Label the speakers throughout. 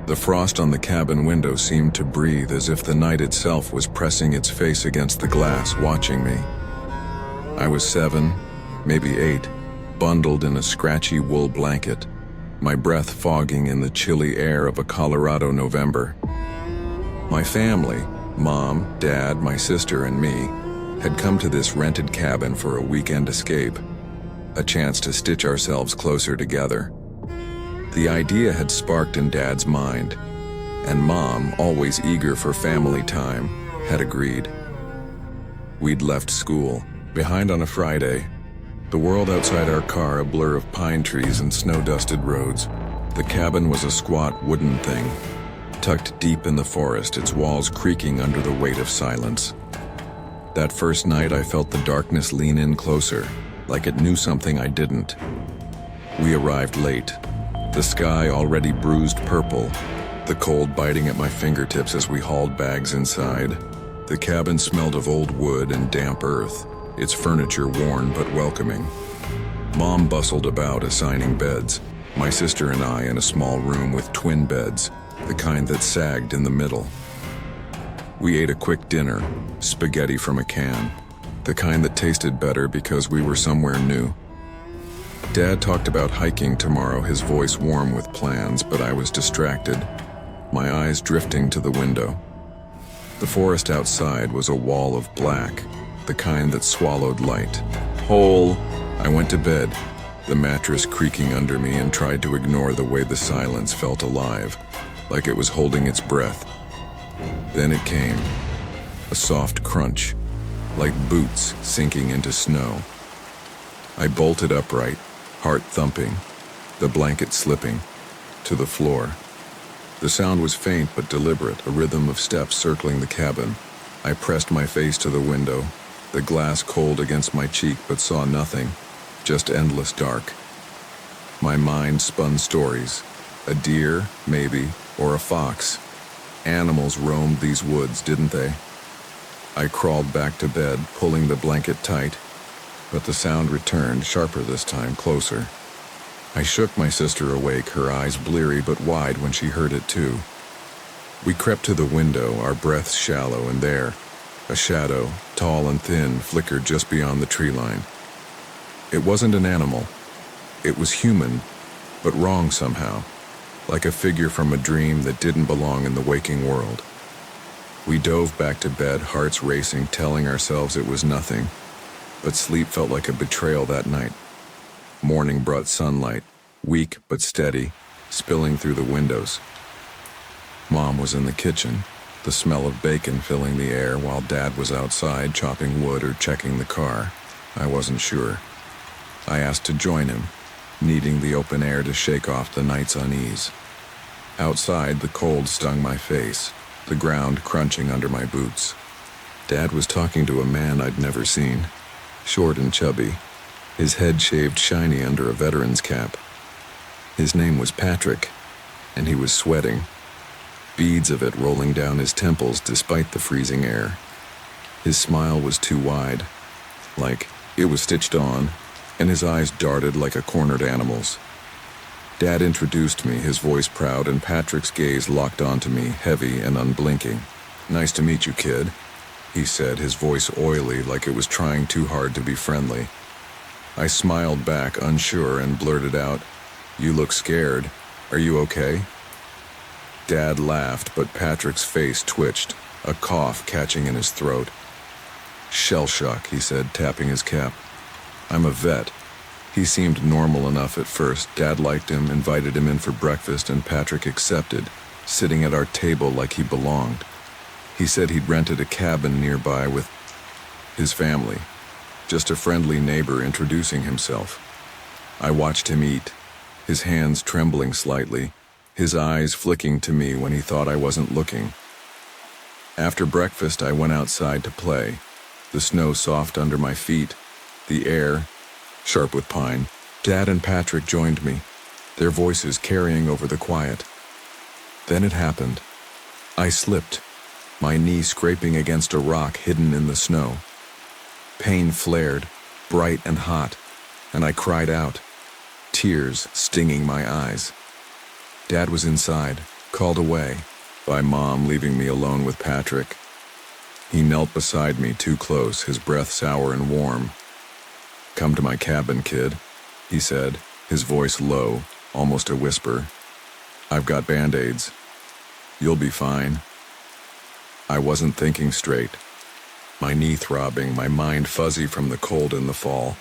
Speaker 1: The frost on the cabin window seemed to breathe as if the night itself was pressing its face against the glass, watching me. I was 7, maybe 8, bundled in a scratchy wool blanket, my breath fogging in the chilly air of a Colorado November. My family, Mom, Dad, my sister, and me, had come to this rented cabin for a weekend escape, a chance to stitch ourselves closer together. The idea had sparked in Dad's mind, and Mom, always eager for family time, had agreed. We'd left school, behind on a Friday, the world outside our car a blur of pine trees and snow-dusted roads. The cabin was a squat wooden thing, tucked deep in the forest, its walls creaking under the weight of silence. That first night I felt the darkness lean in closer, like it knew something I didn't. We arrived late, the sky already bruised purple, the cold biting at my fingertips as we hauled bags inside. The cabin smelled of old wood and damp earth, its furniture worn but welcoming. Mom bustled about assigning beds, my sister and I in a small room with twin beds, the kind that sagged in the middle. We ate a quick dinner, spaghetti from a can, the kind that tasted better because we were somewhere new. Dad talked about hiking tomorrow, his voice warm with plans, but I was distracted, my eyes drifting to the window. The forest outside was a wall of black, the kind that swallowed light. Whole, I went to bed, the mattress creaking under me, and tried to ignore the way the silence felt alive, like it was holding its breath. Then it came, a soft crunch, like boots sinking into snow. I bolted upright, heart thumping, the blanket slipping, to the floor. The sound was faint but deliberate, a rhythm of steps circling the cabin. I pressed my face to the window, the glass cold against my cheek, but saw nothing, just endless dark. My mind spun stories, a deer, maybe, or a fox. Animals roamed these woods, didn't they? I crawled back to bed, pulling the blanket tight, but the sound returned, sharper this time, closer. I shook my sister awake, her eyes bleary but wide when she heard it too. We crept to the window, our breaths shallow, and there, a shadow, tall and thin, flickered just beyond the tree line. It wasn't an animal. It was human, but wrong somehow, like a figure from a dream that didn't belong in the waking world. We dove back to bed, hearts racing, telling ourselves it was nothing, but sleep felt like a betrayal that night. Morning brought sunlight, weak but steady, spilling through the windows. Mom was in the kitchen, the smell of bacon filling the air, while Dad was outside chopping wood or checking the car. I wasn't sure. I asked to join him, needing the open air to shake off the night's unease. Outside, the cold stung my face, the ground crunching under my boots. Dad was talking to a man I'd never seen, short and chubby, his head shaved shiny under a veteran's cap. His name was Patrick, and he was sweating, beads of it rolling down his temples despite the freezing air. His smile was too wide, like it was stitched on, and his eyes darted like a cornered animal's. Dad introduced me, his voice proud, and Patrick's gaze locked onto me, heavy and unblinking. "Nice to meet you, kid," he said, his voice oily, like it was trying too hard to be friendly. I smiled back, unsure, and blurted out, "You look scared. Are you okay?" Dad laughed, but Patrick's face twitched, a cough catching in his throat. "Shell shock," he said, tapping his cap. "I'm a vet." He seemed normal enough at first. Dad liked him, invited him in for breakfast, and Patrick accepted, sitting at our table like he belonged. He said he'd rented a cabin nearby with his family, just a friendly neighbor introducing himself. I watched him eat, his hands trembling slightly, his eyes flicking to me when he thought I wasn't looking. After breakfast, I went outside to play, the snow soft under my feet, the air sharp with pine. Dad and Patrick joined me, their voices carrying over the quiet. Then it happened. I slipped, my knee scraping against a rock hidden in the snow. Pain flared, bright and hot, and I cried out, tears stinging my eyes. Dad was inside, Called away by Mom, leaving me alone with Patrick. He knelt beside me, too close, his breath sour and warm. "Come to my cabin, kid," he said, his voice low, almost a whisper. "I've got Band-Aids. You'll be fine." I wasn't thinking straight. My knee throbbing, my mind fuzzy from the cold in the fall.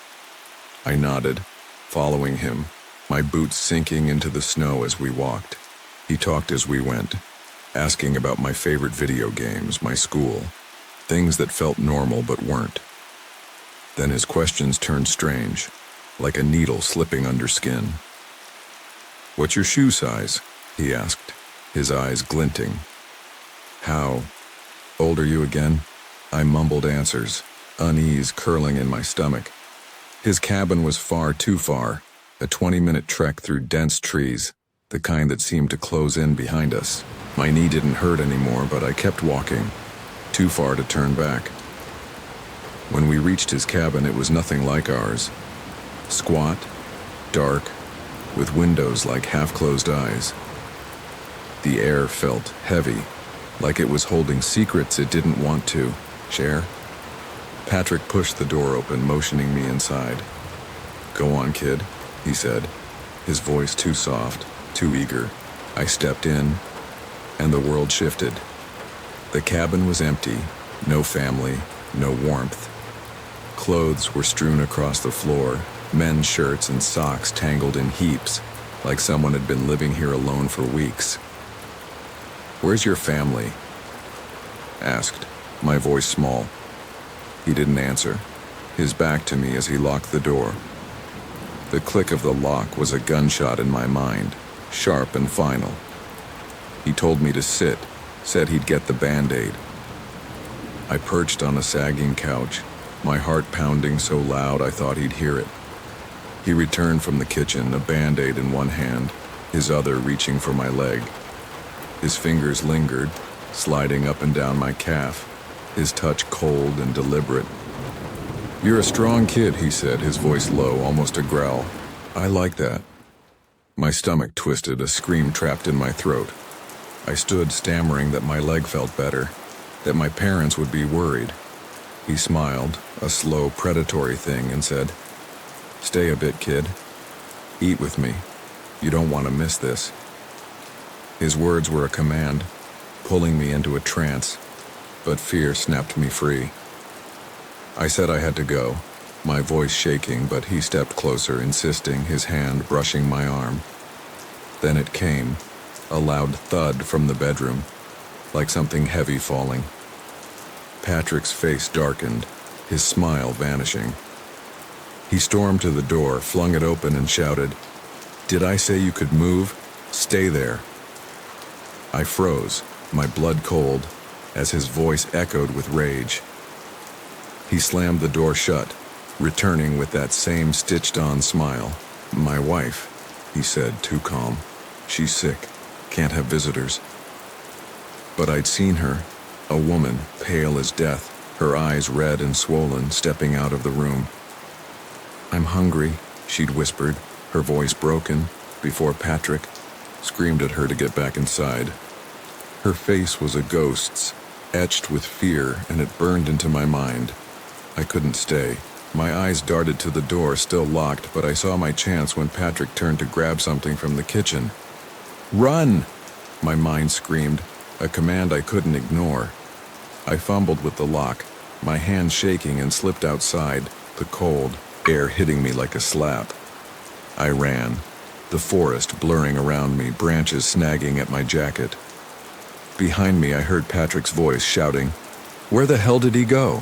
Speaker 1: I nodded, following him, my boots sinking into the snow as we walked. He talked as we went, asking about my favorite video games, my school, things that felt normal but weren't. Then his questions turned strange, like a needle slipping under skin. "What's your shoe size?" he asked, his eyes glinting. "How old are you again?" I mumbled answers, unease curling in my stomach. His cabin was far too far, a 20-minute trek through dense trees, the kind that seemed to close in behind us. My knee didn't hurt anymore, but I kept walking, too far to turn back. When we reached his cabin, it was nothing like ours. Squat, dark, with windows like half-closed eyes. The air felt heavy, like it was holding secrets it didn't want to share. Patrick pushed the door open, motioning me inside. "Go on, kid," he said, his voice too soft, too eager. I stepped in, and the world shifted. The cabin was empty, no family, no warmth. Clothes were strewn across the floor, men's shirts and socks tangled in heaps, like someone had been living here alone for weeks. "Where's your family?" asked, my voice small. He didn't answer, his back to me as he locked the door. The click of the lock was a gunshot in my mind, sharp and final. He told me to sit, said he'd get the Band-Aid. I perched on a sagging couch, my heart pounding so loud I thought he'd hear it. He returned from the kitchen, a Band-Aid in one hand, his other reaching for my leg. His fingers lingered, sliding up and down my calf, his touch cold and deliberate. "You're a strong kid," he said, his voice low, almost a growl. "I like that." My stomach twisted, a scream trapped in my throat. I stood stammering that my leg felt better, that my parents would be worried. He smiled, a slow, predatory thing, and said, "Stay a bit, kid. Eat with me. You don't want to miss this." His words were a command, pulling me into a trance, but fear snapped me free. I said I had to go, my voice shaking, but he stepped closer, insisting, his hand brushing my arm. Then it came, a loud thud from the bedroom, like something heavy falling. Patrick's face darkened, his smile vanishing. He stormed to the door, flung it open, and shouted, "Did I say you could move? Stay there." I froze, my blood cold, as his voice echoed with rage. He slammed the door shut, returning with that same stitched-on smile. "My wife," he said, too calm. "She's sick. Can't have visitors." But I'd seen her, a woman, pale as death, her eyes red and swollen, stepping out of the room. "I'm hungry," she'd whispered, her voice broken, before Patrick screamed at her to get back inside. Her face was a ghost's, etched with fear, and it burned into my mind. I couldn't stay. My eyes darted to the door, still locked, but I saw my chance when Patrick turned to grab something from the kitchen. "Run!" my mind screamed, a command I couldn't ignore. I fumbled with the lock, my hand shaking, and slipped outside, the cold air hitting me like a slap. I ran, the forest blurring around me, branches snagging at my jacket. Behind me, I heard Patrick's voice shouting, "Where the hell did he go?"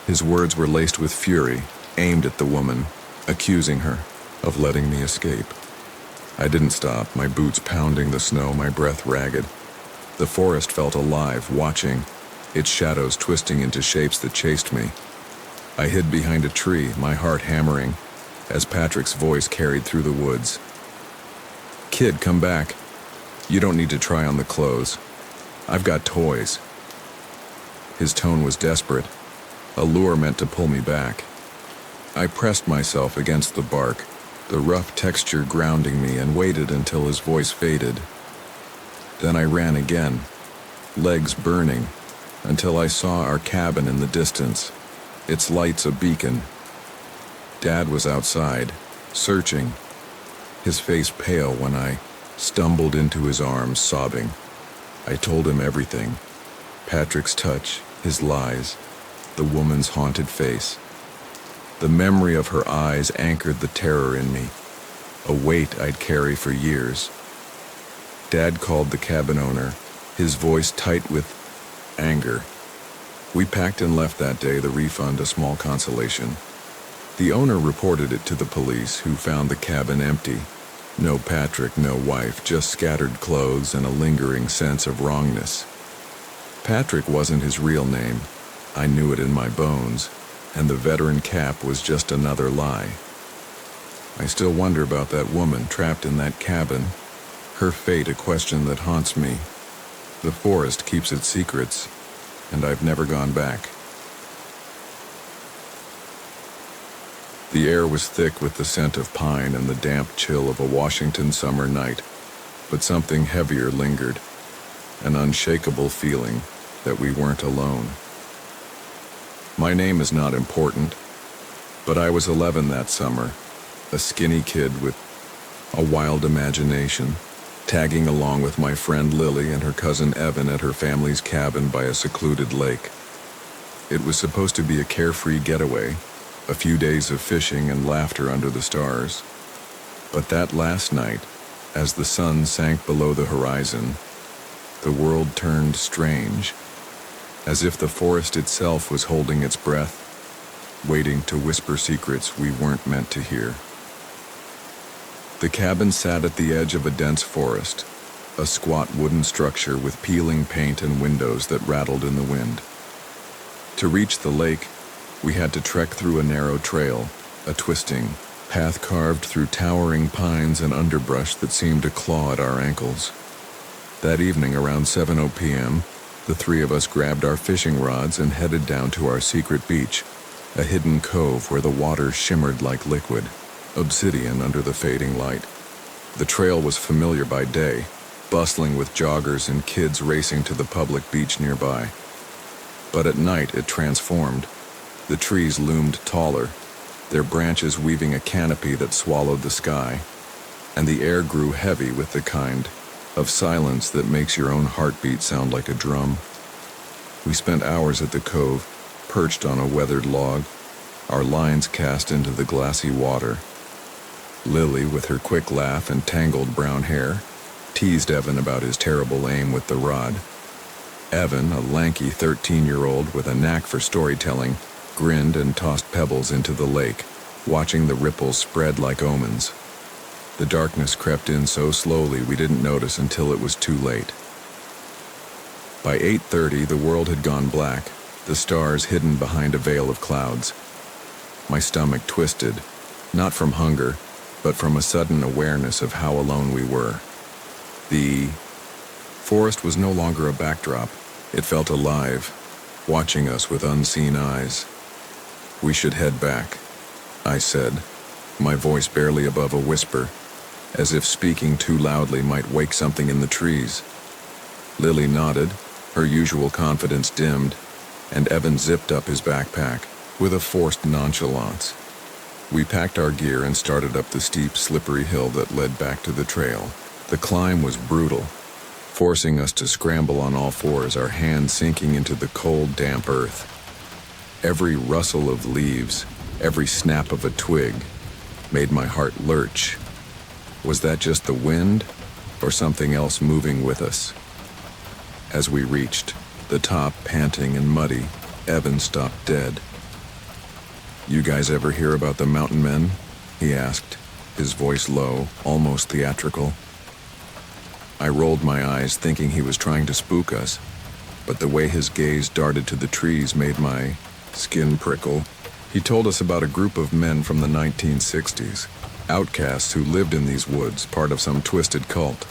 Speaker 1: His words were laced with fury, aimed at the woman, accusing her of letting me escape. I didn't stop, my boots pounding the snow, my breath ragged. The forest felt alive, watching, its shadows twisting into shapes that chased me. I hid behind a tree, my heart hammering, as Patrick's voice carried through the woods. "Kid, come back. You don't need to try on the clothes. I've got toys." His tone was desperate, a lure meant to pull me back. I pressed myself against the bark, the rough texture grounding me, and waited until his voice faded. Then I ran again, legs burning, until I saw our cabin in the distance, its lights a beacon. Dad was outside, searching, his face pale when I stumbled into his arms, sobbing. I told him everything. Patrick's touch, his lies, the woman's haunted face. The memory of her eyes anchored the terror in me, a weight I'd carry for years. Dad called the cabin owner, his voice tight with anger. We packed and left that day, the refund a small consolation. The owner reported it to the police, who found the cabin empty. No Patrick, no wife, just scattered clothes and a lingering sense of wrongness. Patrick wasn't his real name. I knew it in my bones, and the veteran cap was just another lie. I still wonder about that woman trapped in that cabin. Her fate a question that haunts me. The forest keeps its secrets, and I've never gone back. The air was thick with the scent of pine and the damp chill of a Washington summer night, but something heavier lingered, an unshakable feeling that we weren't alone. My name is not important, but I was 11 that summer, a skinny kid with a wild imagination, tagging along with my friend Lily and her cousin Evan at her family's cabin by a secluded lake. It was supposed to be a carefree getaway, a few days of fishing and laughter under the stars. But that last night, as the sun sank below the horizon, the world turned strange, as if the forest itself was holding its breath, waiting to whisper secrets we weren't meant to hear. The cabin sat at the edge of a dense forest, a squat wooden structure with peeling paint and windows that rattled in the wind. To reach the lake, we had to trek through a narrow trail, a twisting path carved through towering pines and underbrush that seemed to claw at our ankles. That evening, around 7:00 p.m., the three of us grabbed our fishing rods and headed down to our secret beach, a hidden cove where the water shimmered like liquid, obsidian under the fading light. The trail was familiar by day, bustling with joggers and kids racing to the public beach nearby. But at night it transformed. The trees loomed taller, their branches weaving a canopy that swallowed the sky, and the air grew heavy with the kind of silence that makes your own heartbeat sound like a drum. We spent hours at the cove, perched on a weathered log, our lines cast into the glassy water. Lily, with her quick laugh and tangled brown hair, teased Evan about his terrible aim with the rod. Evan, a lanky 13-year-old with a knack for storytelling, grinned and tossed pebbles into the lake, watching the ripples spread like omens. The darkness crept in so slowly we didn't notice until it was too late. By 8:30, the world had gone black, the stars hidden behind a veil of clouds. My stomach twisted, not from hunger, but from a sudden awareness of how alone we were. The forest was no longer a backdrop. It felt alive, watching us with unseen eyes. "We should head back," I said, my voice barely above a whisper, as if speaking too loudly might wake something in the trees. Lily nodded, her usual confidence dimmed, and Evan zipped up his backpack with a forced nonchalance. We packed our gear and started up the steep, slippery hill that led back to the trail. The climb was brutal, forcing us to scramble on all fours, our hands sinking into the cold, damp earth. Every rustle of leaves, every snap of a twig, made my heart lurch. Was that just the wind, or something else moving with us? As we reached the top, panting and muddy, Evan stopped dead. "You guys ever hear about the mountain men?" he asked, his voice low, almost theatrical. I rolled my eyes, thinking he was trying to spook us, but the way his gaze darted to the trees made my skin prickle. He told us about a group of men from the 1960s, outcasts who lived in these woods, part of some twisted cult.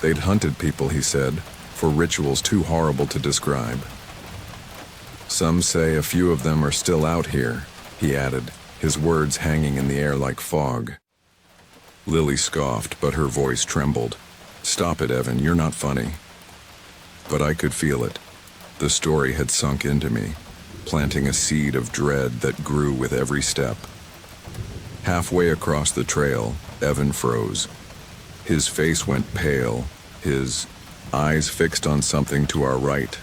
Speaker 1: They'd hunted people, he said, for rituals too horrible to describe. "Some say a few of them are still out here," he added, his words hanging in the air like fog. Lily scoffed, but her voice trembled. Stop it, Evan, you're not funny. But I could feel it. The story had sunk into me, planting a seed of dread that grew with every step. Halfway across the trail, Evan froze. His face went pale, his eyes fixed on something to our right.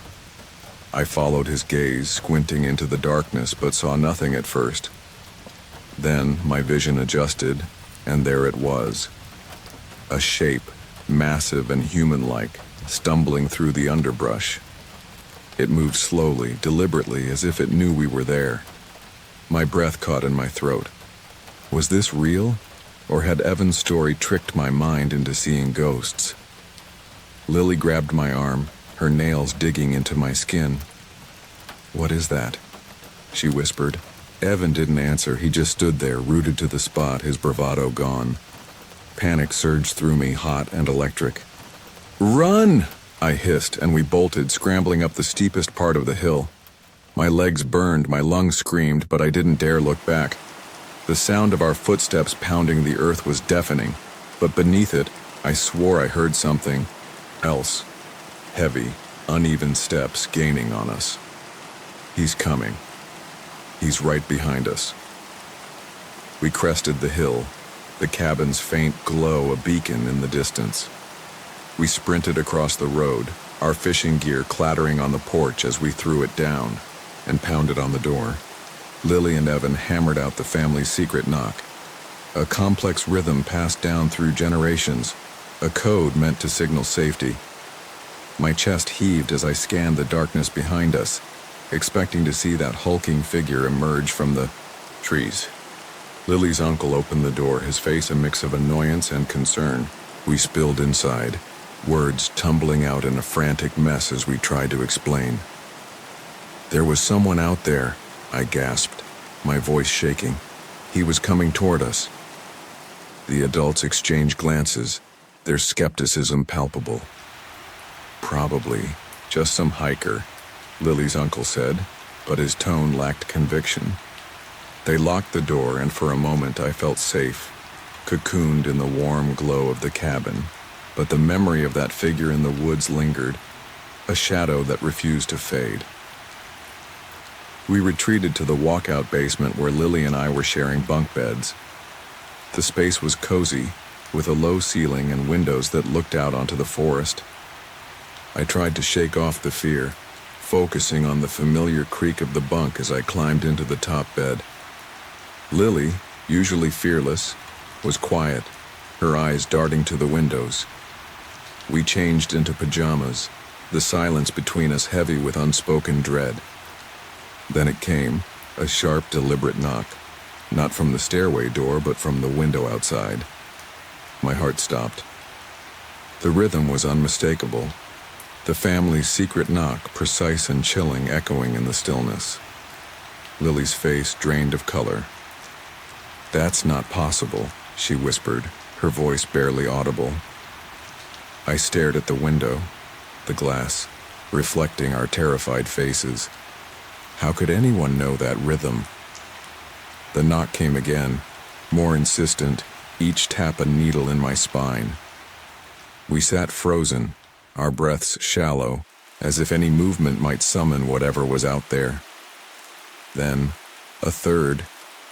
Speaker 1: I followed his gaze, squinting into the darkness, but saw nothing at first. Then my vision adjusted, and there it was. A shape, massive and human-like, stumbling through the underbrush. It moved slowly, deliberately, as if it knew we were there. My breath caught in my throat. Was this real, or had Evan's story tricked my mind into seeing ghosts? Lily grabbed my arm, her nails digging into my skin. "What is that?" she whispered. Evan didn't answer, he just stood there, rooted to the spot, his bravado gone. Panic surged through me, hot and electric. "Run!" I hissed, and we bolted, scrambling up the steepest part of the hill. My legs burned, my lungs screamed, but I didn't dare look back. The sound of our footsteps pounding the earth was deafening, but beneath it, I swore I heard something else. Heavy, uneven steps gaining on us. He's coming. He's right behind us. We crested the hill, the cabin's faint glow a beacon in the distance. We sprinted across the road, our fishing gear clattering on the porch as we threw it down and pounded on the door. Lily and Evan hammered out the family's secret knock. A complex rhythm passed down through generations, a code meant to signal safety. My chest heaved as I scanned the darkness behind us, expecting to see that hulking figure emerge from the trees. Lily's uncle opened the door, his face a mix of annoyance and concern. We spilled inside, words tumbling out in a frantic mess as we tried to explain. "There was someone out there," I gasped, my voice shaking. "He was coming toward us." The adults exchanged glances, their skepticism palpable. "Probably just some hiker," Lily's uncle said, but his tone lacked conviction. They locked the door, and for a moment I felt safe, cocooned in the warm glow of the cabin. But the memory of that figure in the woods lingered, a shadow that refused to fade. We retreated to the walkout basement where Lily and I were sharing bunk beds. The space was cozy, with a low ceiling and windows that looked out onto the forest. I tried to shake off the fear, focusing on the familiar creak of the bunk as I climbed into the top bed. Lily, usually fearless, was quiet, her eyes darting to the windows. We changed into pajamas, the silence between us heavy with unspoken dread. Then it came, a sharp, deliberate knock, not from the stairway door, but from the window outside. My heart stopped. The rhythm was unmistakable, the family's secret knock, precise and chilling, echoing in the stillness. Lily's face drained of color. "That's not possible," she whispered, her voice barely audible. I stared at the window, the glass, reflecting our terrified faces. How could anyone know that rhythm? The knock came again, more insistent, each tap a needle in my spine. We sat frozen, our breaths shallow, as if any movement might summon whatever was out there. Then, a third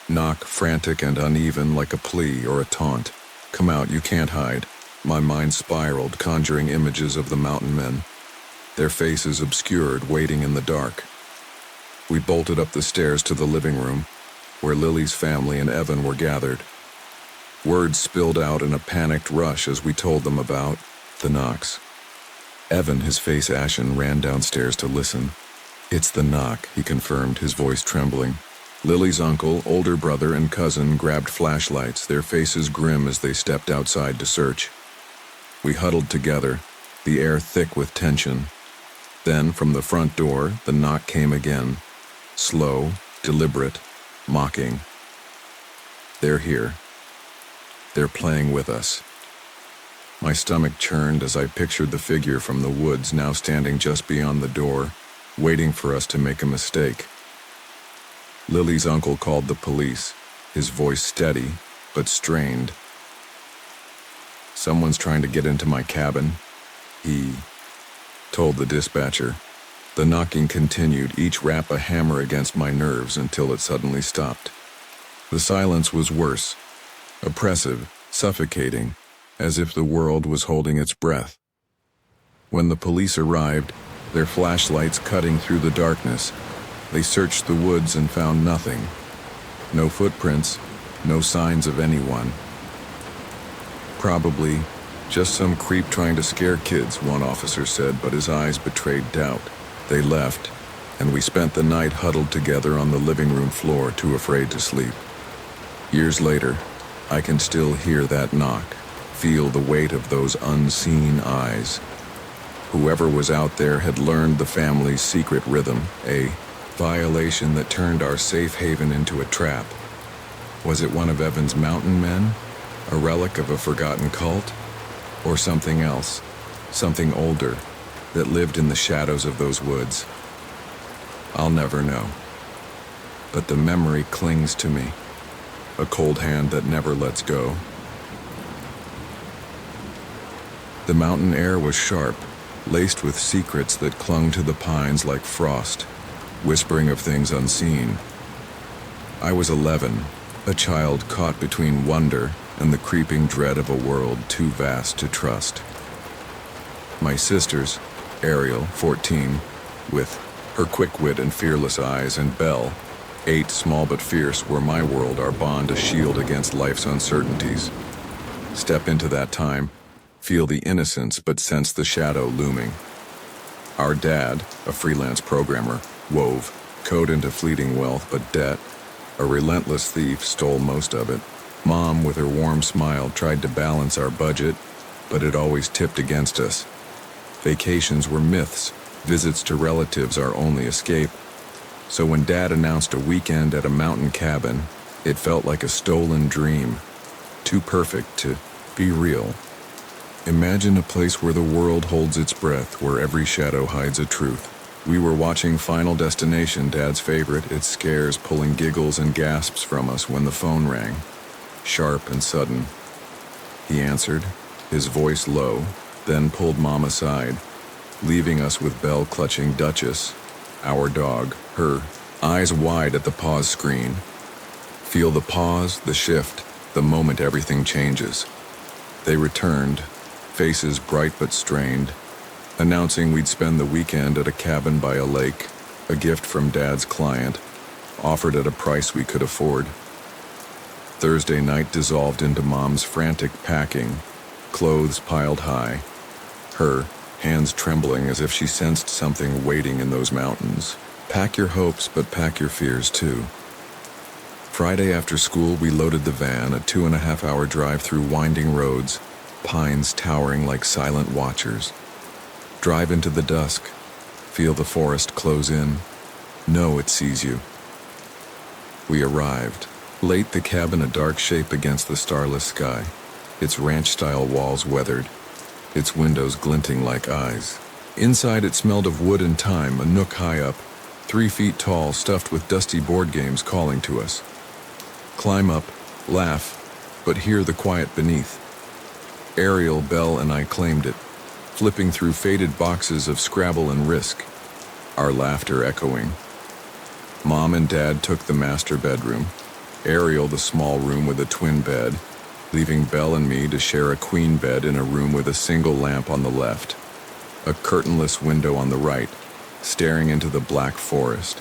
Speaker 1: knock, frantic and uneven like a plea or a taunt. "Come out, you can't hide." My mind spiraled, conjuring images of the mountain men, their faces obscured, waiting in the dark. We bolted up the stairs to the living room, where Lily's family and Evan were gathered. Words spilled out in a panicked rush as we told them about the knocks. Evan, his face ashen, ran downstairs to listen. "It's the knock," he confirmed, his voice trembling. Lily's uncle, older brother, and cousin grabbed flashlights, their faces grim as they stepped outside to search. We huddled together, the air thick with tension. Then, from the front door, the knock came again. Slow, deliberate, mocking. "They're here. They're playing with us." My stomach churned as I pictured the figure from the woods now standing just beyond the door, waiting for us to make a mistake. Lily's uncle called the police, his voice steady but strained. Someone's trying to get into my cabin, he told the dispatcher. The knocking continued, each rap a hammer against my nerves until it suddenly stopped. The silence was worse, oppressive, suffocating, as if the world was holding its breath. When the police arrived, their flashlights cutting through the darkness, they searched the woods and found nothing. No footprints, no signs of anyone. Probably just some creep trying to scare kids, one officer said, but his eyes betrayed doubt. They left, and we spent the night huddled together on the living room floor, too afraid to sleep. Years later, I can still hear that knock, feel the weight of those unseen eyes. Whoever was out there had learned the family's secret rhythm, a violation that turned our safe haven into a trap. Was it one of Evan's mountain men? A relic of a forgotten cult? Or something else, something older, that lived in the shadows of those woods? I'll never know. But the memory clings to me, a cold hand that never lets go. The mountain air was sharp, laced with secrets that clung to the pines like frost, whispering of things unseen. I was 11, a child caught between wonder and the creeping dread of a world too vast to trust. My sisters, Ariel, 14, with her quick wit and fearless eyes, and Belle, 8, small but fierce, were my world, our bond a shield against life's uncertainties. Step into that time, feel the innocence but sense the shadow looming. Our dad, a freelance programmer, wove code into fleeting wealth, but debt, a relentless thief, stole most of it. Mom, with her warm smile, tried to balance our budget, but it always tipped against us. Vacations were myths, visits to relatives our only escape. So when Dad announced a weekend at a mountain cabin, it felt like a stolen dream, too perfect to be real. Imagine a place where the world holds its breath, where every shadow hides a truth. We were watching Final Destination, Dad's favorite, its scares pulling giggles and gasps from us when the phone rang. Sharp and sudden. He answered, his voice low, then pulled Mom aside, leaving us with Belle clutching Duchess, our dog, her eyes wide at the pause screen. Feel the pause, the shift, the moment everything changes. They returned, faces bright but strained, announcing we'd spend the weekend at a cabin by a lake, a gift from Dad's client, offered at a price we could afford. Thursday night dissolved into Mom's frantic packing, clothes piled high, her hands trembling as if she sensed something waiting in those mountains. Pack your hopes, but pack your fears too. Friday after school, we loaded the van, a 2.5-hour drive through winding roads, pines towering like silent watchers. Drive into the dusk, feel the forest close in, know it sees you. We arrived. Late, the cabin a dark shape against the starless sky, its ranch-style walls weathered, its windows glinting like eyes. Inside it smelled of wood and thyme, a nook high up, 3 feet tall, stuffed with dusty board games calling to us. Climb up, laugh, but hear the quiet beneath. Ariel, Belle, and I claimed it, flipping through faded boxes of Scrabble and Risk, our laughter echoing. Mom and Dad took the master bedroom, Ariel the small room with a twin bed, leaving Belle and me to share a queen bed in a room with a single lamp on the left, a curtainless window on the right, staring into the black forest,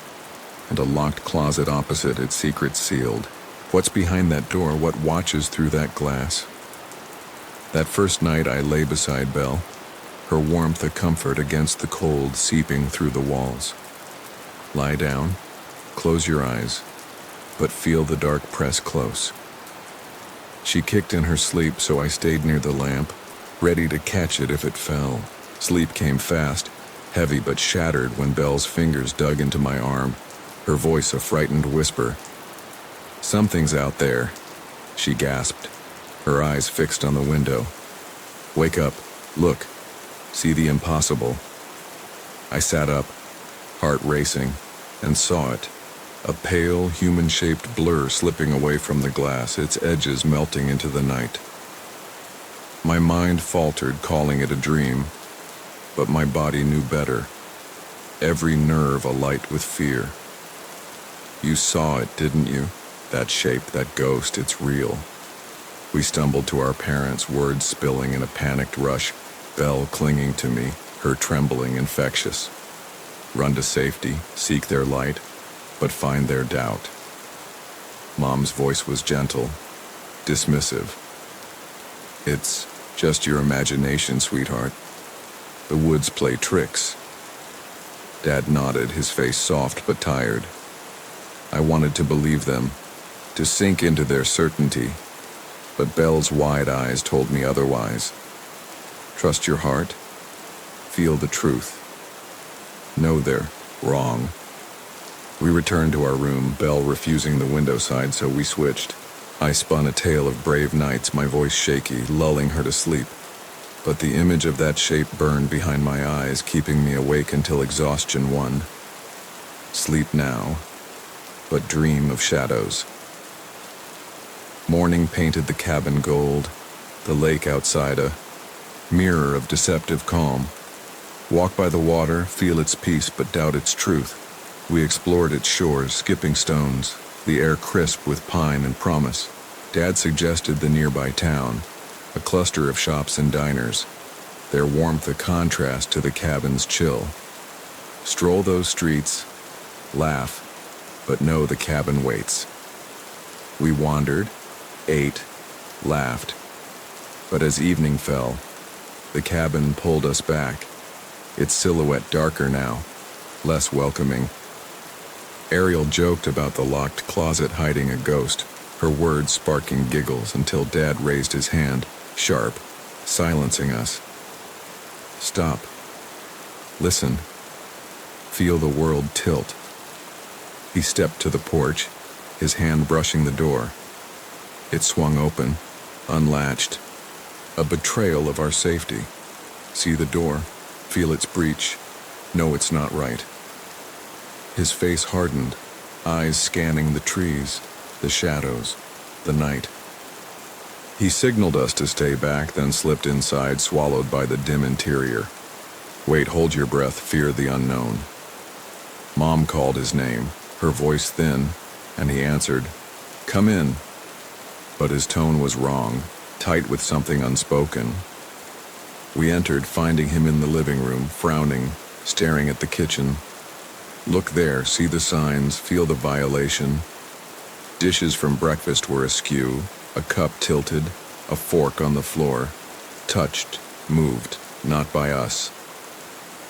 Speaker 1: and a locked closet opposite, its secrets sealed. What's behind that door? What watches through that glass? That first night I lay beside Belle, her warmth a comfort against the cold seeping through the walls. Lie down, close your eyes, but feel the dark press close. She kicked in her sleep, so I stayed near the lamp, ready to catch it if it fell. Sleep came fast, heavy but shattered when Belle's fingers dug into my arm, her voice a frightened whisper. "Something's out there," she gasped, her eyes fixed on the window. "Wake up, look, see the impossible." I sat up, heart racing, and saw it. A pale, human-shaped blur slipping away from the glass, its edges melting into the night. My mind faltered, calling it a dream, but my body knew better. Every nerve alight with fear. You saw it, didn't you? That shape, that ghost, it's real. We stumbled to our parents, words spilling in a panicked rush, Belle clinging to me, her trembling infectious. Run to safety, seek their light, but find their doubt. Mom's voice was gentle, dismissive. It's just your imagination, sweetheart. The woods play tricks. Dad nodded, his face soft but tired. I wanted to believe them, to sink into their certainty, but Belle's wide eyes told me otherwise. Trust your heart. Feel the truth. Know they're wrong. We returned to our room, Belle refusing the window side, so we switched. I spun a tale of brave nights, my voice shaky, lulling her to sleep. But the image of that shape burned behind my eyes, keeping me awake until exhaustion won. Sleep now, but dream of shadows. Morning painted the cabin gold, the lake outside a mirror of deceptive calm. Walk by the water, feel its peace but doubt its truth. We explored its shores, skipping stones, the air crisp with pine and promise. Dad suggested the nearby town, a cluster of shops and diners, their warmth a contrast to the cabin's chill. Stroll those streets, laugh, but know the cabin waits. We wandered, ate, laughed, but as evening fell, the cabin pulled us back, its silhouette darker now, less welcoming. Ariel joked about the locked closet hiding a ghost, her words sparking giggles until Dad raised his hand, sharp, silencing us. Stop. Listen. Feel the world tilt. He stepped to the porch, his hand brushing the door. It swung open, unlatched. A betrayal of our safety. See the door, feel its breach, know it's not right. His face hardened, eyes scanning the trees, the shadows, the night. He signaled us to stay back, then slipped inside, swallowed by the dim interior. Wait, hold your breath, fear the unknown. Mom called his name, her voice thin, and he answered, "Come in." But his tone was wrong, tight with something unspoken. We entered, finding him in the living room, frowning, staring at the kitchen. Look there, see the signs, feel the violation. Dishes from breakfast were askew, a cup tilted, a fork on the floor. Touched, moved, not by us.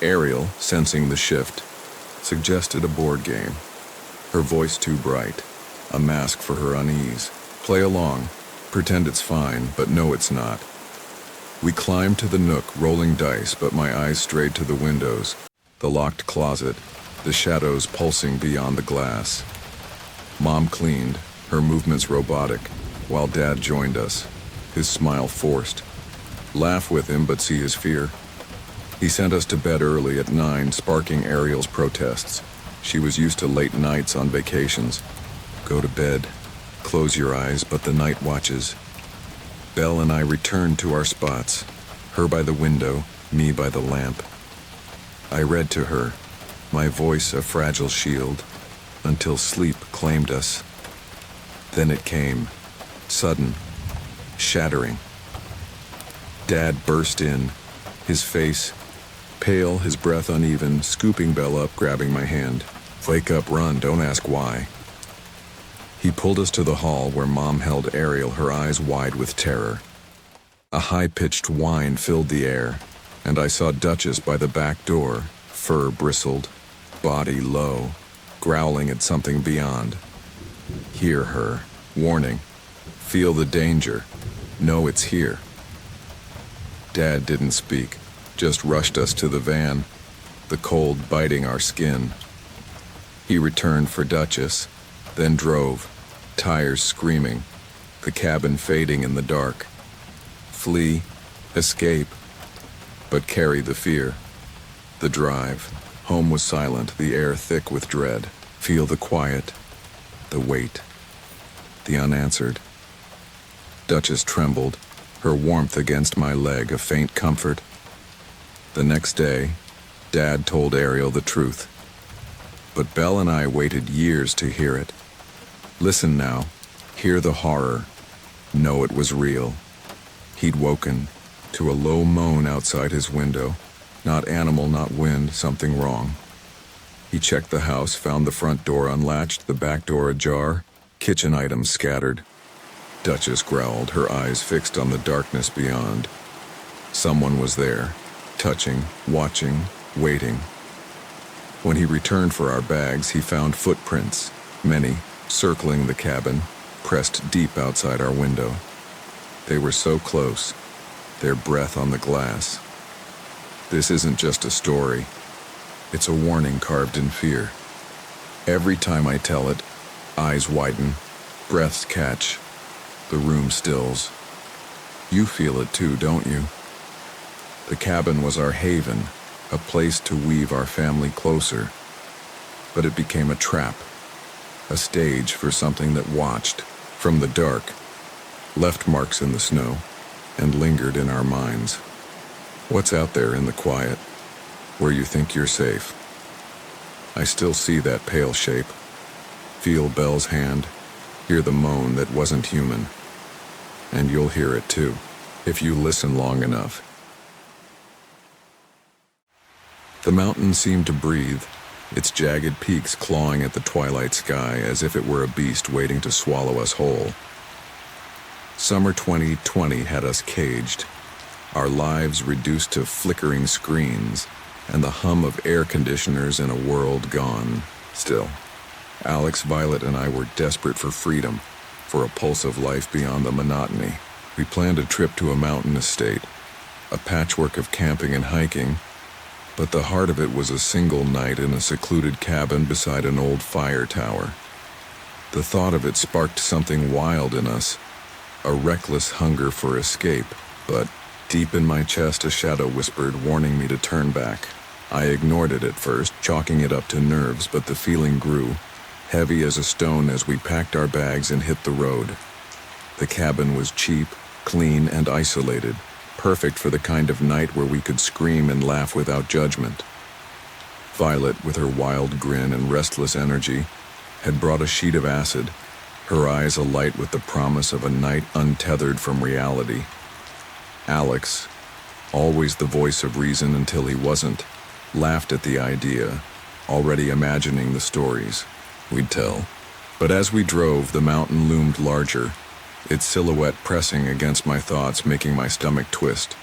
Speaker 1: Ariel, sensing the shift, suggested a board game. Her voice too bright, a mask for her unease. Play along, pretend it's fine, but know it's not. We climbed to the nook, rolling dice, but my eyes strayed to the windows, the locked closet, the shadows pulsing beyond the glass. Mom cleaned, her movements robotic, while Dad joined us, his smile forced. Laugh with him, but see his fear. He sent us to bed early at 9, sparking Ariel's protests. She was used to late nights on vacations. Go to bed, close your eyes, but the night watches. Belle and I returned to our spots, her by the window, me by the lamp. I read to her, my voice a fragile shield, until sleep claimed us. Then it came, sudden, shattering. Dad burst in, his face pale, his breath uneven, scooping Belle up, grabbing my hand. Wake up, run, don't ask why. He pulled us to the hall where Mom held Ariel, her eyes wide with terror. A high-pitched whine filled the air, and I saw Duchess by the back door, fur bristled, body low, growling at something beyond. Hear her, warning. Feel the danger. Know it's here. Dad didn't speak, just rushed us to the van, the cold biting our skin. He returned for Duchess, then drove, tires screaming, the cabin fading in the dark. Flee, escape, but carry the fear. The drive. Home was silent, the air thick with dread. Feel the quiet, the weight, the unanswered. Duchess trembled, her warmth against my leg a faint comfort. The next day, Dad told Ariel the truth. But Belle and I waited years to hear it. Listen now, hear the horror. Know it was real. He'd woken to a low moan outside his window. Not animal, not wind, something wrong. He checked the house, found the front door unlatched, the back door ajar, kitchen items scattered. Duchess growled, her eyes fixed on the darkness beyond. Someone was there, touching, watching, waiting. When he returned for our bags, he found footprints, many, circling the cabin, pressed deep outside our window. They were so close, their breath on the glass. This isn't just a story. It's a warning carved in fear. Every time I tell it, eyes widen, breaths catch, the room stills. You feel it too, don't you? The cabin was our haven, a place to weave our family closer. But it became a trap, a stage for something that watched from the dark, left marks in the snow, and lingered in our minds. What's out there in the quiet, where you think you're safe? I still see that pale shape, feel Belle's hand, hear the moan that wasn't human. And you'll hear it too, if you listen long enough. The mountain seemed to breathe, its jagged peaks clawing at the twilight sky as if it were a beast waiting to swallow us whole. Summer 2020 had us caged, our lives reduced to flickering screens and the hum of air conditioners in a world gone still. Alex, Violet, and I were desperate for freedom, for a pulse of life beyond the monotony. We planned a trip to a mountain estate, a patchwork of camping and hiking, but the heart of it was a single night in a secluded cabin beside an old fire tower. The thought of it sparked something wild in us, a reckless hunger for escape, but deep in my chest a shadow whispered, warning me to turn back. I ignored it at first, chalking it up to nerves, but the feeling grew, heavy as a stone as we packed our bags and hit the road. The cabin was cheap, clean, and isolated, perfect for the kind of night where we could scream and laugh without judgment. Violet, with her wild grin and restless energy, had brought a sheet of acid, her eyes alight with the promise of a night untethered from reality. Alex, always the voice of reason until he wasn't, laughed at the idea, already imagining the stories we'd tell. But as we drove, the mountain loomed larger, its silhouette pressing against my thoughts, making my stomach twist.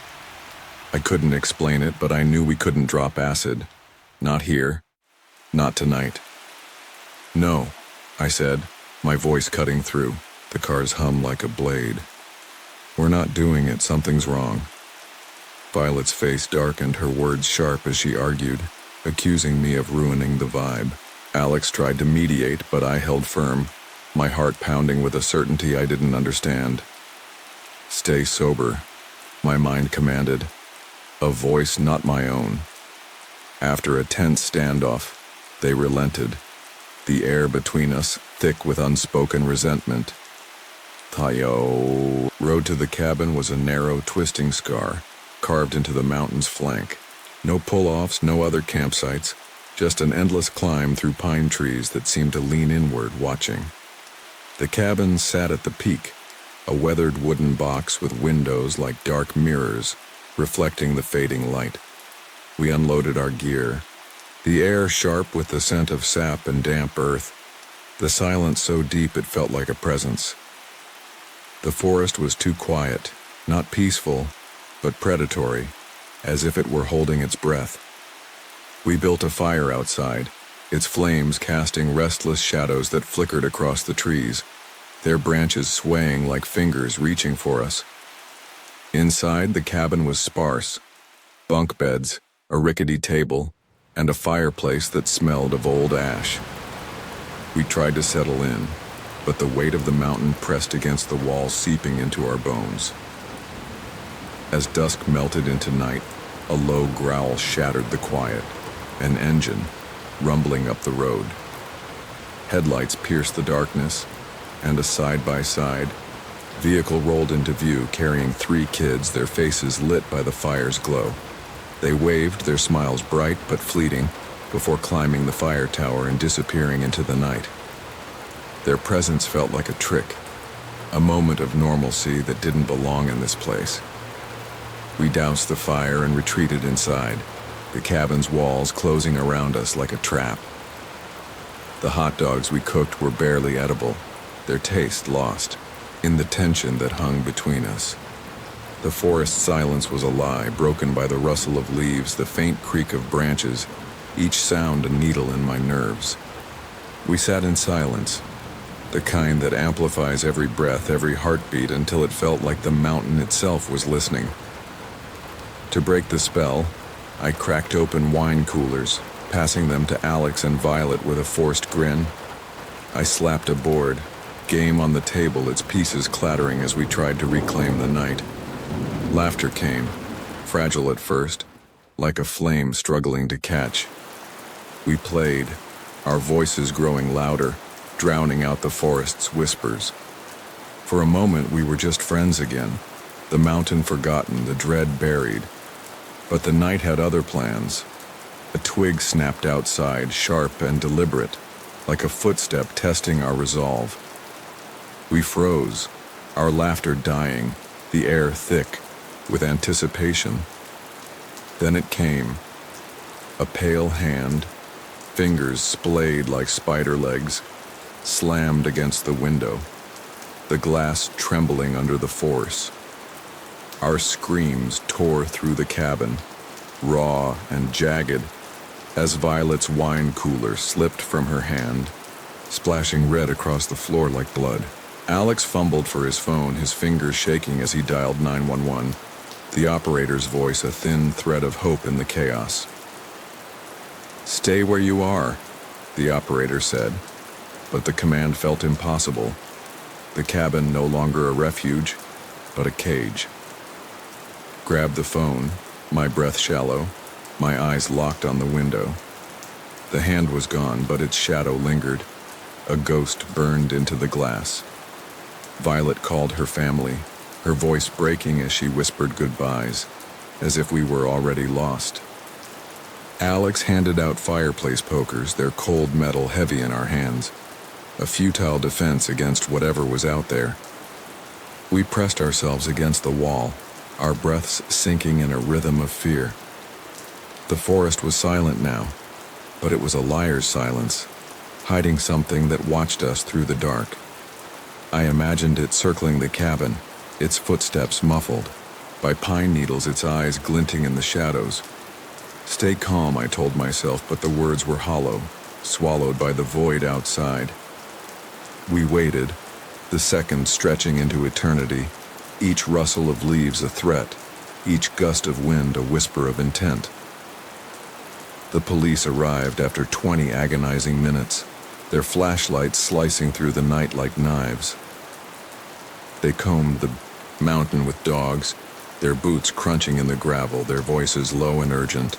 Speaker 1: I couldn't explain it, but I knew we couldn't drop acid. Not here. Not tonight. No, I said, my voice cutting through, the car's hum like a blade. We're not doing it, something's wrong. Violet's face darkened, her words sharp as she argued, accusing me of ruining the vibe. Alex tried to mediate, but I held firm, my heart pounding with a certainty I didn't understand. Stay sober, my mind commanded, a voice not my own. After a tense standoff, they relented, the air between us thick with unspoken resentment. Tayo. Road to the cabin was a narrow, twisting scar, carved into the mountain's flank. No pull-offs, no other campsites, just an endless climb through pine trees that seemed to lean inward, watching. The cabin sat at the peak, a weathered wooden box with windows like dark mirrors, reflecting the fading light. We unloaded our gear, the air sharp with the scent of sap and damp earth, the silence so deep it felt like a presence. The forest was too quiet, not peaceful, but predatory, as if it were holding its breath. We built a fire outside, its flames casting restless shadows that flickered across the trees, their branches swaying like fingers reaching for us. Inside, the cabin was sparse, bunk beds, a rickety table, and a fireplace that smelled of old ash. We tried to settle in, but the weight of the mountain pressed against the wall, seeping into our bones. As dusk melted into night, a low growl shattered the quiet, an engine rumbling up the road. Headlights pierced the darkness, and a side-by-side, Vehicle rolled into view, carrying 3 kids, their faces lit by the fire's glow. They waved, their smiles bright but fleeting, before climbing the fire tower and disappearing into the night. Their presence felt like a trick, a moment of normalcy that didn't belong in this place. We doused the fire and retreated inside, the cabin's walls closing around us like a trap. The hot dogs we cooked were barely edible, their taste lost in the tension that hung between us. The forest silence was a lie, broken by the rustle of leaves, the faint creak of branches, each sound a needle in my nerves. We sat in silence, the kind that amplifies every breath, every heartbeat, until it felt like the mountain itself was listening. To break the spell, I cracked open wine coolers, passing them to Alex and Violet with a forced grin. I slapped a board, game on the table, its pieces clattering as we tried to reclaim the night. Laughter came, fragile at first, like a flame struggling to catch. We played, our voices growing louder, drowning out the forest's whispers. For a moment we were just friends again, the mountain forgotten, the dread buried. But the night had other plans. A twig snapped outside, sharp and deliberate, like a footstep testing our resolve. We froze, our laughter dying, the air thick with anticipation. Then it came, a pale hand, fingers splayed like spider legs, slammed against the window, the glass trembling under the force. Our screams tore through the cabin, raw and jagged, as Violet's wine cooler slipped from her hand, splashing red across the floor like blood. Alex fumbled for his phone, his fingers shaking as he dialed 911, the operator's voice a thin thread of hope in the chaos. "Stay where you are," the operator said, but the command felt impossible. The cabin no longer a refuge, but a cage. Grabbed the phone, my breath shallow, my eyes locked on the window. The hand was gone, but its shadow lingered. A ghost burned into the glass. Violet called her family, her voice breaking as she whispered goodbyes, as if we were already lost. Alex handed out fireplace pokers, their cold metal heavy in our hands, a futile defense against whatever was out there. We pressed ourselves against the wall, our breaths sinking in a rhythm of fear. The forest was silent now, but it was a liar's silence, hiding something that watched us through the dark. I imagined it circling the cabin, its footsteps muffled, by pine needles, its eyes glinting in the shadows. Stay calm, I told myself, but the words were hollow, swallowed by the void outside. We waited, the seconds stretching into eternity, each rustle of leaves a threat, each gust of wind a whisper of intent. The police arrived after 20 agonizing minutes, their flashlights slicing through the night like knives. They combed the mountain with dogs, their boots crunching in the gravel, their voices low and urgent.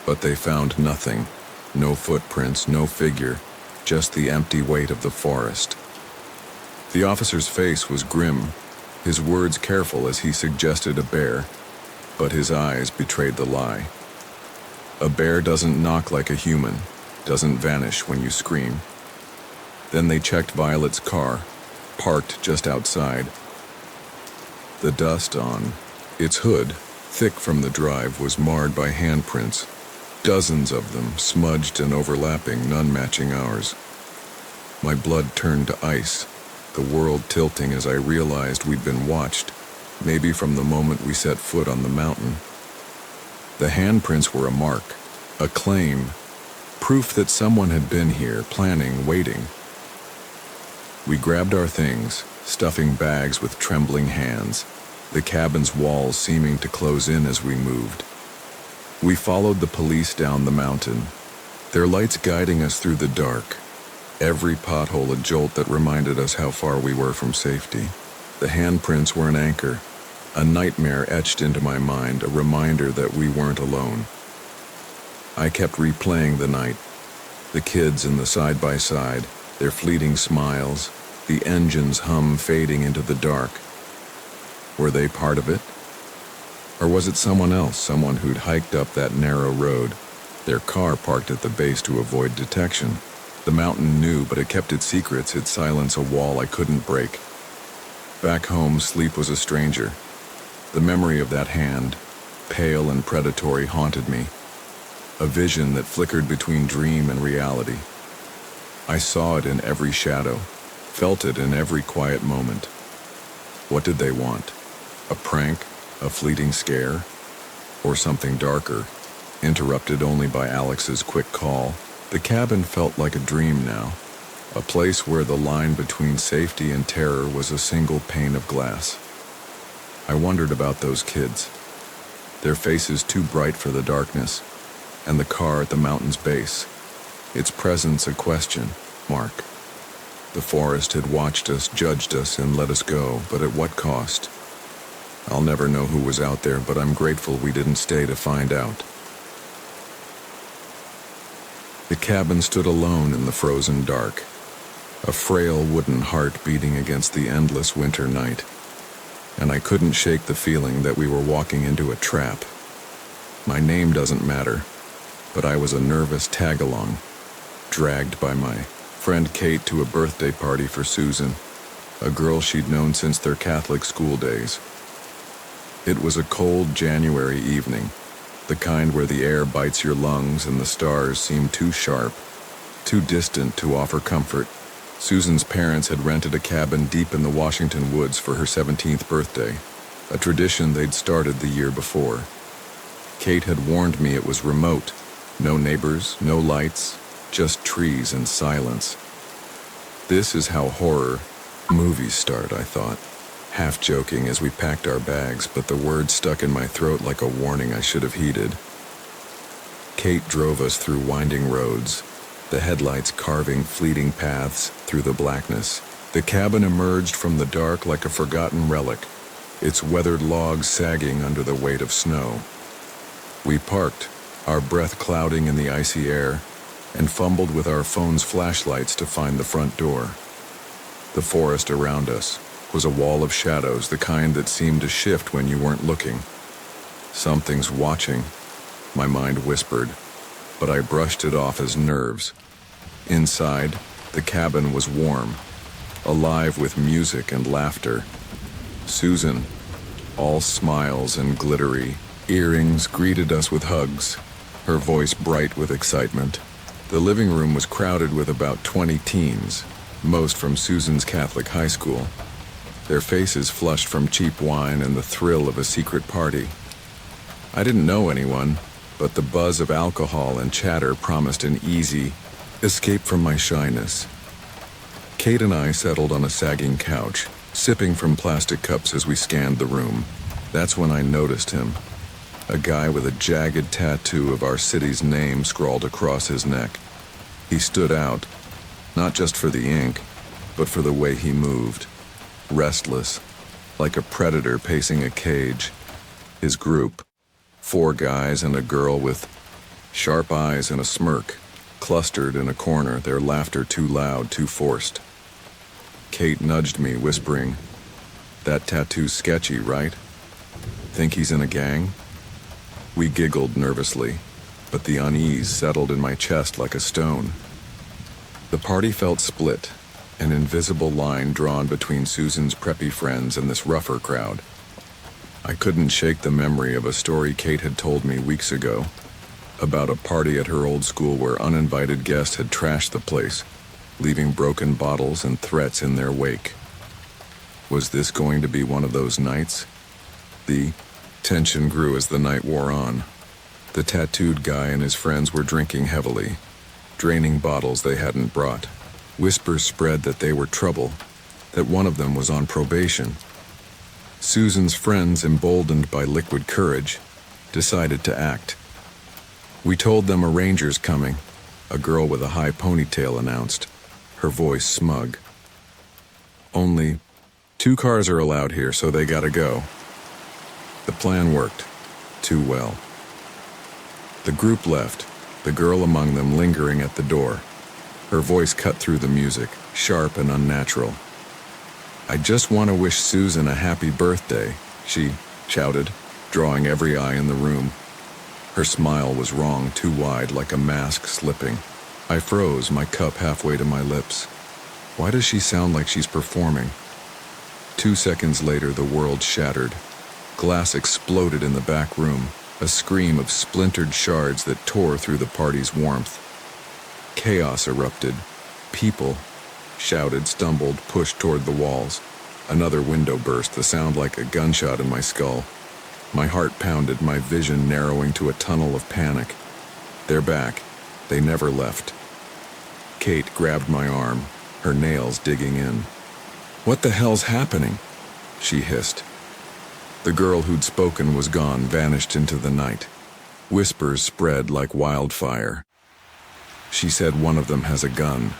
Speaker 1: But they found nothing, no footprints, no figure, just the empty weight of the forest. The officer's face was grim, his words careful as he suggested a bear, but his eyes betrayed the lie. A bear doesn't knock like a human, doesn't vanish when you scream. Then they checked Violet's car, parked just outside. The dust on its hood, thick from the drive, was marred by handprints, dozens of them, smudged and overlapping, none matching ours. My blood turned to ice, the world tilting as I realized we'd been watched, maybe from the moment we set foot on the mountain. The handprints were a mark, a claim, proof that someone had been here, planning, waiting. We grabbed our things, stuffing bags with trembling hands, the cabin's walls seeming to close in as we moved. We followed the police down the mountain, their lights guiding us through the dark, every pothole a jolt that reminded us how far we were from safety. The handprints were an anchor, a nightmare etched into my mind, a reminder that we weren't alone. I kept replaying the night, the kids in the side-by-side, their fleeting smiles, the engine's hum fading into the dark. Were they part of it? Or was it someone else, someone who'd hiked up that narrow road, their car parked at the base to avoid detection? The mountain knew, but it kept its secrets, its silence a wall I couldn't break. Back home, sleep was a stranger. The memory of that hand, pale and predatory, haunted me. A vision that flickered between dream and reality. I saw it in every shadow, felt it in every quiet moment. What did they want? A prank? A fleeting scare? Or something darker, interrupted only by Alex's quick call? The cabin felt like a dream now, a place where the line between safety and terror was a single pane of glass. I wondered about those kids, their faces too bright for the darkness, and the car at the mountain's base, its presence a question mark. The forest had watched us, judged us, and let us go, but at what cost? I'll never know who was out there, but I'm grateful we didn't stay to find out. The cabin stood alone in the frozen dark, a frail wooden heart beating against the endless winter night, and I couldn't shake the feeling that we were walking into a trap. My name doesn't matter, but I was a nervous tag-along, dragged by my friend Kate to a birthday party for Susan, a girl she'd known since their Catholic school days. It was a cold January evening, the kind where the air bites your lungs and the stars seem too sharp, too distant to offer comfort. Susan's parents had rented a cabin deep in the Washington woods for her 17th birthday, a tradition they'd started the year before. Kate had warned me it was remote, no neighbors, no lights, just trees and silence. This is how horror movies start, I thought, half joking as we packed our bags, but the words stuck in my throat like a warning I should have heeded. Kate drove us through winding roads, the headlights carving fleeting paths through the blackness. The cabin emerged from the dark like a forgotten relic, its weathered logs sagging under the weight of snow. We parked, our breath clouding in the icy air, and fumbled with our phones' flashlights to find the front door. The forest around us was a wall of shadows, the kind that seemed to shift when you weren't looking. Something's watching, my mind whispered, but I brushed it off as nerves. Inside, the cabin was warm, alive with music and laughter. Susan, all smiles and glittery earrings, greeted us with hugs, her voice bright with excitement. The living room was crowded with about 20 teens, most from Susan's Catholic high school, their faces flushed from cheap wine and the thrill of a secret party. I didn't know anyone, but the buzz of alcohol and chatter promised an easy escape from my shyness. Kate and I settled on a sagging couch, sipping from plastic cups as we scanned the room. That's when I noticed him, a guy with a jagged tattoo of our city's name scrawled across his neck. He stood out, not just for the ink, but for the way he moved. Restless, like a predator pacing a cage. His group, 4 guys and a girl with sharp eyes and a smirk, clustered in a corner, their laughter too loud, too forced. Kate nudged me, whispering, "That tattoo's sketchy, right? Think he's in a gang?" We giggled nervously, but the unease settled in my chest like a stone. The party felt split, an invisible line drawn between Susan's preppy friends and this rougher crowd. I couldn't shake the memory of a story Kate had told me weeks ago, about a party at her old school where uninvited guests had trashed the place, leaving broken bottles and threats in their wake. Was this going to be one of those nights? The tension grew as the night wore on. The tattooed guy and his friends were drinking heavily, draining bottles they hadn't brought. Whispers spread that they were trouble, that one of them was on probation. Susan's friends, emboldened by liquid courage, decided to act. "We told them a ranger's coming," a girl with a high ponytail announced, her voice smug. "Only 2 cars are allowed here, so they gotta go." The plan worked, too well. The group left, the girl among them lingering at the door. Her voice cut through the music, sharp and unnatural. "I just want to wish Susan a happy birthday," she shouted, drawing every eye in the room. Her smile was wrong, too wide, like a mask slipping. I froze, my cup halfway to my lips. Why does she sound like she's performing? 2 seconds later, the world shattered. Glass exploded in the back room, a scream of splintered shards that tore through the party's warmth. Chaos erupted. People shouted, stumbled, pushed toward the walls. Another window burst, the sound like a gunshot in my skull. My heart pounded, my vision narrowing to a tunnel of panic. They're back. They never left. Kate grabbed my arm, her nails digging in. "What the hell's happening?" she hissed. The girl who'd spoken was gone, vanished into the night. Whispers spread like wildfire. She said one of them has a gun.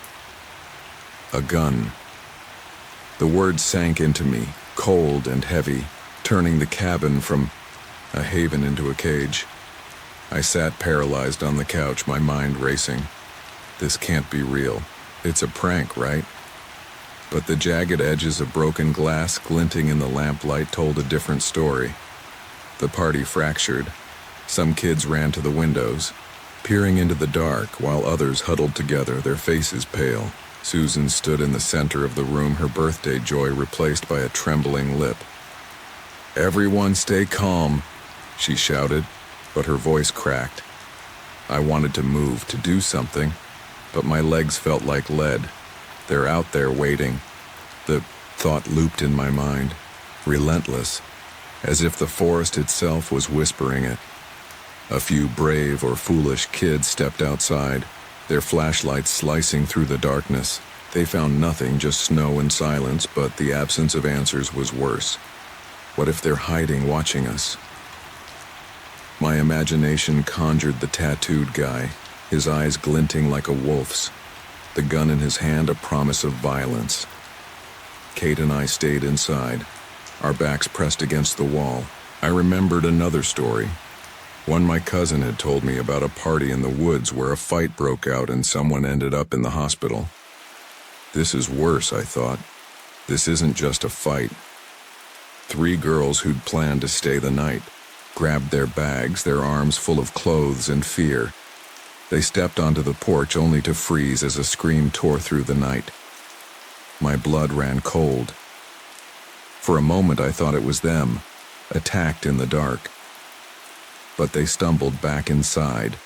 Speaker 1: A gun. The words sank into me, cold and heavy, turning the cabin from a haven into a cage. I sat paralyzed on the couch, my mind racing. This can't be real. It's a prank, right? But the jagged edges of broken glass glinting in the lamplight told a different story. The party fractured. Some kids ran to the windows, peering into the dark, while others huddled together, their faces pale. Susan stood in the center of the room, her birthday joy replaced by a trembling lip. "Everyone stay calm," she shouted, but her voice cracked. I wanted to move, to do something, but my legs felt like lead. They're out there waiting. The thought looped in my mind, relentless, as if the forest itself was whispering it. A few brave or foolish kids stepped outside, their flashlights slicing through the darkness. They found nothing, just snow and silence, but the absence of answers was worse. What if they're hiding, watching us? My imagination conjured the tattooed guy, his eyes glinting like a wolf's, the gun in his hand a promise of violence. Kate and I stayed inside, our backs pressed against the wall. I remembered another story, one my cousin had told me about a party in the woods where a fight broke out and someone ended up in the hospital. This is worse, I thought. This isn't just a fight. 3 girls who'd planned to stay the night grabbed their bags, their arms full of clothes and fear. They stepped onto the porch only to freeze as a scream tore through the night. My blood ran cold. For a moment I thought it was them, attacked in the dark. But they stumbled back inside,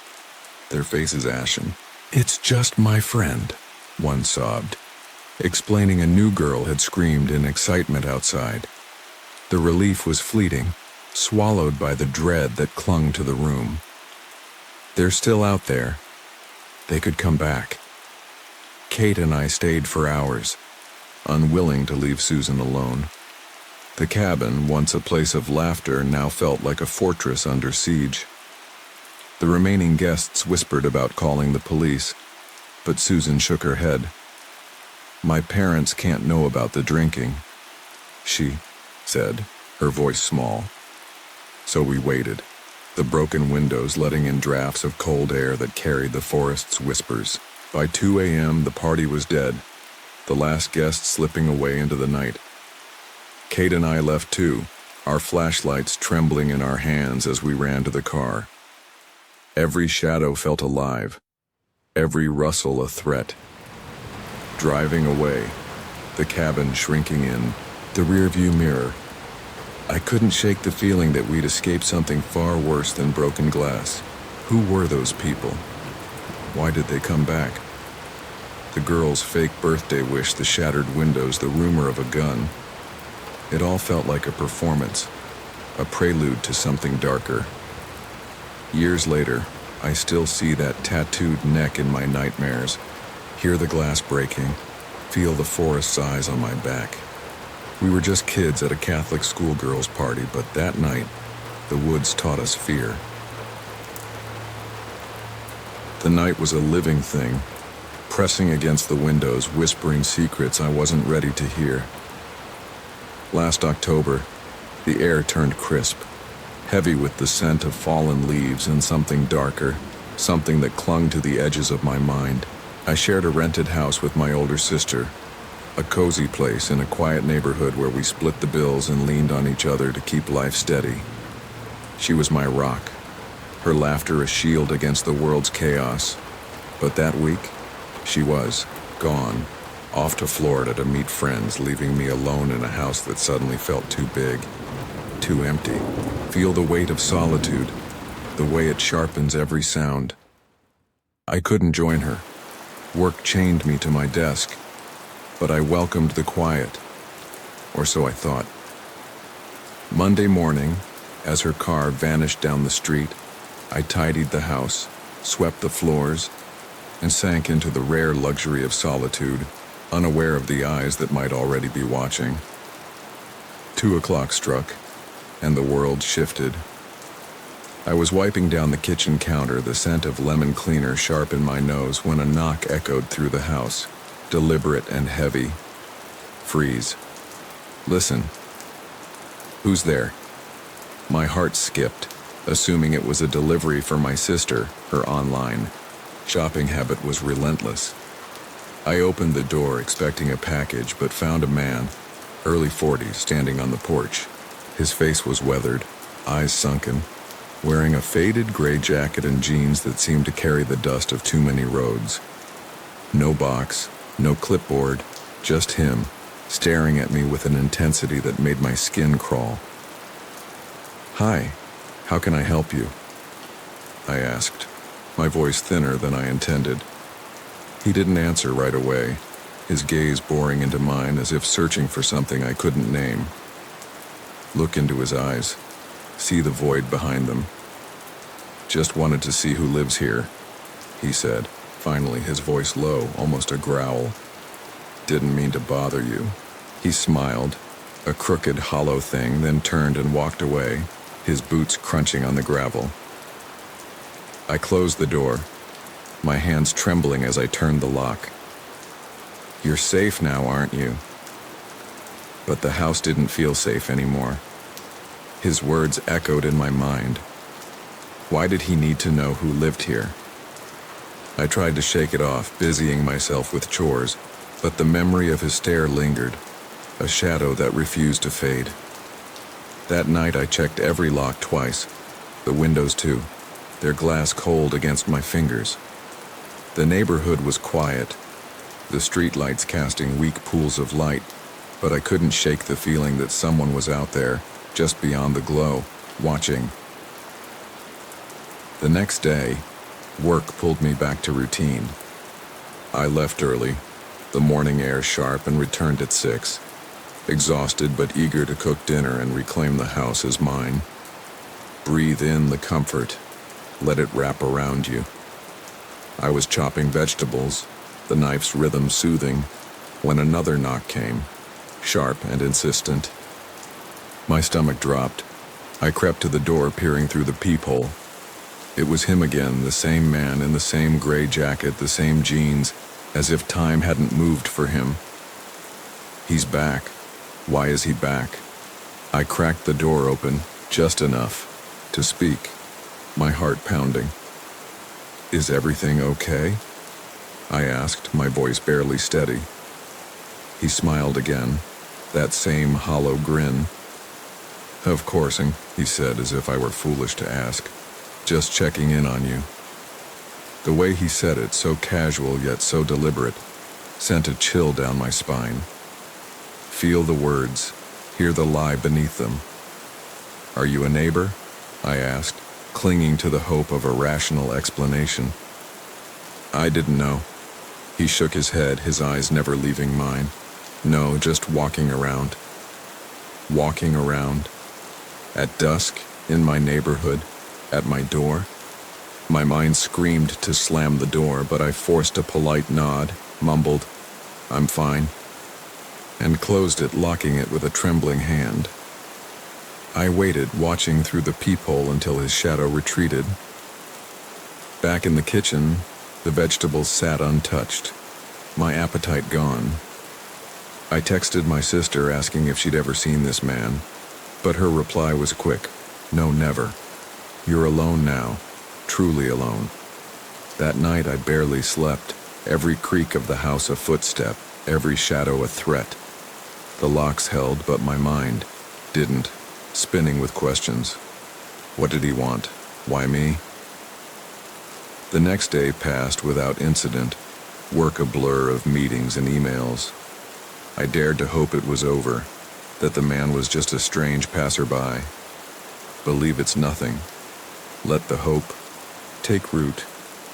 Speaker 1: their faces ashen. "It's just my friend," one sobbed, explaining a new girl had screamed in excitement outside. The relief was fleeting, swallowed by the dread that clung to the room. They're still out there. They could come back. Kate and I stayed for hours, unwilling to leave Susan alone. The cabin, once a place of laughter, now felt like a fortress under siege. The remaining guests whispered about calling the police, but Susan shook her head. "My parents can't know about the drinking," she said, her voice small. So we waited, the broken windows letting in drafts of cold air that carried the forest's whispers. By 2 a.m., the party was dead, the last guest slipping away into the night. Kate and I left too, our flashlights trembling in our hands as we ran to the car. Every shadow felt alive, every rustle a threat. Driving away, the cabin shrinking in, the rearview mirror. I couldn't shake the feeling that we'd escaped something far worse than broken glass. Who were those people? Why did they come back? The girl's fake birthday wish, the shattered windows, the rumor of a gun. It all felt like a performance, a prelude to something darker. Years later, I still see that tattooed neck in my nightmares, hear the glass breaking, feel the forest's eyes on my back. We were just kids at a Catholic schoolgirls' party, but that night, the woods taught us fear. The night was a living thing, pressing against the windows, whispering secrets I wasn't ready to hear. Last October, the air turned crisp, heavy with the scent of fallen leaves and something darker, something that clung to the edges of my mind. I shared a rented house with my older sister. A cozy place in a quiet neighborhood where we split the bills and leaned on each other to keep life steady. She was my rock, her laughter a shield against the world's chaos. But that week, she was gone, off to Florida to meet friends, leaving me alone in a house that suddenly felt too big, too empty. Feel the weight of solitude, the way it sharpens every sound. I couldn't join her. Work chained me to my desk, but I welcomed the quiet, or so I thought. Monday morning, as her car vanished down the street, I tidied the house, swept the floors, and sank into the rare luxury of solitude, unaware of the eyes that might already be watching. 2 o'clock struck, and the world shifted. I was wiping down the kitchen counter, the scent of lemon cleaner sharp in my nose, when a knock echoed through the house, deliberate and heavy. Freeze. Listen. Who's there? My heart skipped, assuming it was a delivery for my sister. Her online shopping habit was relentless. I opened the door expecting a package, but found a man, early 40s, standing on the porch. His face was weathered, eyes sunken, wearing a faded gray jacket and jeans that seemed to carry the dust of too many roads. No box, no clipboard, just him, staring at me with an intensity that made my skin crawl. "Hi, how can I help you?" I asked, my voice thinner than I intended. He didn't answer right away, his gaze boring into mine as if searching for something I couldn't name. Look into his eyes, see the void behind them. "Just wanted to see who lives here," he said, finally, his voice low, almost a growl. "Didn't mean to bother you." He smiled, a crooked, hollow thing, then turned and walked away, his boots crunching on the gravel. I closed the door, my hands trembling as I turned the lock. "You're safe now, aren't you?" But the house didn't feel safe anymore. His words echoed in my mind. Why did he need to know who lived here? I tried to shake it off, busying myself with chores, but the memory of his stare lingered, a shadow that refused to fade. That night I checked every lock twice, the windows too, their glass cold against my fingers. The neighborhood was quiet, the streetlights casting weak pools of light, but I couldn't shake the feeling that someone was out there, just beyond the glow, watching. The next day, work pulled me back to routine. I left early, the morning air sharp, and returned at 6, exhausted but eager to cook dinner and reclaim the house as mine. Breathe in the comfort, let it wrap around you. I was chopping vegetables, the knife's rhythm soothing, when another knock came, sharp and insistent. My stomach dropped. I crept to the door, peering through the peephole. It was him again, the same man in the same gray jacket, the same jeans, as if time hadn't moved for him. He's back. Why is he back? I cracked the door open, just enough to speak, my heart pounding. "Is everything okay?" I asked, my voice barely steady. He smiled again, that same hollow grin. "Of course," he said, as if I were foolish to ask. "Just checking in on you." The way he said it, so casual yet so deliberate, sent a chill down my spine. Feel the words, hear the lie beneath them. "Are you a neighbor?" I asked, clinging to the hope of a rational explanation. I didn't know. He shook his head, his eyes never leaving mine. "No, just walking around." Walking around? At dusk, in my neighborhood, at my door? My mind screamed to slam the door, but I forced a polite nod, mumbled, "I'm fine," and closed it, locking it with a trembling hand. I waited, watching through the peephole until his shadow retreated. Back in the kitchen, the vegetables sat untouched, my appetite gone. I texted my sister asking if she'd ever seen this man, but her reply was quick, "No, never. You're alone now, truly alone." That night I barely slept, every creak of the house a footstep, every shadow a threat. The locks held, but my mind didn't, spinning with questions. What did he want? Why me? The next day passed without incident, work a blur of meetings and emails. I dared to hope it was over, that the man was just a strange passerby. Believe it's nothing. Let the hope take root,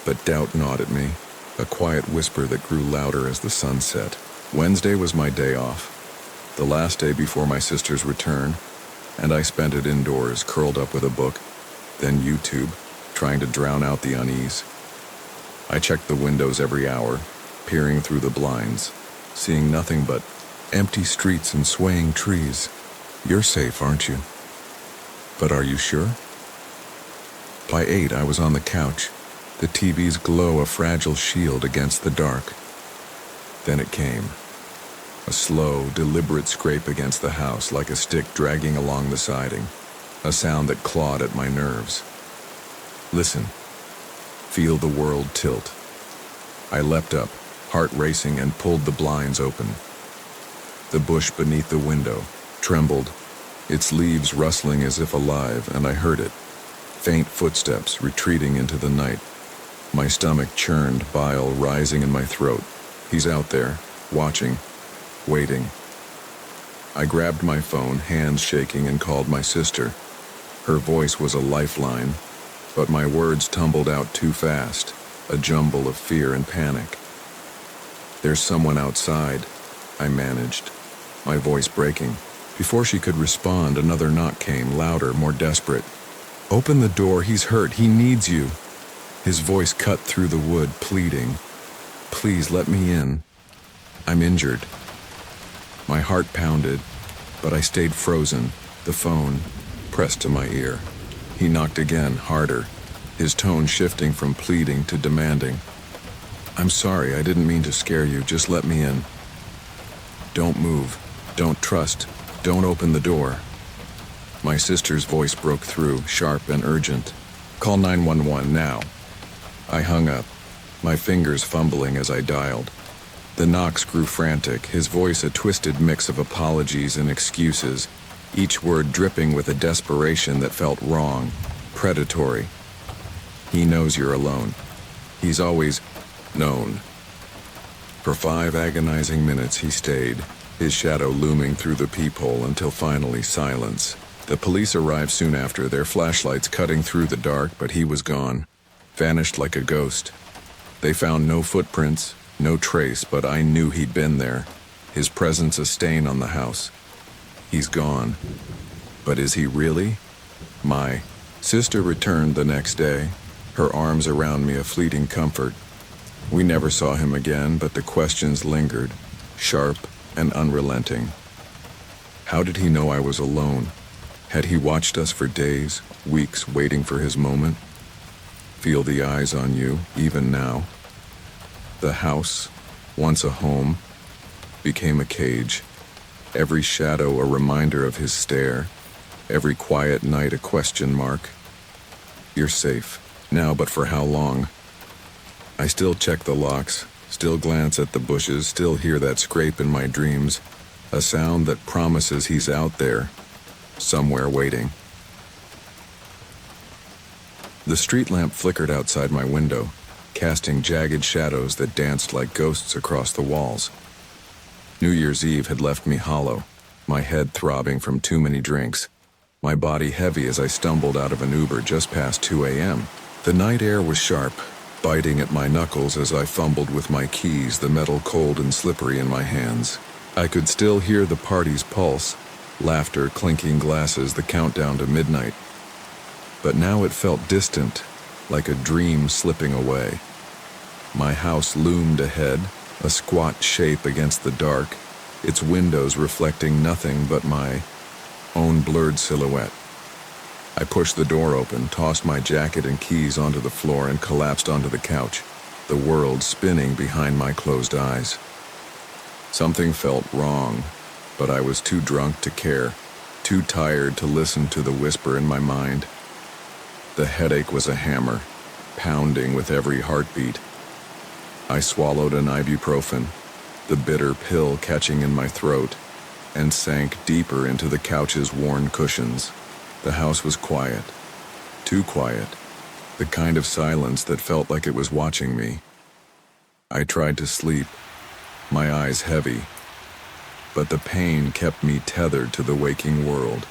Speaker 1: but doubt gnawed at me, a quiet whisper that grew louder as the sun set. Wednesday was my day off, the last day before my sister's return, and I spent it indoors, curled up with a book, then YouTube, trying to drown out the unease. I checked the windows every hour, peering through the blinds, seeing nothing but empty streets and swaying trees. You're safe, aren't you? But are you sure? By 8, I was on the couch, the TV's glow a fragile shield against the dark. Then it came. A slow, deliberate scrape against the house like a stick dragging along the siding, a sound that clawed at my nerves. Listen. Feel the world tilt. I leapt up, heart racing, and pulled the blinds open. The bush beneath the window trembled, its leaves rustling as if alive, and I heard it. Faint footsteps retreating into the night. My stomach churned, bile rising in my throat. He's out there, watching, waiting. I grabbed my phone, hands shaking, and called my sister. Her voice was a lifeline, but my words tumbled out too fast, a jumble of fear and panic. There's someone outside, I managed, my voice breaking. Before she could respond, another knock came, louder, more desperate. Open the door, he's hurt, he needs you. His voice cut through the wood, pleading. Please let me in. I'm injured. My heart pounded, but I stayed frozen, the phone pressed to my ear. He knocked again, harder, his tone shifting from pleading to demanding. I'm sorry, I didn't mean to scare you, just let me in. Don't move, don't trust, don't open the door. My sister's voice broke through, sharp and urgent. Call 911 now. I hung up, my fingers fumbling as I dialed. The knocks grew frantic, his voice a twisted mix of apologies and excuses, each word dripping with a desperation that felt wrong, predatory. He knows you're alone. He's always known. For 5 agonizing minutes he stayed, his shadow looming through the peephole until finally silence. The police arrived soon after, their flashlights cutting through the dark, but he was gone, vanished like a ghost. They found no footprints, no trace, but I knew he'd been there, his presence a stain on the house. He's gone. But is he really? My sister returned the next day, her arms around me a fleeting comfort. We never saw him again, but the questions lingered, sharp and unrelenting. How did he know I was alone? Had he watched us for days, weeks, waiting for his moment? Feel the eyes on you, even now. The house, once a home, became a cage. Every shadow a reminder of his stare, every quiet night a question mark. You're safe, now, but for how long? I still check the locks, still glance at the bushes, still hear that scrape in my dreams, a sound that promises he's out there, somewhere waiting. The street lamp flickered outside my window, casting jagged shadows that danced like ghosts across the walls. New Year's Eve had left me hollow, my head throbbing from too many drinks, my body heavy as I stumbled out of an Uber just past 2 a.m. The night air was sharp, biting at my knuckles as I fumbled with my keys, the metal cold and slippery in my hands. I could still hear the party's pulse, laughter, clinking glasses, the countdown to midnight. But now it felt distant, like a dream slipping away. My house loomed ahead, a squat shape against the dark, its windows reflecting nothing but my own blurred silhouette. I pushed the door open, tossed my jacket and keys onto the floor, and collapsed onto the couch, the world spinning behind my closed eyes. Something felt wrong, but I was too drunk to care, too tired to listen to the whisper in my mind. The headache was a hammer, pounding with every heartbeat. I swallowed an ibuprofen, the bitter pill catching in my throat, and sank deeper into the couch's worn cushions. The house was quiet. Too quiet. The kind of silence that felt like it was watching me. I tried to sleep, my eyes heavy, but the pain kept me tethered to the waking world.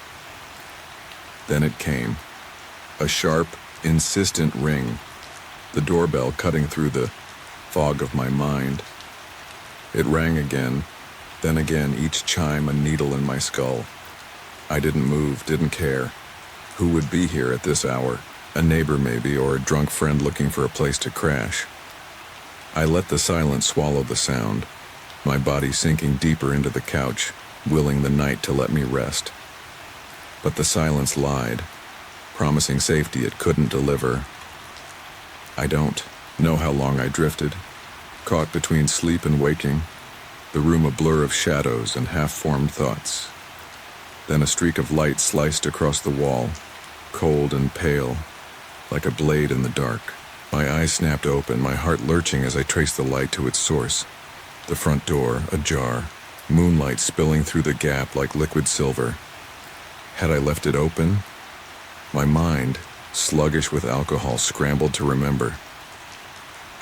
Speaker 1: Then it came. A sharp, insistent ring, the doorbell cutting through the fog of my mind. It rang again, then again, each chime a needle in my skull. I didn't move, didn't care. Who would be here at this hour? A neighbor maybe, or a drunk friend looking for a place to crash. I let the silence swallow the sound, my body sinking deeper into the couch, willing the night to let me rest. But the silence lied, promising safety it couldn't deliver. I don't know how long I drifted, caught between sleep and waking, the room a blur of shadows and half-formed thoughts. Then a streak of light sliced across the wall, cold and pale, like a blade in the dark. My eyes snapped open, my heart lurching as I traced the light to its source. The front door, ajar, moonlight spilling through the gap like liquid silver. Had I left it open? My mind, sluggish with alcohol, scrambled to remember.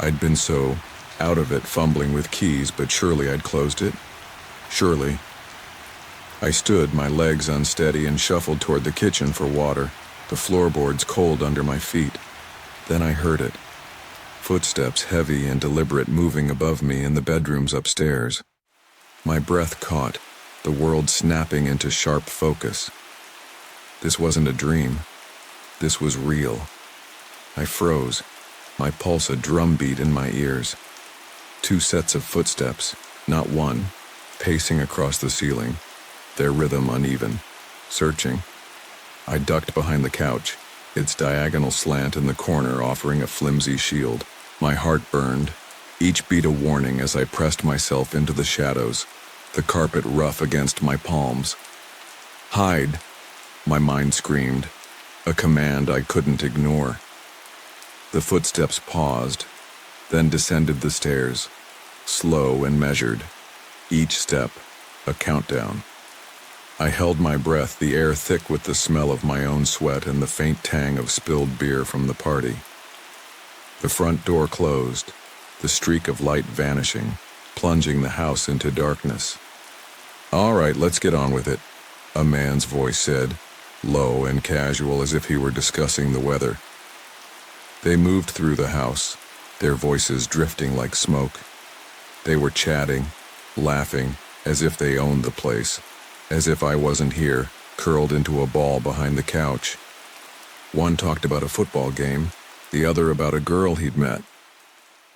Speaker 1: I'd been so out of it, fumbling with keys, but surely I'd closed it. Surely. I stood, my legs unsteady, and shuffled toward the kitchen for water, the floorboards cold under my feet. Then I heard it. Footsteps, heavy and deliberate, moving above me in the bedrooms upstairs. My breath caught, the world snapping into sharp focus. This wasn't a dream. This was real. I froze, my pulse a drumbeat in my ears. 2 sets of footsteps, not one, pacing across the ceiling, their rhythm uneven, searching. I ducked behind the couch, its diagonal slant in the corner offering a flimsy shield. My heart burned, each beat a warning as I pressed myself into the shadows, the carpet rough against my palms. Hide, my mind screamed, a command I couldn't ignore. The footsteps paused, then descended the stairs, slow and measured, each step a countdown. I held my breath, the air thick with the smell of my own sweat and the faint tang of spilled beer from the party. The front door closed, the streak of light vanishing, plunging the house into darkness. "All right, let's get on with it," a man's voice said, low and casual as if he were discussing the weather. They moved through the house, their voices drifting like smoke. They were chatting, laughing, as if they owned the place, as if I wasn't here, curled into a ball behind the couch. One talked about a football game, the other about a girl he'd met.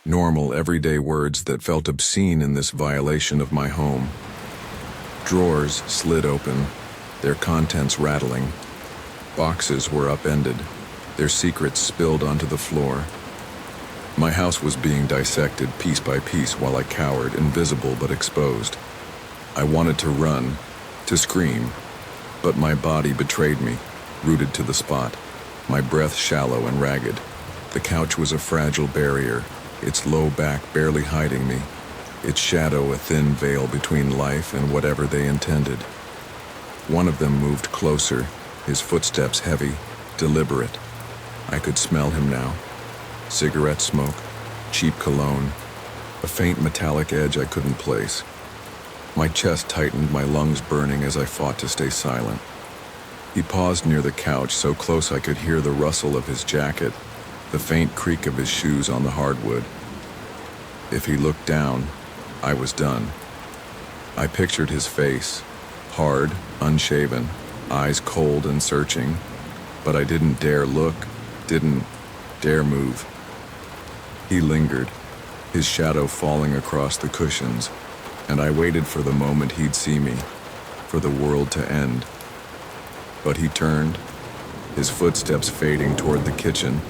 Speaker 1: Normal, everyday words that felt obscene in this violation of my home. Drawers slid open, their contents rattling. Boxes were upended, their secrets spilled onto the floor. My house was being dissected piece by piece while I cowered, invisible but exposed. I wanted to run, to scream, but my body betrayed me, rooted to the spot, my breath shallow and ragged. The couch was a fragile barrier, its low back barely hiding me, its shadow a thin veil between life and whatever they intended. One of them moved closer, his footsteps heavy, deliberate. I could smell him now. Cigarette smoke, cheap cologne, a faint metallic edge I couldn't place. My chest tightened, my lungs burning as I fought to stay silent. He paused near the couch, so close I could hear the rustle of his jacket, the faint creak of his shoes on the hardwood. If he looked down, I was done. I pictured his face, hard, unshaven, eyes cold and searching, but I didn't dare look, didn't dare move. He lingered, his shadow falling across the cushions, and I waited for the moment he'd see me, for the world to end. But he turned, his footsteps fading toward the kitchen,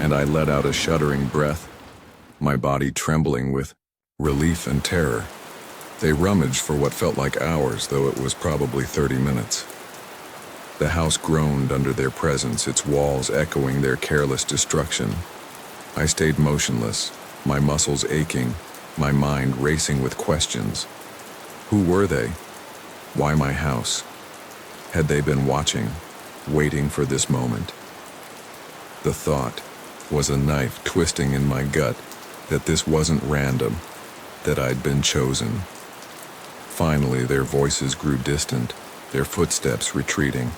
Speaker 1: and I let out a shuddering breath, my body trembling with relief and terror. They rummaged for what felt like hours, though it was probably 30 minutes. The house groaned under their presence, its walls echoing their careless destruction. I stayed motionless, my muscles aching, my mind racing with questions. Who were they? Why my house? Had they been watching, waiting for this moment? The thought was a knife twisting in my gut that this wasn't random, that I'd been chosen. Finally, their voices grew distant, their footsteps retreating.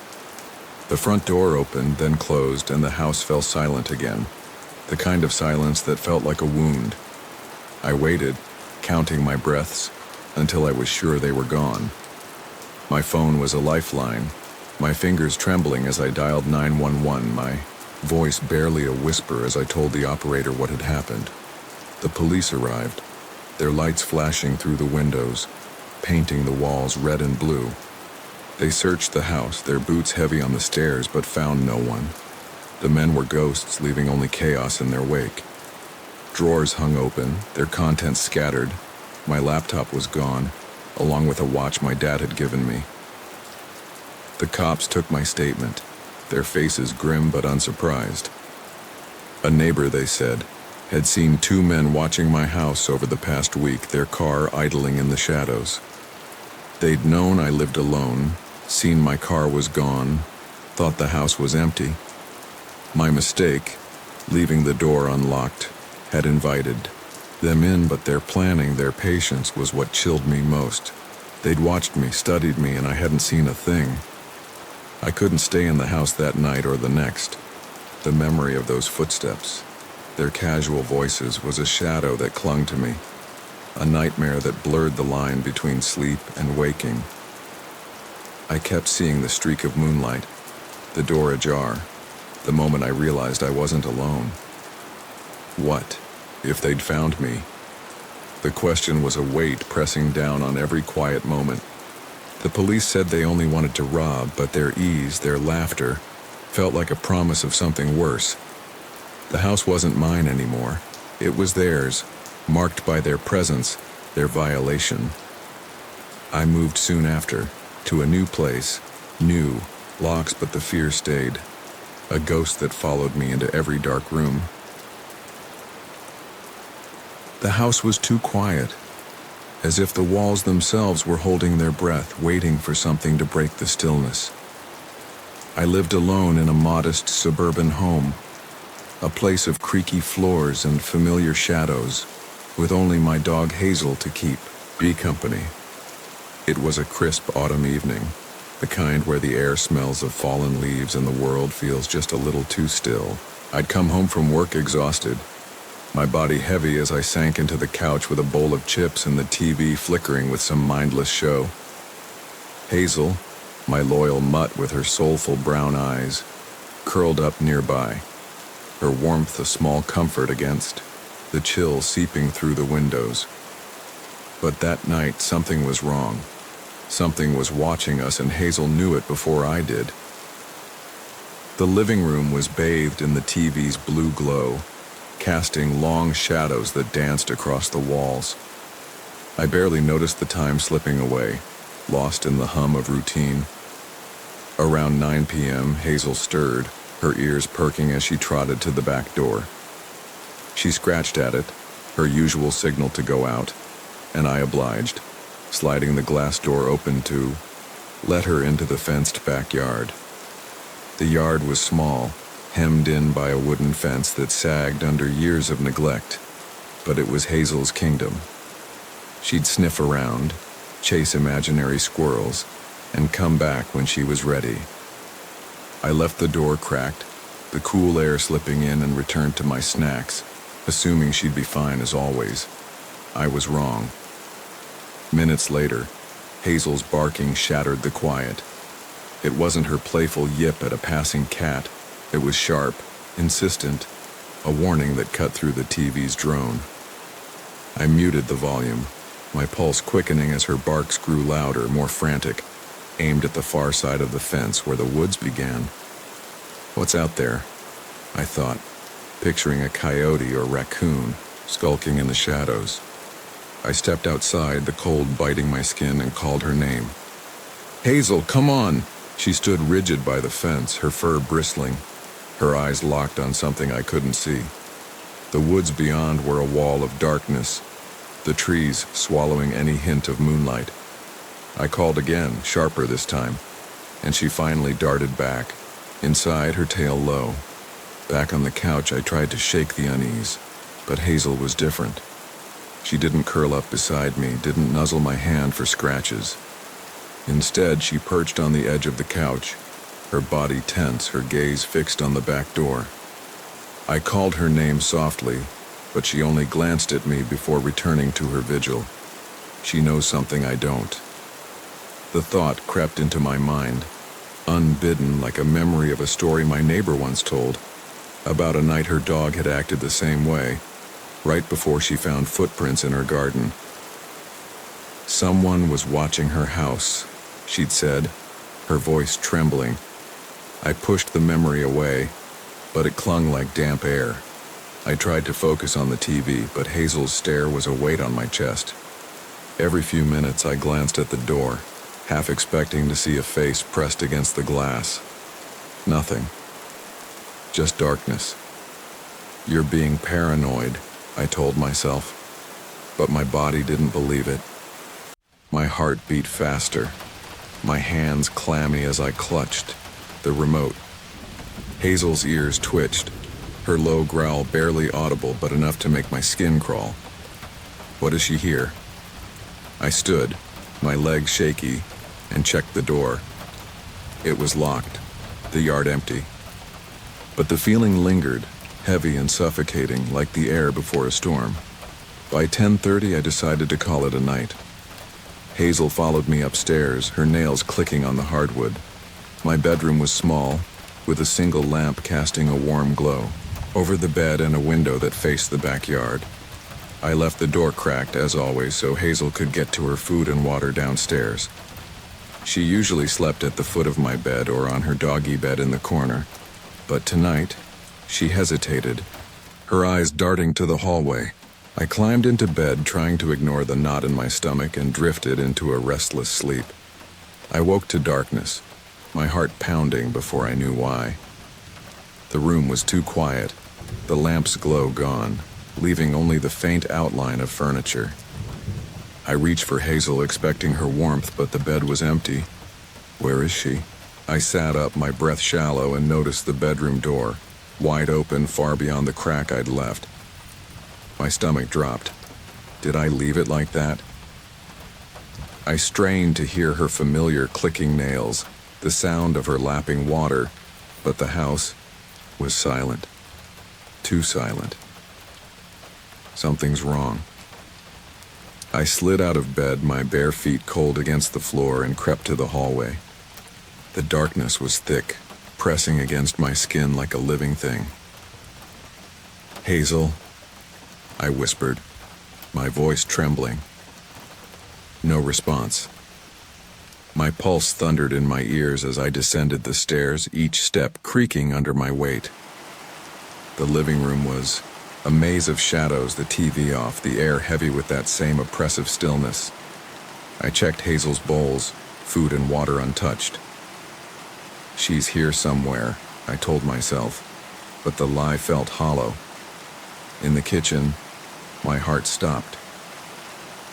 Speaker 1: The front door opened, then closed, and the house fell silent again, the kind of silence that felt like a wound. I waited, counting my breaths, until I was sure they were gone. My phone was a lifeline, my fingers trembling as I dialed 911, my voice barely a whisper as I told the operator what had happened. The police arrived, their lights flashing through the windows, painting the walls red and blue. They searched the house, their boots heavy on the stairs, but found no one. The men were ghosts, leaving only chaos in their wake. Drawers hung open, their contents scattered. My laptop was gone, along with a watch my dad had given me. The cops took my statement, their faces grim but unsurprised. A neighbor, they said, had seen two men watching my house over the past week, their car idling in the shadows. They'd known I lived alone, seen my car was gone, thought the house was empty. My mistake, leaving the door unlocked, had invited them in, but their planning, their patience was what chilled me most. They'd watched me, studied me, and I hadn't seen a thing. I couldn't stay in the house that night or the next. The memory of those footsteps, their casual voices, was a shadow that clung to me, a nightmare that blurred the line between sleep and waking. I kept seeing the streak of moonlight, the door ajar, the moment I realized I wasn't alone. What if they'd found me? The question was a weight pressing down on every quiet moment. The police said they only wanted to rob, but their ease, their laughter, felt like a promise of something worse. The house wasn't mine anymore. It was theirs, marked by their presence, their violation. I moved soon after, to a new place, new, locks, but the fear stayed. A ghost that followed me into every dark room. The house was too quiet, as if the walls themselves were holding their breath, waiting for something to break the stillness. I lived alone in a modest suburban home, a place of creaky floors and familiar shadows, with only my dog Hazel to keep me company. It was a crisp autumn evening, the kind where the air smells of fallen leaves and the world feels just a little too still. I'd come home from work exhausted, my body heavy as I sank into the couch with a bowl of chips and the TV flickering with some mindless show. Hazel, my loyal mutt with her soulful brown eyes, curled up nearby, her warmth a small comfort against the chill seeping through the windows. But that night something was wrong. Something was watching us, and Hazel knew it before I did. The living room was bathed in the TV's blue glow, casting long shadows that danced across the walls. I barely noticed the time slipping away, lost in the hum of routine. Around 9 p.m., Hazel stirred, her ears perking as she trotted to the back door. She scratched at it, her usual signal to go out, and I obliged, sliding the glass door open to let her into the fenced backyard. The yard was small, hemmed in by a wooden fence that sagged under years of neglect, but it was Hazel's kingdom. She'd sniff around, chase imaginary squirrels, and come back when she was ready. I left the door cracked, the cool air slipping in, and returned to my snacks, assuming she'd be fine as always. I was wrong. Minutes later, Hazel's barking shattered the quiet. It wasn't her playful yip at a passing cat. It was sharp, insistent, a warning that cut through the TV's drone. I muted the volume, my pulse quickening as her barks grew louder, more frantic, aimed at the far side of the fence where the woods began. What's out there? I thought, picturing a coyote or raccoon skulking in the shadows. I stepped outside, the cold biting my skin, and called her name. Hazel, come on! She stood rigid by the fence, her fur bristling, her eyes locked on something I couldn't see. The woods beyond were a wall of darkness, the trees swallowing any hint of moonlight. I called again, sharper this time, and she finally darted back, inside, her tail low. Back on the couch, I tried to shake the unease, but Hazel was different. She didn't curl up beside me, didn't nuzzle my hand for scratches. Instead, she perched on the edge of the couch, her body tense, her gaze fixed on the back door. I called her name softly, but she only glanced at me before returning to her vigil. She knows something I don't. The thought crept into my mind, unbidden, like a memory of a story my neighbor once told, about a night her dog had acted the same way, right before she found footprints in her garden. Someone was watching her house, she'd said, her voice trembling. I pushed the memory away, but it clung like damp air. I tried to focus on the TV, but Hazel's stare was a weight on my chest. Every few minutes I glanced at the door, half expecting to see a face pressed against the glass. Nothing. Just darkness. You're being paranoid, I told myself, but my body didn't believe it. My heart beat faster, my hands clammy as I clutched the remote. Hazel's ears twitched, her low growl barely audible but enough to make my skin crawl. What is she here? I stood, my legs shaky, and checked the door. It was locked, the yard empty. But the feeling lingered, heavy and suffocating like the air before a storm. By 10:30 I decided to call it a night. Hazel followed me upstairs, her nails clicking on the hardwood. My bedroom was small, with a single lamp casting a warm glow over the bed and a window that faced the backyard. I left the door cracked, as always, so Hazel could get to her food and water downstairs. She usually slept at the foot of my bed or on her doggy bed in the corner, but tonight, she hesitated, her eyes darting to the hallway. I climbed into bed, trying to ignore the knot in my stomach, and drifted into a restless sleep. I woke to darkness, my heart pounding before I knew why. The room was too quiet, the lamp's glow gone, leaving only the faint outline of furniture. I reached for Hazel, expecting her warmth, but the bed was empty. Where is she? I sat up, my breath shallow, and noticed the bedroom door, wide open far beyond the crack I'd left. My stomach dropped. Did I leave it like that? I strained to hear her familiar clicking nails, the sound of her lapping water, but the house was silent. Too silent. Something's wrong. I slid out of bed, my bare feet cold against the floor, and crept to the hallway. The darkness was thick, pressing against my skin like a living thing. Hazel, I whispered, my voice trembling. No response. My pulse thundered in my ears as I descended the stairs, each step creaking under my weight. The living room was a maze of shadows, the TV off, the air heavy with that same oppressive stillness. I checked Hazel's bowls, food and water untouched. She's here somewhere, I told myself, but the lie felt hollow. In the kitchen, my heart stopped.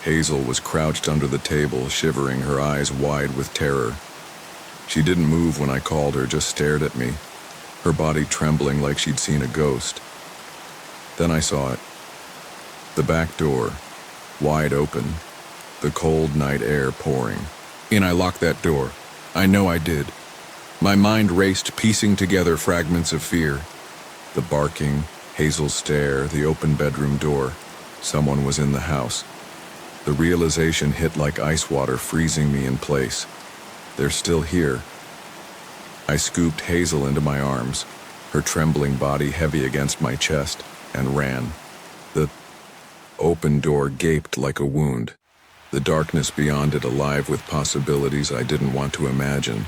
Speaker 1: Hazel was crouched under the table, shivering, her eyes wide with terror. She didn't move when I called her, just stared at me, her body trembling like she'd seen a ghost. Then I saw it. The back door, wide open, the cold night air pouring. And I locked that door. I know I did. My mind raced, piecing together fragments of fear. The barking, Hazel's stare, the open bedroom door. Someone was in the house. The realization hit like ice water, freezing me in place. They're still here. I scooped Hazel into my arms, her trembling body heavy against my chest, and ran. The open door gaped like a wound, the darkness beyond it alive with possibilities I didn't want to imagine.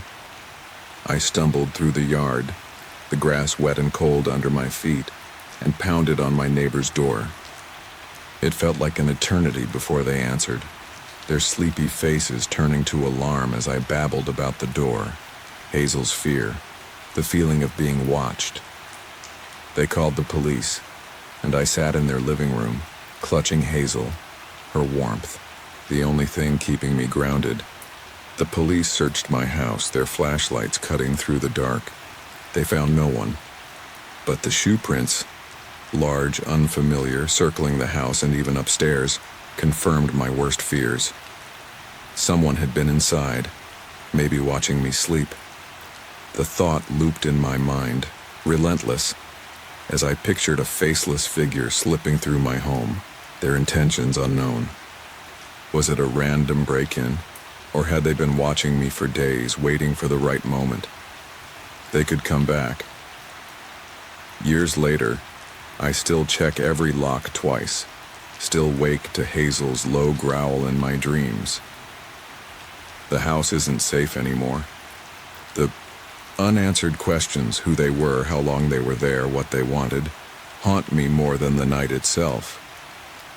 Speaker 1: I stumbled through the yard, the grass wet and cold under my feet, and pounded on my neighbor's door. It felt like an eternity before they answered, their sleepy faces turning to alarm as I babbled about the door, Hazel's fear, the feeling of being watched. They called the police, and I sat in their living room, clutching Hazel, her warmth, the only thing keeping me grounded. The police searched my house, their flashlights cutting through the dark. They found no one. But the shoe prints, large, unfamiliar, circling the house and even upstairs, confirmed my worst fears. Someone had been inside, maybe watching me sleep. The thought looped in my mind, relentless, as I pictured a faceless figure slipping through my home, their intentions unknown. Was it a random break-in, or had they been watching me for days, waiting for the right moment? They could come back. Years later, I still check every lock twice, still wake to Hazel's low growl in my dreams. The house isn't safe anymore. The unanswered questions, who they were, how long they were there, what they wanted, haunt me more than the night itself.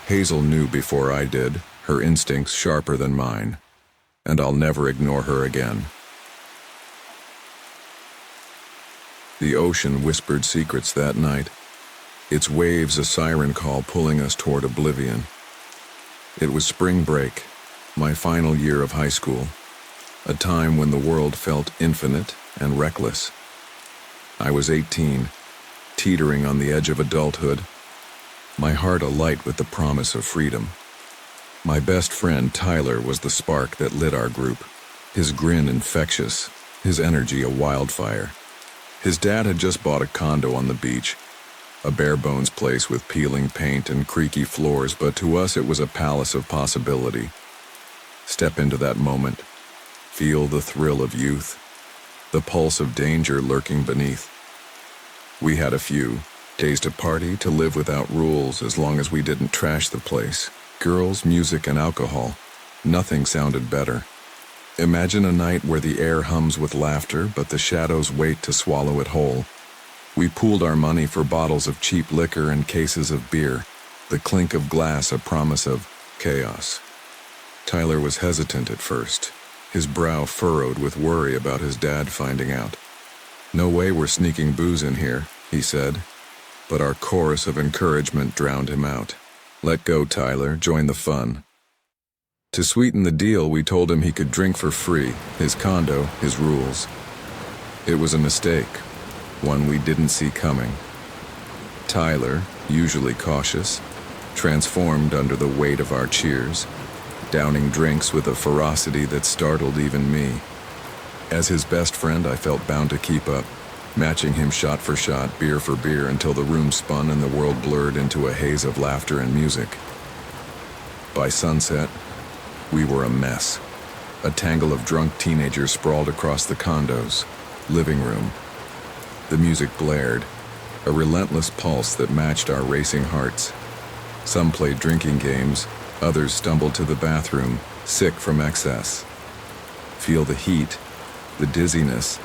Speaker 1: Hazel knew before I did, her instincts sharper than mine, and I'll never ignore her again. The ocean whispered secrets that night, its waves a siren call pulling us toward oblivion. It was spring break, my final year of high school, a time when the world felt infinite and reckless. I was 18, teetering on the edge of adulthood, my heart alight with the promise of freedom. My best friend Tyler was the spark that lit our group, his grin infectious, his energy a wildfire. His dad had just bought a condo on the beach, a bare-bones place with peeling paint and creaky floors, but to us it was a palace of possibility. Step into that moment, feel the thrill of youth, the pulse of danger lurking beneath. We had a few days to party, to live without rules as long as we didn't trash the place. Girls, music, and alcohol. Nothing sounded better. Imagine a night where the air hums with laughter, but the shadows wait to swallow it whole. We pooled our money for bottles of cheap liquor and cases of beer, the clink of glass a promise of chaos. Tyler was hesitant at first, his brow furrowed with worry about his dad finding out. "No way we're sneaking booze in here," he said, but our chorus of encouragement drowned him out. "Let go, Tyler, join the fun." To sweeten the deal, we told him he could drink for free, his condo, his rules. It was a mistake, one we didn't see coming. Tyler, usually cautious, transformed under the weight of our cheers, downing drinks with a ferocity that startled even me. As his best friend, I felt bound to keep up, matching him shot for shot, beer for beer, until the room spun and the world blurred into a haze of laughter and music. By sunset, we were a mess. A tangle of drunk teenagers sprawled across the condo's living room. The music blared, a relentless pulse that matched our racing hearts. Some played drinking games, others stumbled to the bathroom, sick from excess. Feel the heat, the dizziness,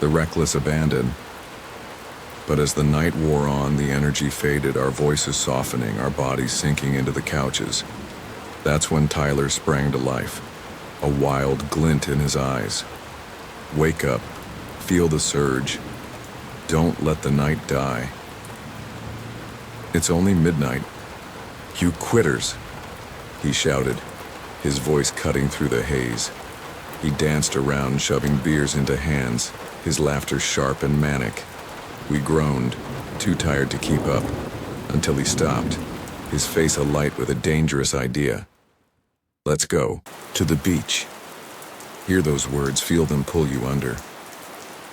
Speaker 1: the reckless abandon. But as the night wore on, the energy faded, our voices softening, our bodies sinking into the couches. That's when Tyler sprang to life, a wild glint in his eyes. "Wake up, feel the surge. Don't let the night die. It's only midnight. You quitters," he shouted, his voice cutting through the haze. He danced around, shoving beers into hands, his laughter sharp and manic. We groaned, too tired to keep up, until he stopped, his face alight with a dangerous idea. "Let's go. To the beach." Hear those words, feel them pull you under.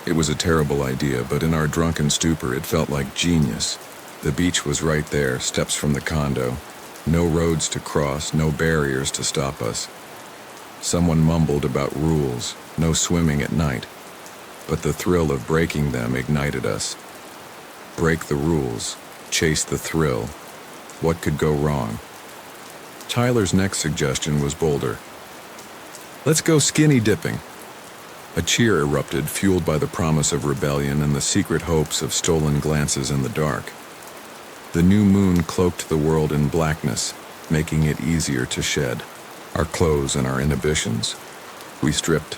Speaker 1: It was a terrible idea, but in our drunken stupor it felt like genius. The beach was right there, steps from the condo. No roads to cross, no barriers to stop us. Someone mumbled about rules, no swimming at night. But the thrill of breaking them ignited us. Break the rules, chase the thrill. What could go wrong? Tyler's next suggestion was bolder. "Let's go skinny dipping." A cheer erupted, fueled by the promise of rebellion and the secret hopes of stolen glances in the dark. The new moon cloaked the world in blackness, making it easier to shed our clothes and our inhibitions. We stripped,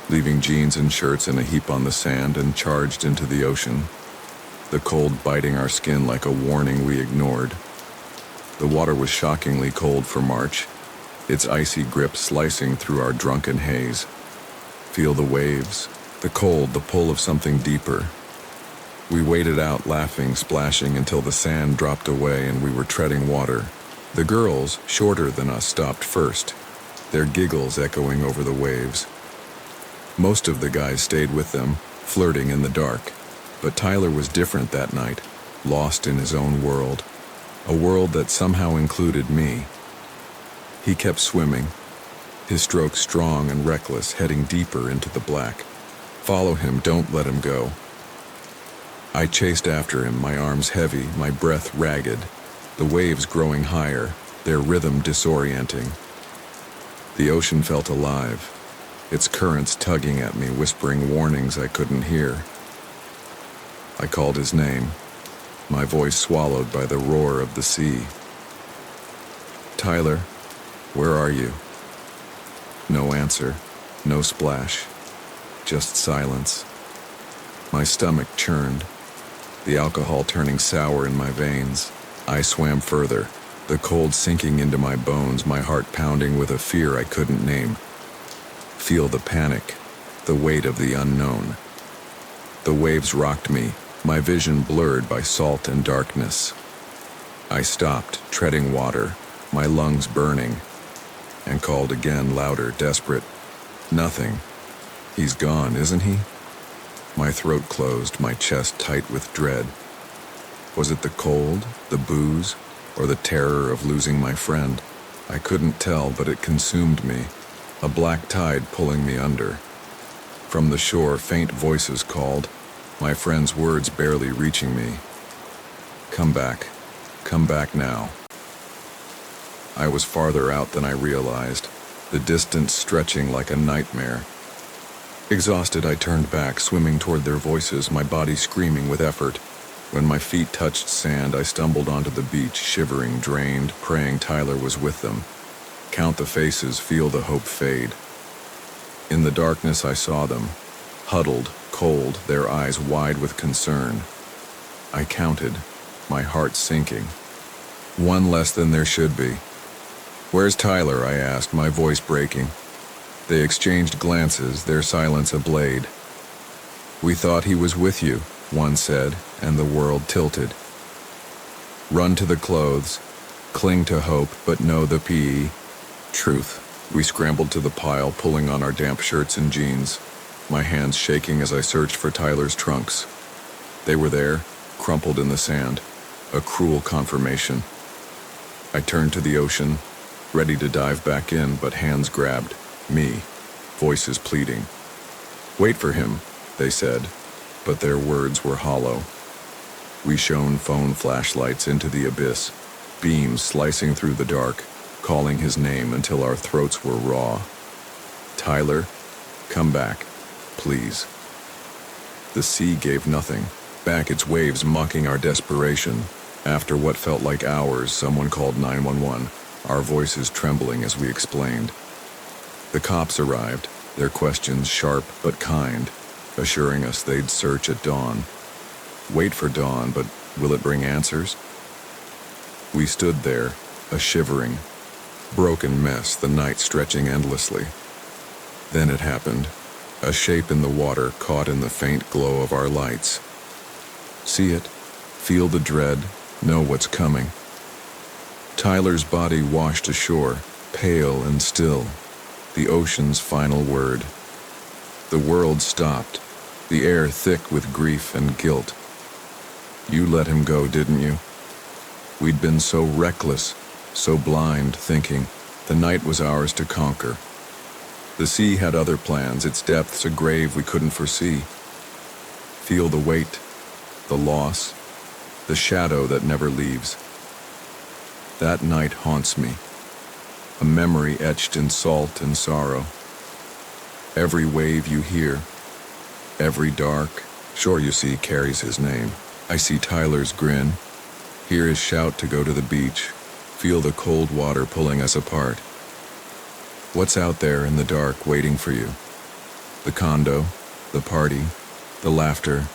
Speaker 1: leaving jeans and shirts in a heap on the sand, and charged into the ocean, the cold biting our skin like a warning we ignored. The water was shockingly cold for March, its icy grip slicing through our drunken haze. Feel the waves, the cold, the pull of something deeper. We waded out, laughing, splashing until the sand dropped away and we were treading water. The girls, shorter than us, stopped first, their giggles echoing over the waves. Most of the guys stayed with them, flirting in the dark. But Tyler was different that night, lost in his own world, a world that somehow included me. He kept swimming, his strokes strong and reckless, heading deeper into the black. Follow him, don't let him go. I chased after him, my arms heavy, my breath ragged, the waves growing higher, their rhythm disorienting. The ocean felt alive, its currents tugging at me, whispering warnings I couldn't hear. I called his name, my voice swallowed by the roar of the sea. Tyler, where are you? No answer, no splash, just silence. My stomach churned, the alcohol turning sour in my veins. I swam further, the cold sinking into my bones, my heart pounding with a fear I couldn't name. Feel the panic, the weight of the unknown. The waves rocked me, my vision blurred by salt and darkness. I stopped, treading water, my lungs burning, and called again, louder, desperate. Nothing. He's gone, isn't he? My throat closed, my chest tight with dread. Was it the cold, the booze, or the terror of losing my friend? I couldn't tell, but it consumed me, a black tide pulling me under. From the shore, faint voices called, my friend's words barely reaching me. Come back now. I was farther out than I realized, the distance stretching like a nightmare. Exhausted, I turned back, swimming toward their voices, my body screaming with effort. When my feet touched sand, I stumbled onto the beach, shivering, drained, praying Tyler was with them. Count the faces, feel the hope fade. In the darkness, I saw them, huddled, cold, their eyes wide with concern. I counted, my heart sinking. One less than there should be. Where's Tyler? I asked, my voice breaking. They exchanged glances, their silence a blade. We thought he was with you, one said, and the world tilted. Run to the clothes, cling to hope, but know the PE. Truth. We scrambled to the pile, pulling on our damp shirts and jeans, my hands shaking as I searched for Tyler's trunks. They were there, crumpled in the sand, a cruel confirmation. I turned to the ocean, ready to dive back in, but hands grabbed me, voices pleading. Wait for him, they said, but their words were hollow. We shone phone flashlights into the abyss, beams slicing through the dark, calling his name until our throats were raw. Tyler, come back, please. The sea gave nothing, back its waves mocking our desperation. After what felt like hours, someone called 911, our voices trembling as we explained. The cops arrived, their questions sharp but kind, assuring us they'd search at dawn. Wait for dawn, but will it bring answers? We stood there, a shivering, broken mess, the night stretching endlessly. Then it happened, a shape in the water caught in the faint glow of our lights. See it, feel the dread, know what's coming. Tyler's body washed ashore, pale and still, the ocean's final word. The world stopped, the air thick with grief and guilt. You let him go, didn't you? We'd been so reckless, so blind, thinking the night was ours to conquer. The sea had other plans, its depths a grave we couldn't foresee. Feel the weight, the loss, the shadow that never leaves. That night haunts me, a memory etched in salt and sorrow. Every wave you hear, every dark shore you see carries his name. I see Tyler's grin, hear his shout to go to the beach, feel the cold water pulling us apart. What's out there in the dark waiting for you? The condo, the party, the laughter,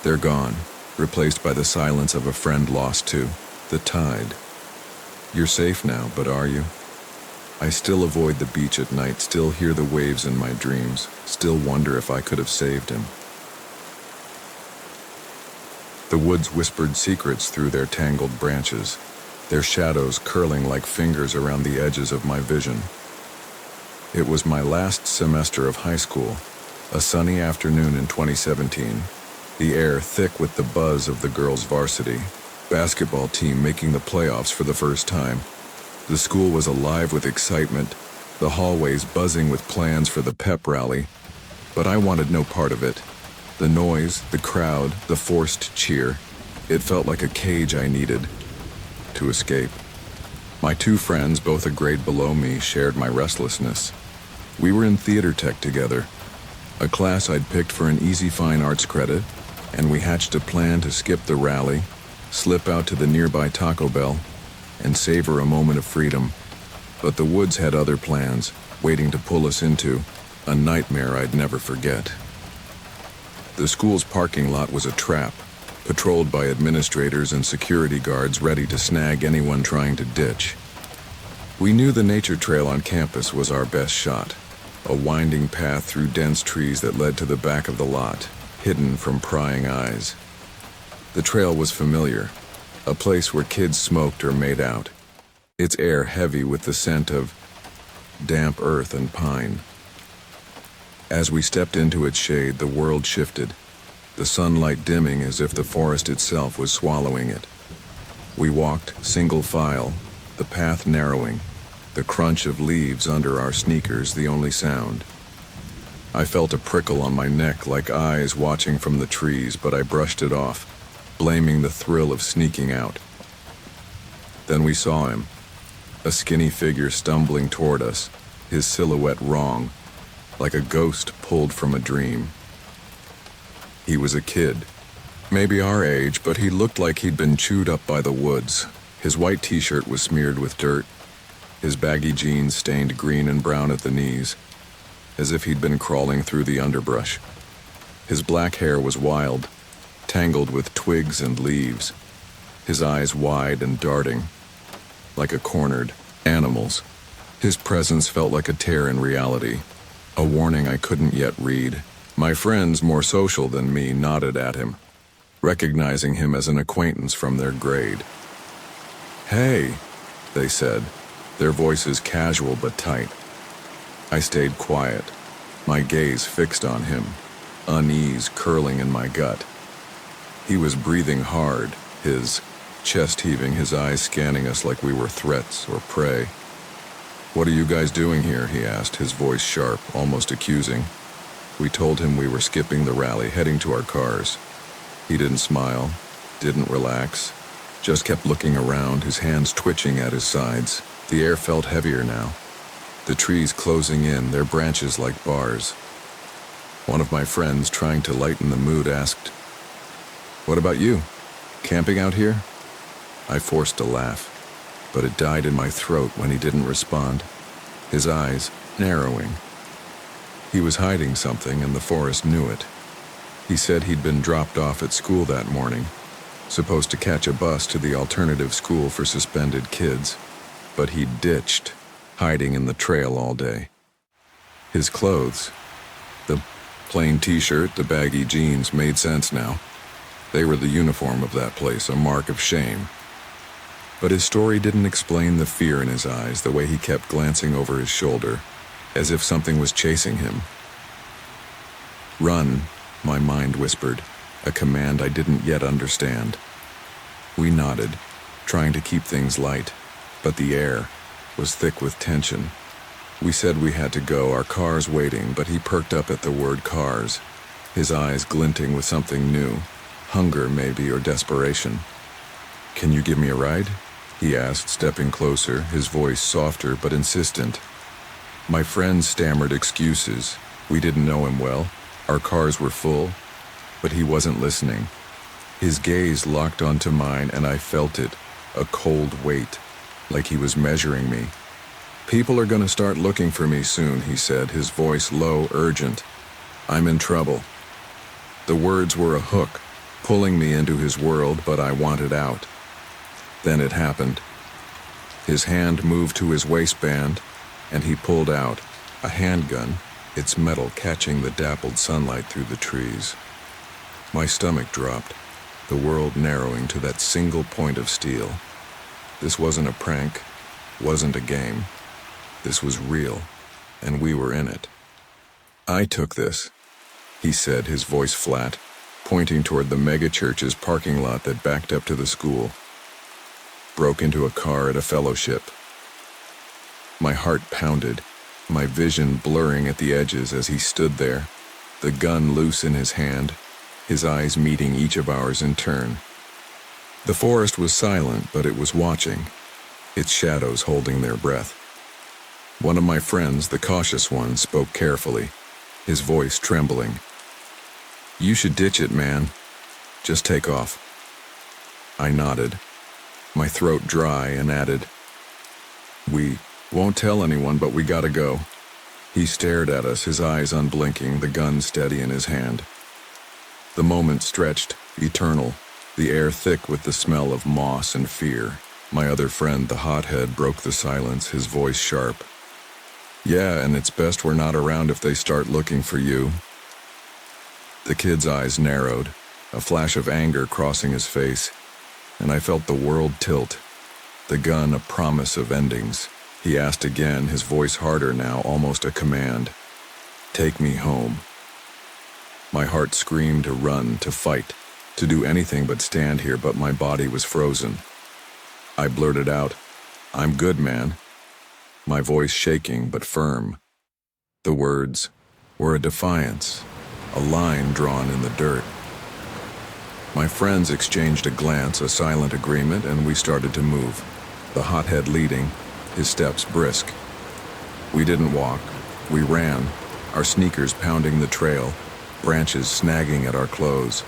Speaker 1: they're gone, replaced by the silence of a friend lost too, the tide. You're safe now, but are you? I still avoid the beach at night, still hear the waves in my dreams, still wonder if I could have saved him. The woods whispered secrets through their tangled branches, their shadows curling like fingers around the edges of my vision. It was my last semester of high school, a sunny afternoon in 2017, the air thick with the buzz of the girls' varsity basketball team making the playoffs for the first time. The school was alive with excitement, the hallways buzzing with plans for the pep rally, but I wanted no part of it. The noise, the crowd, the forced cheer, it felt like a cage I needed to escape. My two friends, both a grade below me, shared my restlessness. We were in theater tech together, a class I'd picked for an easy fine arts credit, and we hatched a plan to skip the rally, slip out to the nearby Taco Bell, and savor a moment of freedom. But the woods had other plans, waiting to pull us into a nightmare I'd never forget. The school's parking lot was a trap, patrolled by administrators and security guards ready to snag anyone trying to ditch. We knew the nature trail on campus was our best shot, a winding path through dense trees that led to the back of the lot, hidden from prying eyes. The trail was familiar, a place where kids smoked or made out, its air heavy with the scent of damp earth and pine. As we stepped into its shade, the world shifted, the sunlight dimming as if the forest itself was swallowing it. We walked single file, the path narrowing, the crunch of leaves under our sneakers the only sound. I felt a prickle on my neck like eyes watching from the trees, but I brushed it off, blaming the thrill of sneaking out. Then we saw him, a skinny figure stumbling toward us, his silhouette wrong, like a ghost pulled from a dream. He was a kid, maybe our age, but he looked like he'd been chewed up by the woods. His white t-shirt was smeared with dirt, his baggy jeans stained green and brown at the knees, as if he'd been crawling through the underbrush. His black hair was wild, tangled with twigs and leaves, his eyes wide and darting, like a cornered animal's. His presence felt like a tear in reality, a warning I couldn't yet read. My friends, more social than me, nodded at him, recognizing him as an acquaintance from their grade. "Hey," they said, their voices casual but tight. I stayed quiet, my gaze fixed on him, unease curling in my gut. He was breathing hard, his chest heaving, his eyes scanning us like we were threats or prey. "What are you guys doing here?" he asked, his voice sharp, almost accusing. We told him we were skipping the rally, heading to our cars. He didn't smile, didn't relax, just kept looking around, his hands twitching at his sides. The air felt heavier now, the trees closing in, their branches like bars. One of my friends, trying to lighten the mood, asked, "What about you? Camping out here?" I forced a laugh, but it died in my throat when he didn't respond, his eyes narrowing. He was hiding something, and the forest knew it. He said he'd been dropped off at school that morning, supposed to catch a bus to the alternative school for suspended kids, but he'd ditched, hiding in the trail all day. His clothes, the plain t-shirt, the baggy jeans, made sense now. They were the uniform of that place, a mark of shame. But his story didn't explain the fear in his eyes, the way he kept glancing over his shoulder, as if something was chasing him. "Run," my mind whispered, a command I didn't yet understand. We nodded, trying to keep things light, but the air was thick with tension. We said we had to go, our cars waiting, but he perked up at the word cars, his eyes glinting with something new, hunger maybe, or desperation. "Can you give me a ride?" he asked, stepping closer, his voice softer but insistent. My friends stammered excuses. We didn't know him well. Our cars were full, but he wasn't listening. His gaze locked onto mine, and I felt it, a cold weight, like he was measuring me. "People are gonna start looking for me soon," he said, his voice low, urgent. "I'm in trouble." The words were a hook, pulling me into his world, but I wanted out. Then it happened. His hand moved to his waistband, and he pulled out a handgun, its metal catching the dappled sunlight through the trees. My stomach dropped, the world narrowing to that single point of steel. This wasn't a prank, wasn't a game. This was real, and we were in it. "I took this," he said, his voice flat, pointing toward the megachurch's parking lot that backed up to the school. "Broke into a car at a fellowship." My heart pounded, my vision blurring at the edges as he stood there, the gun loose in his hand, his eyes meeting each of ours in turn. The forest was silent, but it was watching, its shadows holding their breath. One of my friends, the cautious one, spoke carefully, his voice trembling. "You should ditch it, man. Just take off." I nodded, my throat dry, and added, "We won't tell anyone, but we gotta go." He stared at us, his eyes unblinking, the gun steady in his hand. The moment stretched, eternal, the air thick with the smell of moss and fear. My other friend, the hothead, broke the silence, his voice sharp. "Yeah, and it's best we're not around if they start looking for you." The kid's eyes narrowed, a flash of anger crossing his face, and I felt the world tilt, the gun a promise of endings. He asked again, his voice harder now, almost a command. "Take me home." My heart screamed to run, to fight, to do anything but stand here, but my body was frozen. I blurted out, "I'm good, man," my voice shaking but firm. The words were a defiance, a line drawn in the dirt. My friends exchanged a glance, a silent agreement, and we started to move, the hothead leading, his steps brisk. We didn't walk, we ran, our sneakers pounding the trail, branches snagging at our clothes.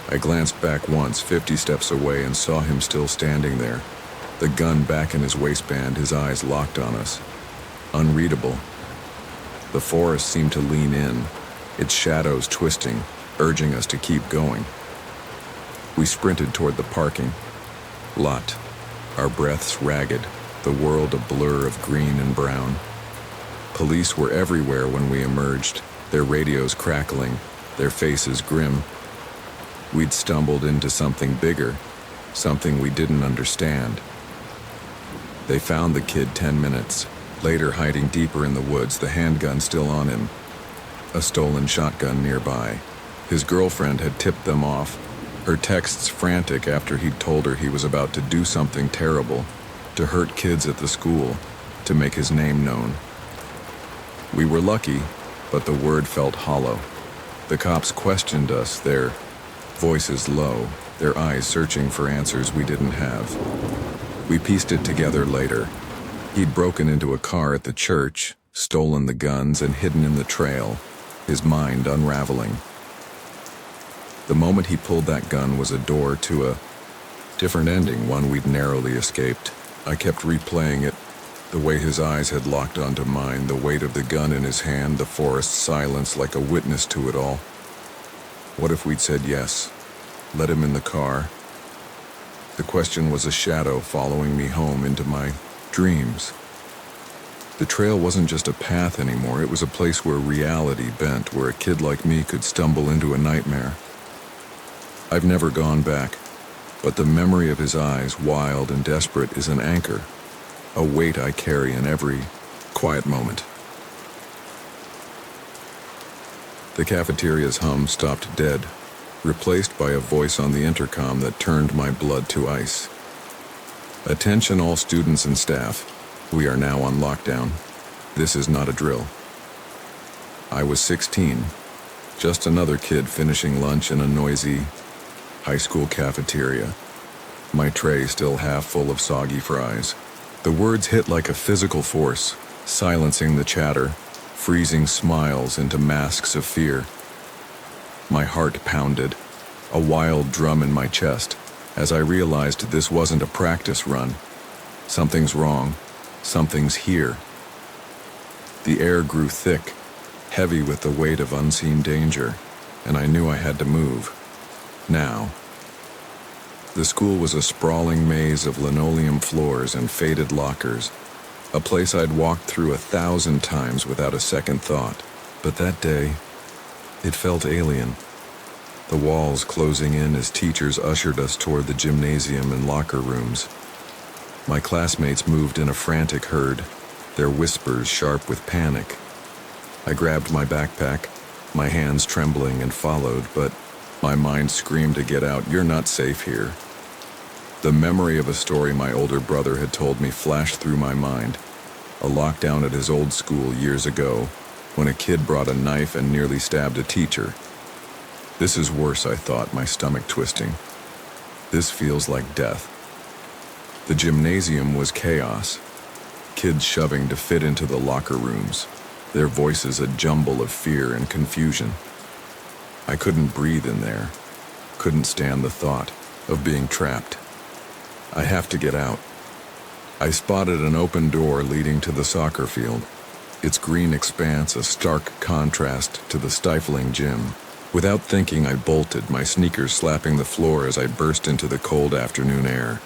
Speaker 1: I glanced back once, 50 steps away, and saw him still standing there, the gun back in his waistband, his eyes locked on us. Unreadable. The forest seemed to lean in, its shadows twisting, urging us to keep going. We sprinted toward the parking lot, our breaths ragged, the world a blur of green and brown. Police were everywhere when we emerged, their radios crackling, their faces grim. We'd stumbled into something bigger, something we didn't understand. They found the kid 10 minutes later, hiding deeper in the woods, the handgun still on him, a stolen shotgun nearby. His girlfriend had tipped them off, her texts frantic after he'd told her he was about to do something terrible, to hurt kids at the school, to make his name known. We were lucky, but the word felt hollow. The cops questioned us, their voices low, their eyes searching for answers we didn't have. We pieced it together later. He'd broken into a car at the church, stolen the guns, and hidden in the trail, his mind unraveling. The moment he pulled that gun was a door to a different ending, one we'd narrowly escaped. I kept replaying it, the way his eyes had locked onto mine, the weight of the gun in his hand, the forest's silence like a witness to it all. What if we'd said yes, let him in the car? The question was a shadow following me home into my dreams. The trail wasn't just a path anymore, it was a place where reality bent, where a kid like me could stumble into a nightmare. I've never gone back, but the memory of his eyes, wild and desperate, is an anchor, a weight I carry in every quiet moment. The cafeteria's hum stopped dead, replaced by a voice on the intercom that turned my blood to ice. "Attention all students and staff. We are now on lockdown. This is not a drill." I was 16, just another kid finishing lunch in a noisy high school cafeteria, my tray still half full of soggy fries. The words hit like a physical force, silencing the chatter, freezing smiles into masks of fear. My heart pounded, a wild drum in my chest, as I realized this wasn't a practice run. Something's wrong. Something's here. The air grew thick, heavy with the weight of unseen danger, and I knew I had to move. Now. The school was a sprawling maze of linoleum floors and faded lockers, A place I'd walked through 1,000 times without a second thought. But that day, it felt alien. The walls closing in as teachers ushered us toward the gymnasium and locker rooms. My classmates moved in a frantic herd, their whispers sharp with panic. I grabbed my backpack, my hands trembling, and followed, but my mind screamed to get out. You're not safe here. The memory of a story my older brother had told me flashed through my mind. A lockdown at his old school years ago, when a kid brought a knife and nearly stabbed a teacher. This is worse, I thought, my stomach twisting. This feels like death. The gymnasium was chaos. Kids shoving to fit into the locker rooms, their voices a jumble of fear and confusion. I couldn't breathe in there, couldn't stand the thought of being trapped. I have to get out. I spotted an open door leading to the soccer field, its green expanse a stark contrast to the stifling gym. Without thinking, I bolted, my sneakers slapping the floor as I burst into the cold afternoon air.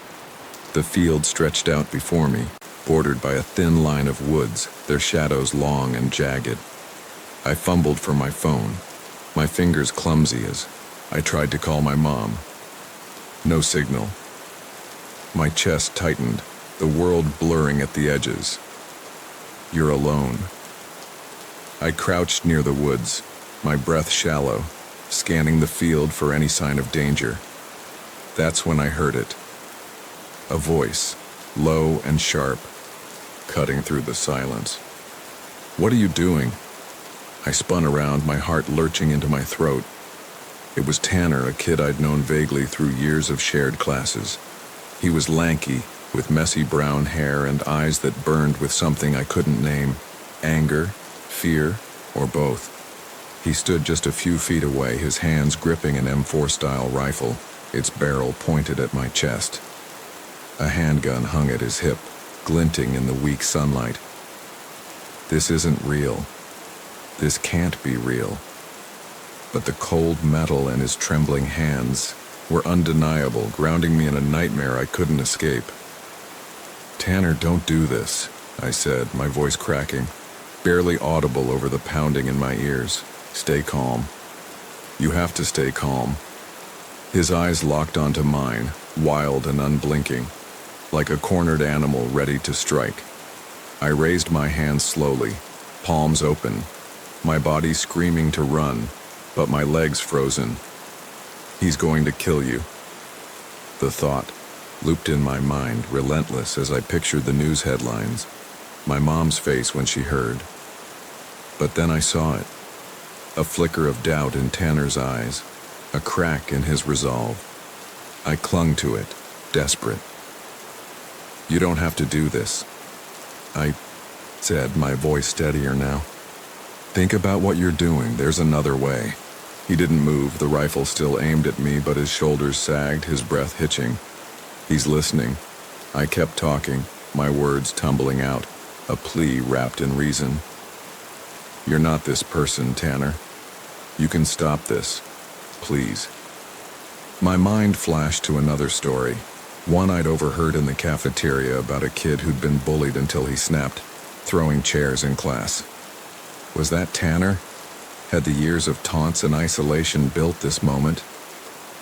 Speaker 1: The field stretched out before me, bordered by a thin line of woods, their shadows long and jagged. I fumbled for my phone, my fingers clumsy as I tried to call my mom. No signal. My chest tightened, the world blurring at the edges. You're alone. I crouched near the woods, my breath shallow, scanning the field for any sign of danger. That's when I heard it. A voice, low and sharp, cutting through the silence. What are you doing? I spun around, my heart lurching into my throat. It was Tanner, a kid I'd known vaguely through years of shared classes. He was lanky, with messy brown hair and eyes that burned with something I couldn't name. Anger, fear, or both. He stood just a few feet away, his hands gripping an M4-style rifle, its barrel pointed at my chest. A handgun hung at his hip, glinting in the weak sunlight. This isn't real. This can't be real. But the cold metal in his trembling hands were undeniable, grounding me in a nightmare I couldn't escape. Tanner, don't do this, I said, my voice cracking, barely audible over the pounding in my ears. Stay calm. You have to stay calm. His eyes locked onto mine, wild and unblinking, like a cornered animal ready to strike. I raised my hands slowly, palms open, my body screaming to run, but my legs frozen. He's going to kill you. The thought looped in my mind, relentless as I pictured the news headlines, my mom's face when she heard. But then I saw it. A flicker of doubt in Tanner's eyes, a crack in his resolve. I clung to it, desperate. You don't have to do this, I said, my voice steadier now. Think about what you're doing, there's another way. He didn't move, the rifle still aimed at me, but his shoulders sagged, his breath hitching. He's listening. I kept talking, my words tumbling out, a plea wrapped in reason. You're not this person, Tanner. You can stop this, please. My mind flashed to another story, one I'd overheard in the cafeteria about a kid who'd been bullied until he snapped, throwing chairs in class. Was that Tanner? Had the years of taunts and isolation built this moment?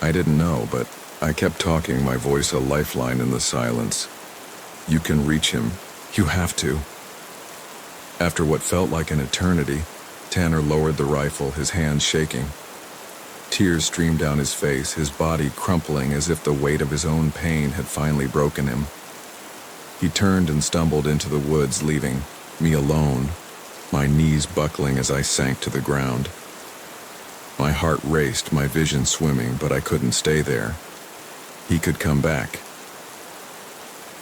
Speaker 1: I didn't know, but I kept talking, my voice a lifeline in the silence. You can reach him. You have to. After what felt like an eternity, Tanner lowered the rifle, his hands shaking. Tears streamed down his face, his body crumpling as if the weight of his own pain had finally broken him. He turned and stumbled into the woods, leaving me alone, my knees buckling as I sank to the ground. My heart raced, my vision swimming, but I couldn't stay there. He could come back.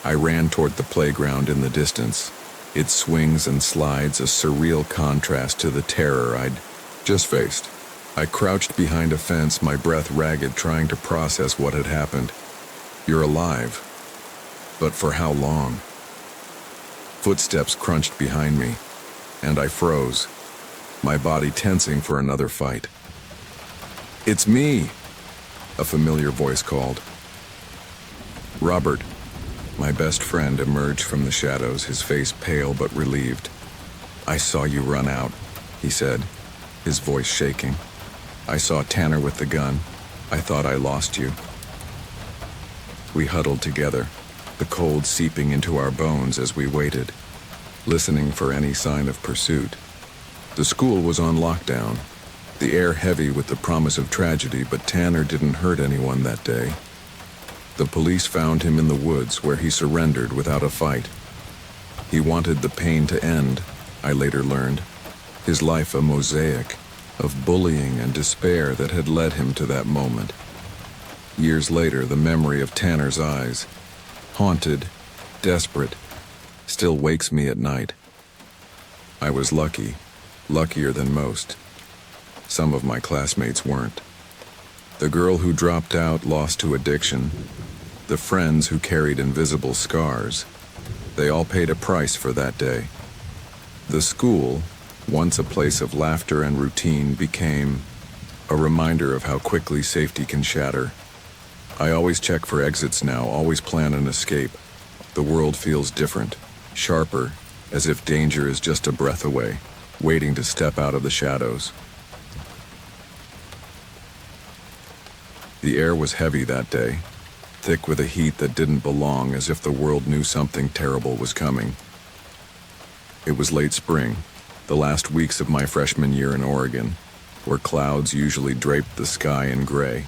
Speaker 1: I ran toward the playground in the distance, its swings and slides a surreal contrast to the terror I'd just faced. I crouched behind a fence, my breath ragged, trying to process what had happened. You're alive. But for how long? Footsteps crunched behind me, and I froze, my body tensing for another fight. It's me, a familiar voice called. Robert, My best friend emerged from the shadows, his face pale but relieved. "I saw you run out," he said, his voice shaking. "I saw Tanner with the gun. I thought I lost you." We huddled together, the cold seeping into our bones as we waited, listening for any sign of pursuit. The school was on lockdown, the air heavy with the promise of tragedy, but Tanner didn't hurt anyone that day. The police found him in the woods where he surrendered without a fight. He wanted the pain to end, I later learned, his life a mosaic of bullying and despair that had led him to that moment. Years later, the memory of Tanner's eyes, haunted, desperate, still wakes me at night. I was lucky, luckier than most. Some of my classmates weren't. The girl who dropped out lost to addiction, the friends who carried invisible scars, they all paid a price for that day. The school, once a place of laughter and routine, became a reminder of how quickly safety can shatter. I always check for exits now, always plan an escape. The world feels different, sharper, as if danger is just a breath away, waiting to step out of the shadows. The air was heavy that day, thick with a heat that didn't belong, as if the world knew something terrible was coming. It was late spring, the last weeks of my freshman year in Oregon, where clouds usually draped the sky in gray.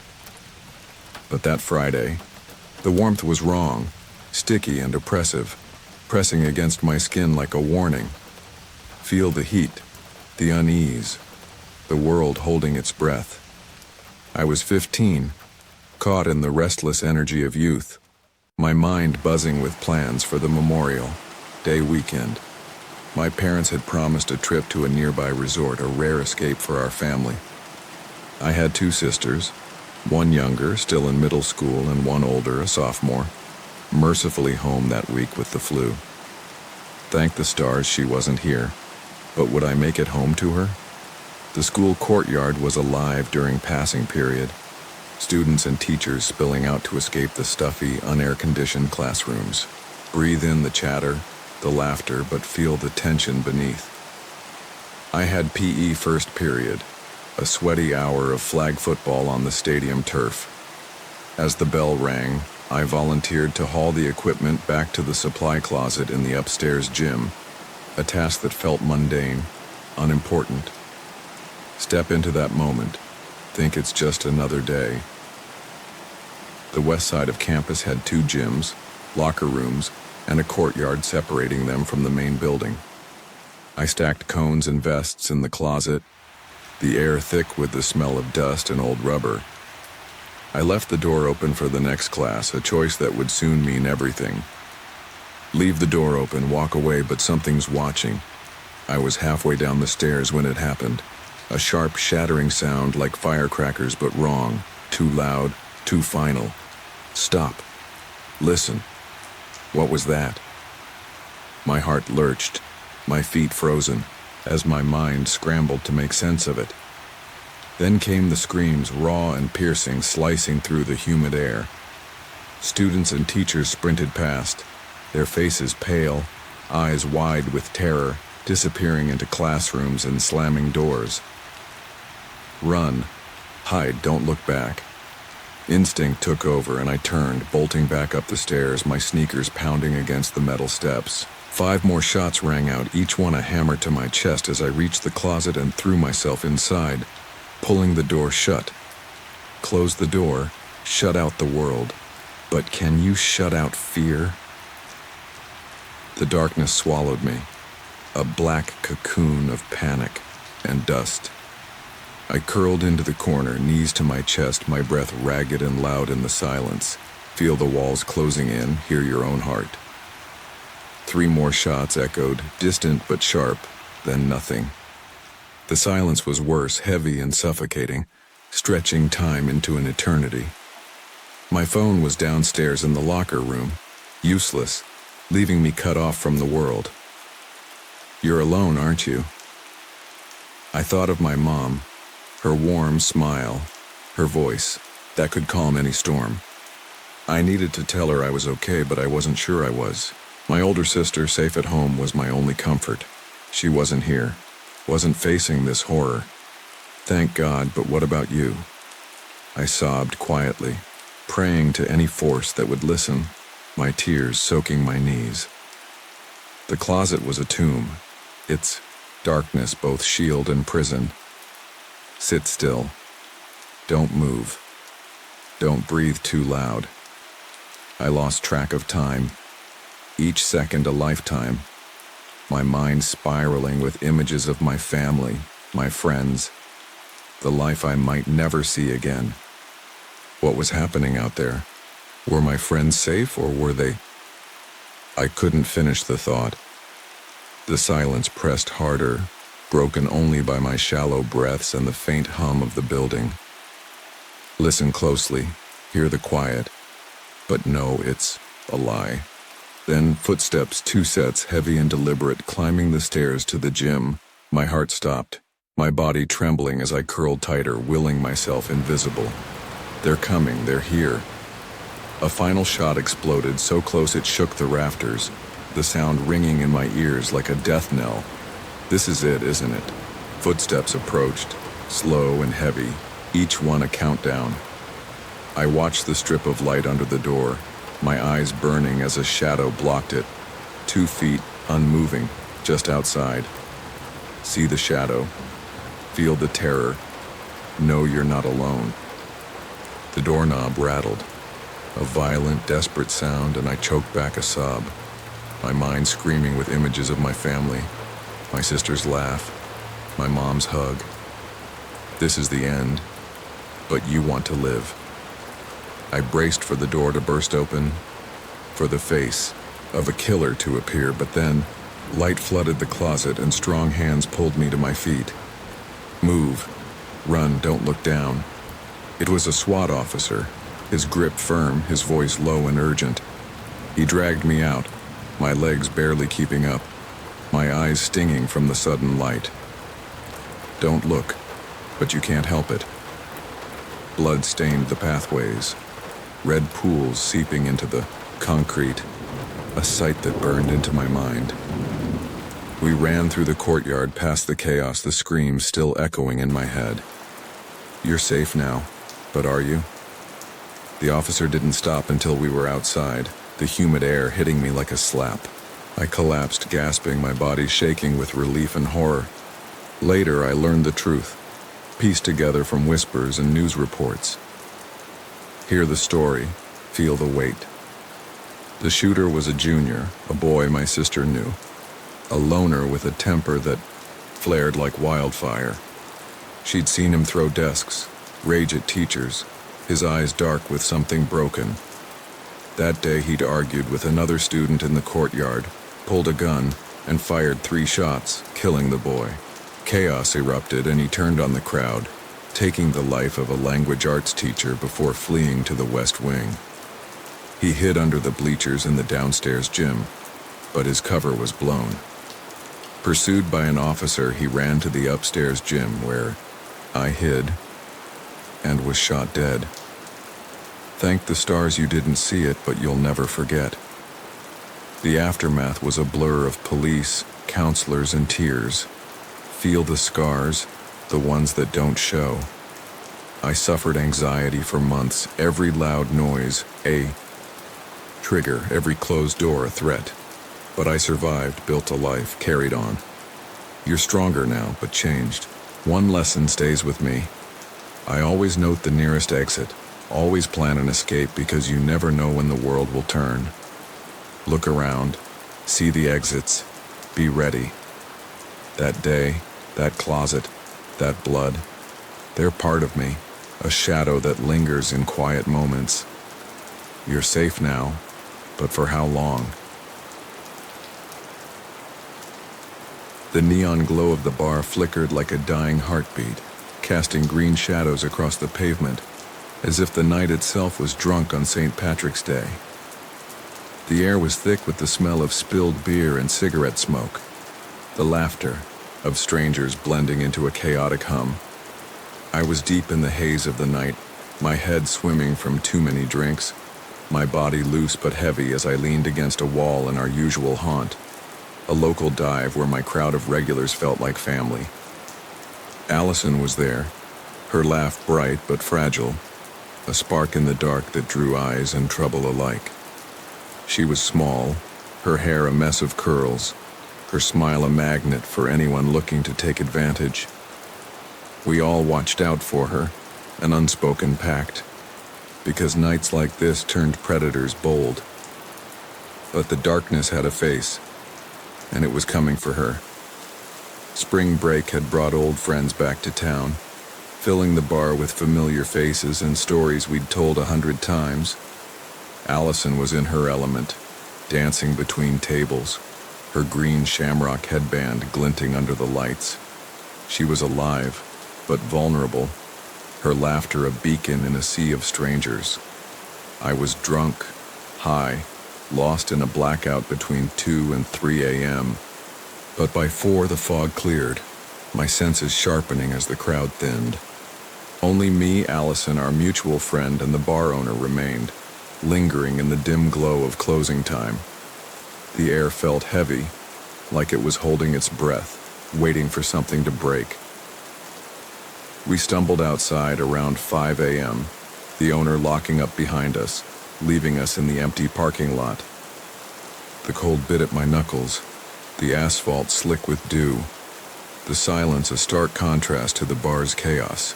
Speaker 1: But that Friday, the warmth was wrong, sticky and oppressive, pressing against my skin like a warning. Feel the heat, the unease, the world holding its breath. I was 15, caught in the restless energy of youth, my mind buzzing with plans for the Memorial Day weekend. My parents had promised a trip to a nearby resort, a rare escape for our family. I had 2 sisters, one younger, still in middle school, and one older, a sophomore, mercifully home that week with the flu. Thank the stars she wasn't here, but would I make it home to her? The school courtyard was alive during passing period, students and teachers spilling out to escape the stuffy, unair-conditioned classrooms. Breathe in the chatter, the laughter, but feel the tension beneath. I had PE first period, a sweaty hour of flag football on the stadium turf. As the bell rang, I volunteered to haul the equipment back to the supply closet in the upstairs gym, a task that felt mundane, unimportant. Step into that moment, think it's just another day. The west side of campus had 2 gyms, locker rooms, and a courtyard separating them from the main building. I stacked cones and vests in the closet, the air thick with the smell of dust and old rubber. I left the door open for the next class, a choice that would soon mean everything. Leave the door open, walk away, but something's watching. I was halfway down the stairs when it happened. A sharp, shattering sound like firecrackers, but wrong, too loud, too final. Stop. Listen. What was that? My heart lurched, my feet frozen, as my mind scrambled to make sense of it. Then came the screams, raw and piercing, slicing through the humid air. Students and teachers sprinted past, their faces pale, eyes wide with terror, disappearing into classrooms and slamming doors. Run. Hide, don't look back. Instinct took over and I turned, bolting back up the stairs, my sneakers pounding against the metal steps. 5 more shots rang out, each one a hammer to my chest as I reached the closet and threw myself inside, pulling the door shut. Close the door, shut out the world. But can you shut out fear? The darkness swallowed me, a black cocoon of panic and dust. I curled into the corner, knees to my chest, my breath ragged and loud in the silence. Feel the walls closing in, hear your own heart. 3 more shots echoed, distant but sharp, then nothing. The silence was worse, heavy and suffocating, stretching time into an eternity. My phone was downstairs in the locker room, useless, leaving me cut off from the world. You're alone, aren't you? I thought of my mom, her warm smile, her voice, that could calm any storm. I needed to tell her I was okay, but I wasn't sure I was. My older sister, safe at home, was my only comfort. She wasn't here, wasn't facing this horror. Thank God, but what about you? I sobbed quietly, praying to any force that would listen, my tears soaking my knees. The closet was a tomb, its darkness both shield and prison. Sit still. Don't move. Don't breathe too loud. I lost track of time, each second a lifetime, my mind spiraling with images of my family, my friends, the life I might never see again. What was happening out there? Were my friends safe, or were they? I couldn't finish the thought. The silence pressed harder, broken only by my shallow breaths and the faint hum of the building. Listen closely, hear the quiet. But no, it's a lie. Then footsteps, two sets, heavy and deliberate, climbing the stairs to the gym. My heart stopped, my body trembling as I curled tighter, willing myself invisible. They're coming, they're here. A final shot exploded, so close it shook the rafters, the sound ringing in my ears like a death knell. This is it, isn't it? Footsteps approached, slow and heavy, each one a countdown. I watched the strip of light under the door, my eyes burning as a shadow blocked it. 2 feet, unmoving, just outside. See the shadow. Feel the terror. Know you're not alone. The doorknob rattled. A violent, desperate sound, and I choked back a sob. My mind screaming with images of my family. My sister's laugh. My mom's hug. This is the end. But you want to live. I braced for the door to burst open, for the face of a killer to appear, but then light flooded the closet and strong hands pulled me to my feet. Move. Run, don't look down. It was a SWAT officer, his grip firm, his voice low and urgent. He dragged me out, my legs barely keeping up, my eyes stinging from the sudden light. Don't look, but you can't help it. Blood stained the pathways, red pools seeping into the concrete, a sight that burned into my mind. We ran through the courtyard past the chaos, the screams still echoing in my head. You're safe now, but are you? The officer didn't stop until we were outside, the humid air hitting me like a slap. I collapsed, gasping, my body shaking with relief and horror. Later, I learned the truth, pieced together from whispers and news reports. Hear the story, feel the weight. The shooter was a junior, a boy my sister knew, a loner with a temper that flared like wildfire. She'd seen him throw desks, rage at teachers, his eyes dark with something broken. That day he'd argued with another student in the courtyard, pulled a gun, and fired 3 shots, killing the boy. Chaos erupted and he turned on the crowd, taking the life of a language arts teacher before fleeing to the West Wing. He hid under the bleachers in the downstairs gym, but his cover was blown. Pursued by an officer, he ran to the upstairs gym where I hid and was shot dead. Thank the stars you didn't see it, but you'll never forget. The aftermath was a blur of police, counselors, and tears. Feel the scars, the ones that don't show. I suffered anxiety for months, every loud noise, a trigger, every closed door a threat. But I survived, built a life, carried on. You're stronger now, but changed. One lesson stays with me. I always note the nearest exit, always plan an escape because you never know when the world will turn. Look around, see the exits, be ready. That day, that closet, that blood, they're part of me, a shadow that lingers in quiet moments. You're safe now, but for how long? The neon glow of the bar flickered like a dying heartbeat, casting green shadows across the pavement, as if the night itself was drunk on St. Patrick's Day. The air was thick with the smell of spilled beer and cigarette smoke, the laughter of strangers blending into a chaotic hum. I was deep in the haze of the night, my head swimming from too many drinks, my body loose but heavy as I leaned against a wall in our usual haunt, a local dive where my crowd of regulars felt like family. Allison was there, her laugh bright but fragile, a spark in the dark that drew eyes and trouble alike. She was small, her hair a mess of curls, her smile a magnet for anyone looking to take advantage. We all watched out for her, an unspoken pact, because nights like this turned predators bold. But the darkness had a face, and it was coming for her. Spring break had brought old friends back to town, filling the bar with familiar faces and stories we'd told 100 times. Allison was in her element, dancing between tables, her green shamrock headband glinting under the lights. She was alive, but vulnerable, her laughter a beacon in a sea of strangers. I was drunk, high, lost in a blackout between 2 and 3 a.m. But by 4 the fog cleared, my senses sharpening as the crowd thinned. Only me, Allison, our mutual friend, and the bar owner remained, lingering in the dim glow of closing time. The air felt heavy, like it was holding its breath, waiting for something to break. We stumbled outside around 5 a.m., the owner locking up behind us, leaving us in the empty parking lot. The cold bit at my knuckles, the asphalt slick with dew, the silence a stark contrast to the bar's chaos.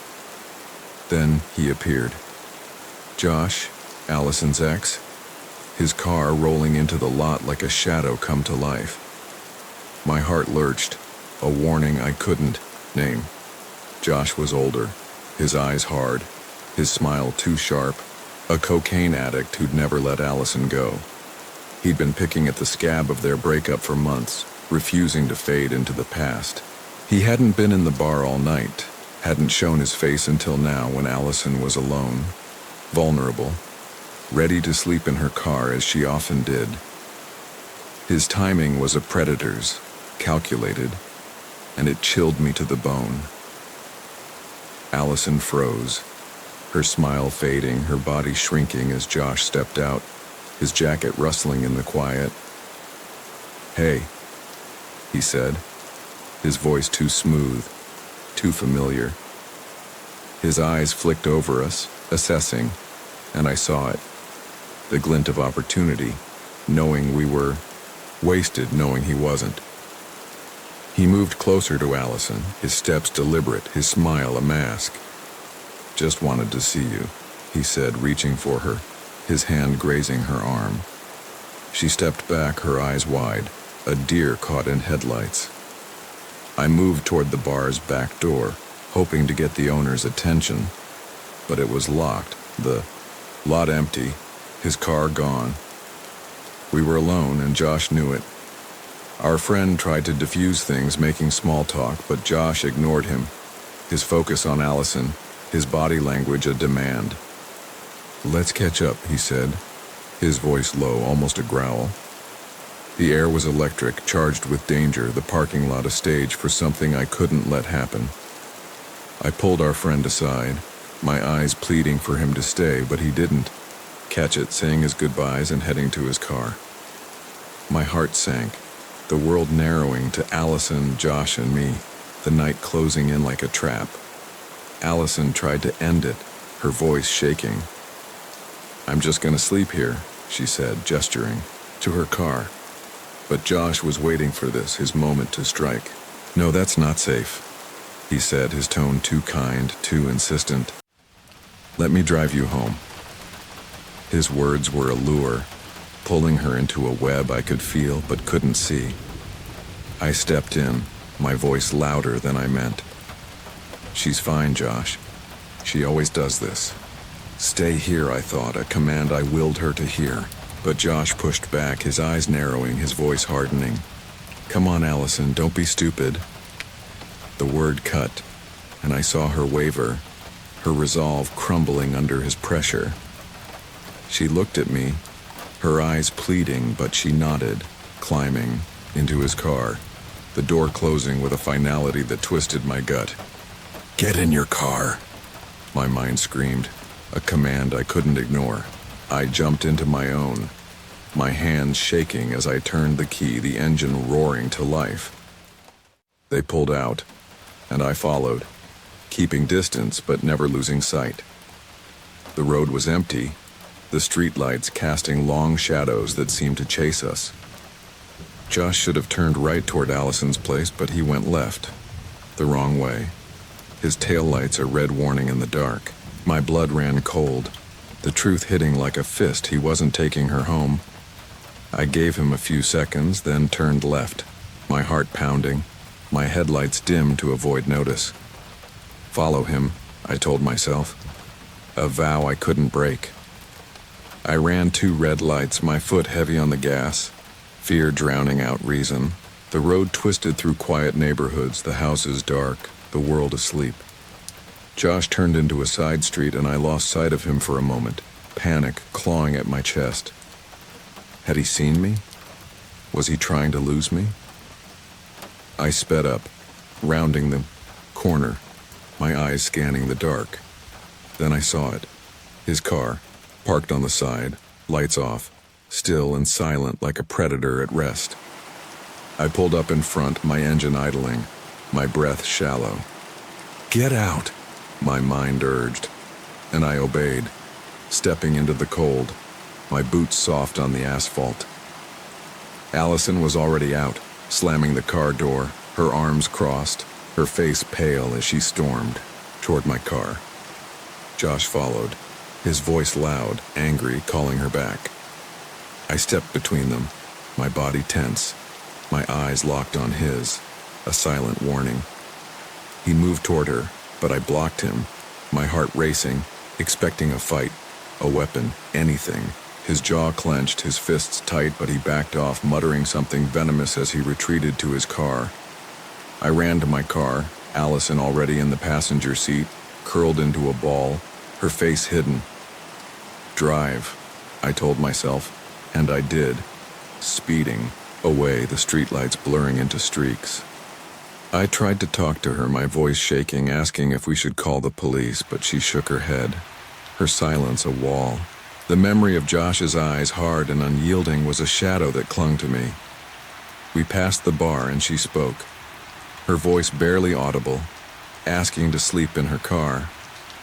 Speaker 1: Then he appeared. Josh, Allison's ex, his car rolling into the lot like a shadow come to life. My heart lurched, a warning I couldn't name. Josh was older, his eyes hard, his smile too sharp, a cocaine addict who'd never let Allison go. He'd been picking at the scab of their breakup for months, refusing to fade into the past. He hadn't been in the bar all night, hadn't shown his face until now when Allison was alone, vulnerable, ready to sleep in her car as she often did. His timing was a predator's, calculated, and it chilled me to the bone. Allison froze, her smile fading, her body shrinking as Josh stepped out, his jacket rustling in the quiet. "Hey," he said, his voice too smooth, too familiar. His eyes flicked over us, assessing, and I saw it. The glint of opportunity, knowing we were wasted, knowing he wasn't. He moved closer to Allison, his steps deliberate, his smile a mask. "Just wanted to see you," he said, reaching for her, his hand grazing her arm. She stepped back, her eyes wide, a deer caught in headlights. I moved toward the bar's back door, hoping to get the owner's attention, but it was locked, the lot empty, his car gone. We were alone, and Josh knew it. Our friend tried to diffuse things, making small talk, but Josh ignored him, his focus on Allison, his body language a demand. "Let's catch up," he said, his voice low, almost a growl. The air was electric, charged with danger, the parking lot a stage for something I couldn't let happen. I pulled our friend aside, my eyes pleading for him to stay, but he didn't. Catch it, saying his goodbyes and heading to his car. My heart sank, the world narrowing to Allison, Josh, and me, the night closing in like a trap. Allison tried to end it, her voice shaking. "I'm just gonna sleep here," she said, gesturing to her car. But Josh was waiting for this, his moment to strike. "No, that's not safe," he said, his tone too kind, too insistent. "Let me drive you home." His words were a lure, pulling her into a web I could feel but couldn't see. I stepped in, my voice louder than I meant. "She's fine, Josh. She always does this." "Stay here," I thought, a command I willed her to hear. But Josh pushed back, his eyes narrowing, his voice hardening. "Come on, Allison, don't be stupid." The word cut, and I saw her waver, her resolve crumbling under his pressure. She looked at me, her eyes pleading, but she nodded, climbing into his car, the door closing with a finality that twisted my gut. "Get in your car," my mind screamed, a command I couldn't ignore. I jumped into my own, my hands shaking as I turned the key, the engine roaring to life. They pulled out, and I followed, keeping distance but never losing sight. The road was empty, the streetlights casting long shadows that seemed to chase us. Josh should have turned right toward Allison's place, but he went left, the wrong way. His taillights a red warning in the dark. My blood ran cold, the truth hitting like a fist. He wasn't taking her home. I gave him a few seconds, then turned left, my heart pounding, my headlights dim to avoid notice. Follow him, I told myself, a vow I couldn't break. I ran 2 red lights, my foot heavy on the gas, fear drowning out reason. The road twisted through quiet neighborhoods, the houses dark, the world asleep. Josh turned into a side street and I lost sight of him for a moment, panic clawing at my chest. Had he seen me? Was he trying to lose me? I sped up, rounding the corner, my eyes scanning the dark. Then I saw it. His car, parked on the side, lights off, still and silent like a predator at rest. I pulled up in front, my engine idling, my breath shallow. "Get out," my mind urged, and I obeyed, stepping into the cold, my boots soft on the asphalt. Allison was already out, slamming the car door, her arms crossed, her face pale as she stormed toward my car. Josh followed, his voice loud, angry, calling her back. I stepped between them, my body tense, my eyes locked on his, a silent warning. He moved toward her, but I blocked him, my heart racing, expecting a fight, a weapon, anything. His jaw clenched, his fists tight, but he backed off, muttering something venomous as he retreated to his car. I ran to my car, Allison already in the passenger seat, curled into a ball, her face hidden. "Drive," I told myself, and I did, speeding away, the streetlights blurring into streaks. I tried to talk to her, my voice shaking, asking if we should call the police, but she shook her head, her silence a wall. The memory of Josh's eyes, hard and unyielding, was a shadow that clung to me. We passed the bar and she spoke, her voice barely audible, asking to sleep in her car,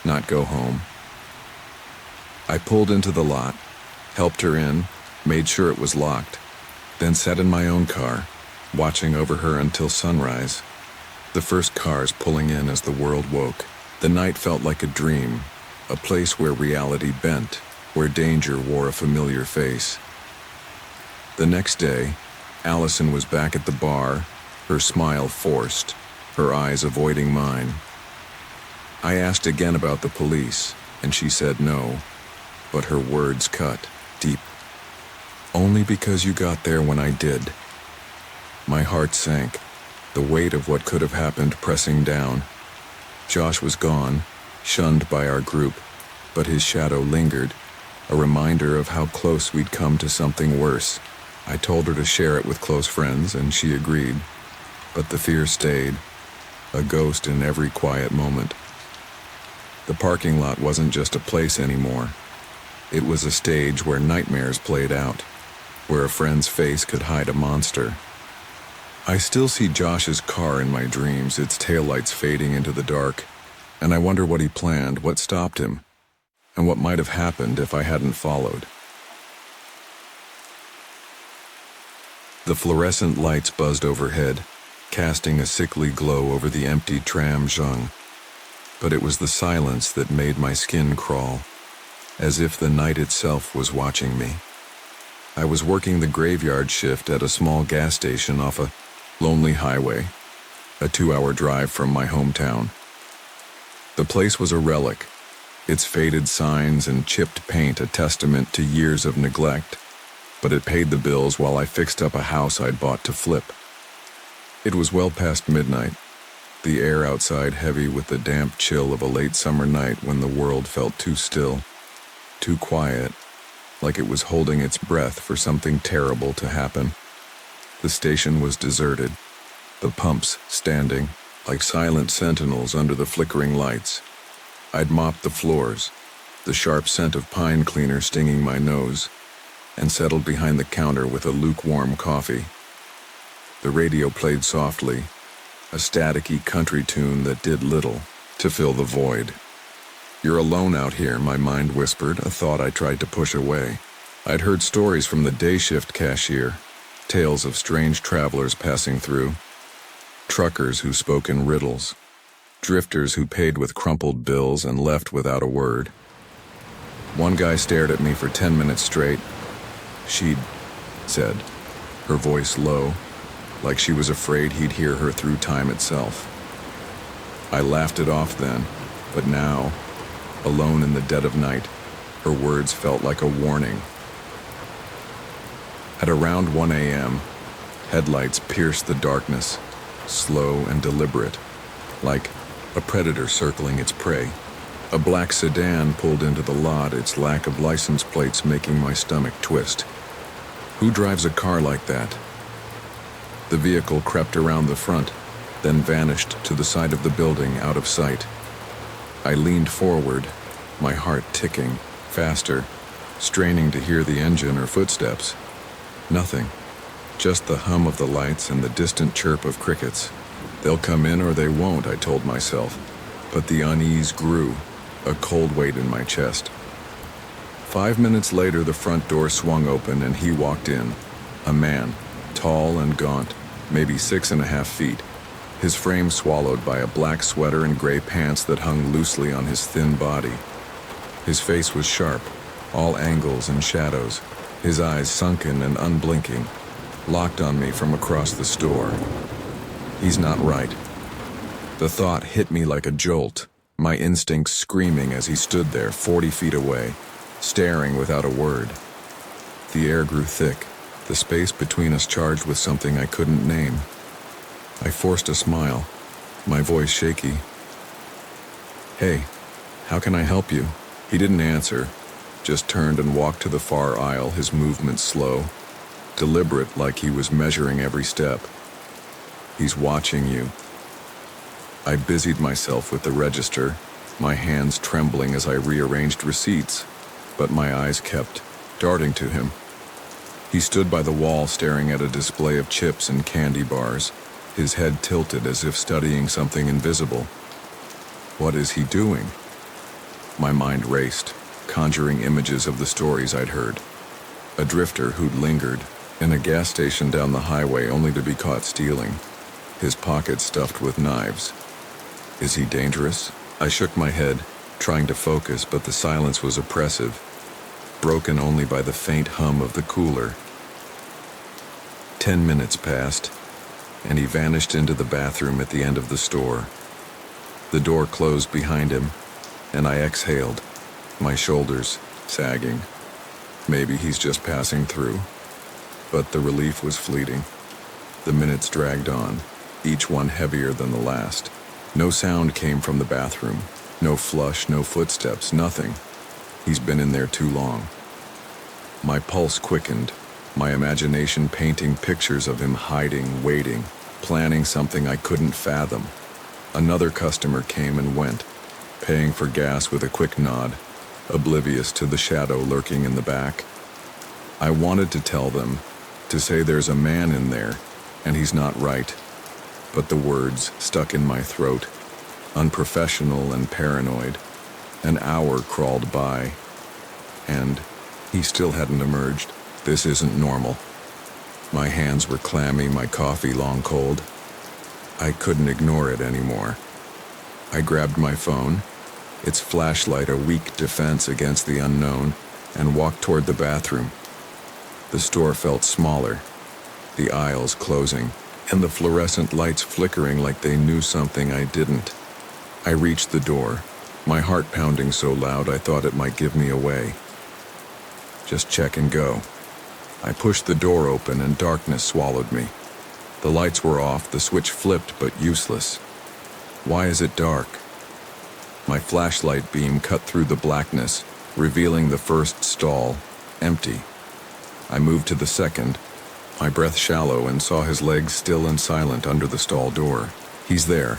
Speaker 1: not go home. I pulled into the lot, helped her in, made sure it was locked, then sat in my own car, watching over her until sunrise. The first cars pulling in as the world woke. The night felt like a dream, a place where reality bent, where danger wore a familiar face. The next day, Allison was back at the bar, her smile forced, her eyes avoiding mine. I asked again about the police, and she said no, but her words cut deep. "Only because you got there when I did." My heart sank, the weight of what could have happened pressing down. Josh was gone, shunned by our group, but his shadow lingered, a reminder of how close we'd come to something worse. I told her to share it with close friends, and she agreed, but the fear stayed, a ghost in every quiet moment. The parking lot wasn't just a place anymore. It was a stage where nightmares played out, where a friend's face could hide a monster. I still see Josh's car in my dreams, its taillights fading into the dark, and I wonder what he planned, what stopped him, and what might have happened if I hadn't followed. The fluorescent lights buzzed overhead, casting a sickly glow over the empty tram zhang. But it was the silence that made my skin crawl, as if the night itself was watching me. I was working the graveyard shift at a small gas station off a lonely highway, a 2-hour drive from my hometown. The place was a relic, its faded signs and chipped paint a testament to years of neglect, but it paid the bills while I fixed up a house I'd bought to flip. It was well past midnight, the air outside heavy with the damp chill of a late summer night when the world felt too still, too quiet, like it was holding its breath for something terrible to happen. The station was deserted, the pumps standing, like silent sentinels under the flickering lights. I'd mopped the floors, the sharp scent of pine cleaner stinging my nose, and settled behind the counter with a lukewarm coffee. The radio played softly, a staticky country tune that did little to fill the void. "You're alone out here," my mind whispered, a thought I tried to push away. I'd heard stories from the day shift cashier, tales of strange travelers passing through, truckers who spoke in riddles, drifters who paid with crumpled bills and left without a word. One guy stared at me for 10 minutes straight. "She'd," said, her voice low, like she was afraid he'd hear her through time itself. I laughed it off then, but now, alone in the dead of night, her words felt like a warning. At around 1 a.m., headlights pierced the darkness, slow and deliberate, like a predator circling its prey. A black sedan pulled into the lot, its lack of license plates making my stomach twist. Who drives a car like that? The vehicle crept around the front, then vanished to the side of the building out of sight. I leaned forward, my heart ticking, faster, straining to hear the engine or footsteps. Nothing, just the hum of the lights and the distant chirp of crickets. They'll come in or they won't, I told myself, but the unease grew, a cold weight in my chest. 5 minutes later, the front door swung open and he walked in, a man, tall and gaunt, maybe 6.5 feet, his frame swallowed by a black sweater and gray pants that hung loosely on his thin body. His face was sharp, all angles and shadows, his eyes sunken and unblinking, locked on me from across the store. He's not right. The thought hit me like a jolt, my instincts screaming as he stood there 40 feet away, staring without a word. The air grew thick, the space between us charged with something I couldn't name. I forced a smile, my voice shaky. "Hey, how can I help you?" He didn't answer, just turned and walked to the far aisle, his movements slow, deliberate like he was measuring every step. "He's watching you." I busied myself with the register, my hands trembling as I rearranged receipts, but my eyes kept darting to him. He stood by the wall staring at a display of chips and candy bars, his head tilted as if studying something invisible. What is he doing? My mind raced, conjuring images of the stories I'd heard. A drifter who'd lingered in a gas station down the highway only to be caught stealing, his pockets stuffed with knives. Is he dangerous? I shook my head, trying to focus, but the silence was oppressive, broken only by the faint hum of the cooler. 10 minutes passed, and he vanished into the bathroom at the end of the store. The door closed behind him, and I exhaled, my shoulders sagging. Maybe he's just passing through. But the relief was fleeting. The minutes dragged on, each one heavier than the last. No sound came from the bathroom. No flush, no footsteps, nothing. He's been in there too long. My pulse quickened, my imagination painting pictures of him hiding, waiting, planning something I couldn't fathom. Another customer came and went, paying for gas with a quick nod, oblivious to the shadow lurking in the back. I wanted to tell them, to say there's a man in there, and he's not right. But the words stuck in my throat, unprofessional and paranoid. An hour crawled by, and he still hadn't emerged. This isn't normal. My hands were clammy, my coffee long cold. I couldn't ignore it anymore. I grabbed my phone, its flashlight a weak defense against the unknown, and walked toward the bathroom. The store felt smaller, the aisles closing, and the fluorescent lights flickering like they knew something I didn't. I reached the door, my heart pounding so loud I thought it might give me away. Just check and go. I pushed the door open and darkness swallowed me. The lights were off, the switch flipped but useless. Why is it dark? My flashlight beam cut through the blackness, revealing the first stall, empty. I moved to the second, my breath shallow, and saw his legs still and silent under the stall door. He's there.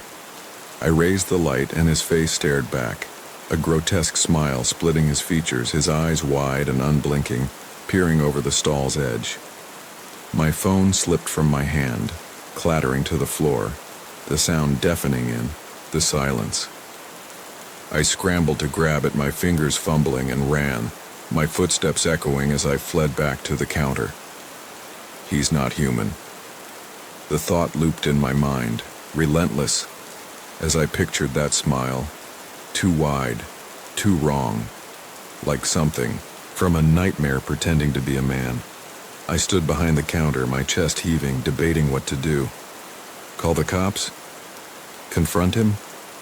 Speaker 1: I raised the light and his face stared back, a grotesque smile splitting his features, his eyes wide and unblinking, peering over the stall's edge. My phone slipped from my hand, clattering to the floor, the sound deafening in the silence. I scrambled to grab it, my fingers fumbling, and ran, my footsteps echoing as I fled back to the counter. He's not human. The thought looped in my mind, relentless, as I pictured that smile, too wide, too wrong, like something from a nightmare pretending to be a man. I stood behind the counter, my chest heaving, debating what to do. Call the cops? Confront him?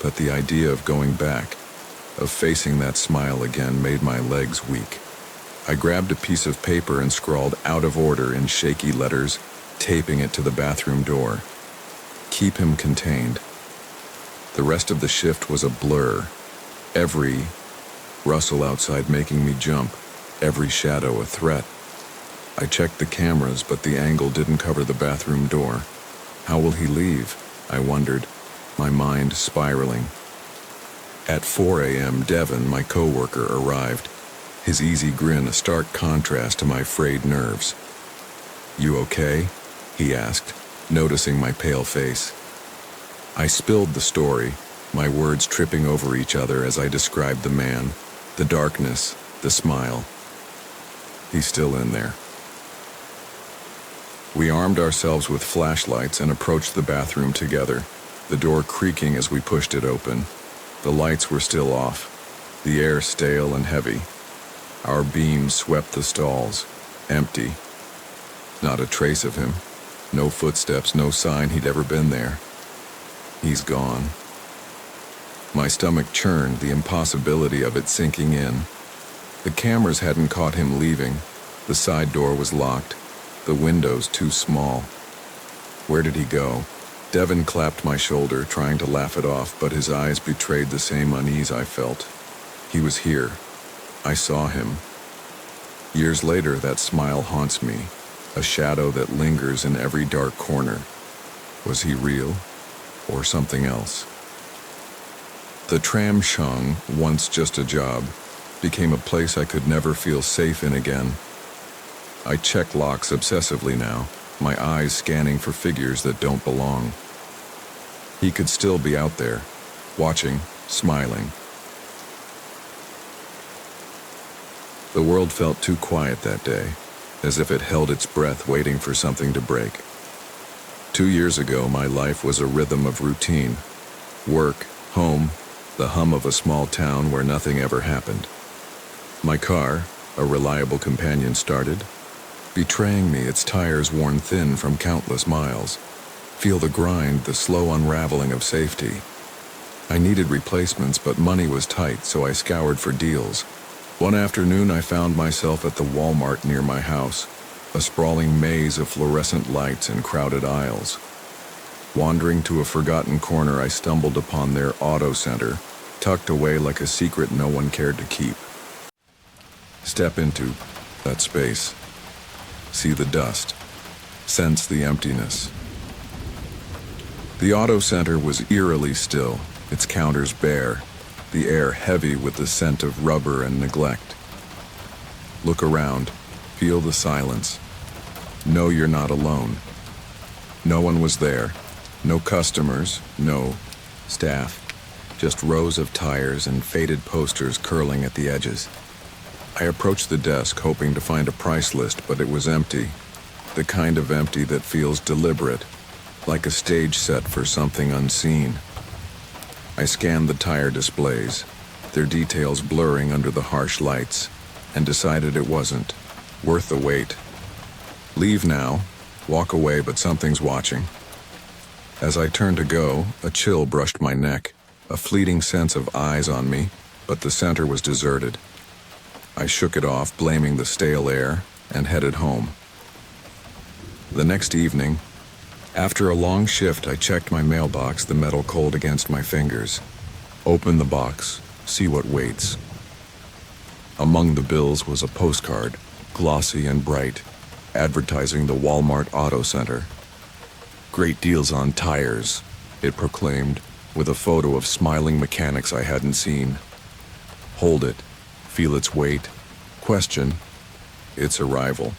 Speaker 1: But the idea of going back, of facing that smile again, made my legs weak. I grabbed a piece of paper and scrawled "out of order" in shaky letters, taping it to the bathroom door. Keep him contained. The rest of the shift was a blur. Every rustle outside making me jump, every shadow a threat. I checked the cameras, but the angle didn't cover the bathroom door. How will he leave? I wondered, my mind spiraling. At 4 a.m., Devin, my coworker, arrived, his easy grin a stark contrast to my frayed nerves. You okay? He asked, noticing my pale face. I spilled the story, my words tripping over each other as I described the man, the darkness, the smile. He's still in there. We armed ourselves with flashlights and approached the bathroom together, the door creaking as we pushed it open. The lights were still off, the air stale and heavy. Our beams swept the stalls, empty. Not a trace of him, no footsteps, no sign he'd ever been there. He's gone. My stomach churned, the impossibility of it sinking in. The cameras hadn't caught him leaving. The side door was locked, the windows too small. Where did he go? Devin clapped my shoulder, trying to laugh it off, but his eyes betrayed the same unease I felt. He was here. I saw him. Years later, that smile haunts me, a shadow that lingers in every dark corner. Was he real, or something else? The tram shung, once just a job, became a place I could never feel safe in again. I check locks obsessively now, my eyes scanning for figures that don't belong. He could still be out there, watching, smiling. The world felt too quiet that day, as if it held its breath waiting for something to break. 2 years ago, my life was a rhythm of routine. Work, home, the hum of a small town where nothing ever happened. My car, a reliable companion, started, betraying me, its tires worn thin from countless miles. Feel the grind, the slow unraveling of safety. I needed replacements, but money was tight, so I scoured for deals. One afternoon, I found myself at the Walmart near my house, a sprawling maze of fluorescent lights and crowded aisles. Wandering to a forgotten corner, I stumbled upon their auto center, tucked away like a secret no one cared to keep. Step into that space. See the dust. Sense the emptiness. The auto center was eerily still, its counters bare, the air heavy with the scent of rubber and neglect. Look around, feel the silence. Know you're not alone. No one was there, no customers, no staff, just rows of tires and faded posters curling at the edges. I approached the desk, hoping to find a price list, but it was empty, the kind of empty that feels deliberate, like a stage set for something unseen. I scanned the tire displays, their details blurring under the harsh lights, and decided it wasn't worth the wait. Leave now, walk away, but something's watching. As I turned to go, a chill brushed my neck, a fleeting sense of eyes on me, but the center was deserted. I shook it off, blaming the stale air, and headed home. The next evening, after a long shift, I checked my mailbox, the metal cold against my fingers. Open the box, see what waits. Among the bills was a postcard, glossy and bright, advertising the Walmart Auto Center. Great deals on tires, it proclaimed, with a photo of smiling mechanics I hadn't seen. Hold it. Feel its weight. Question its arrival.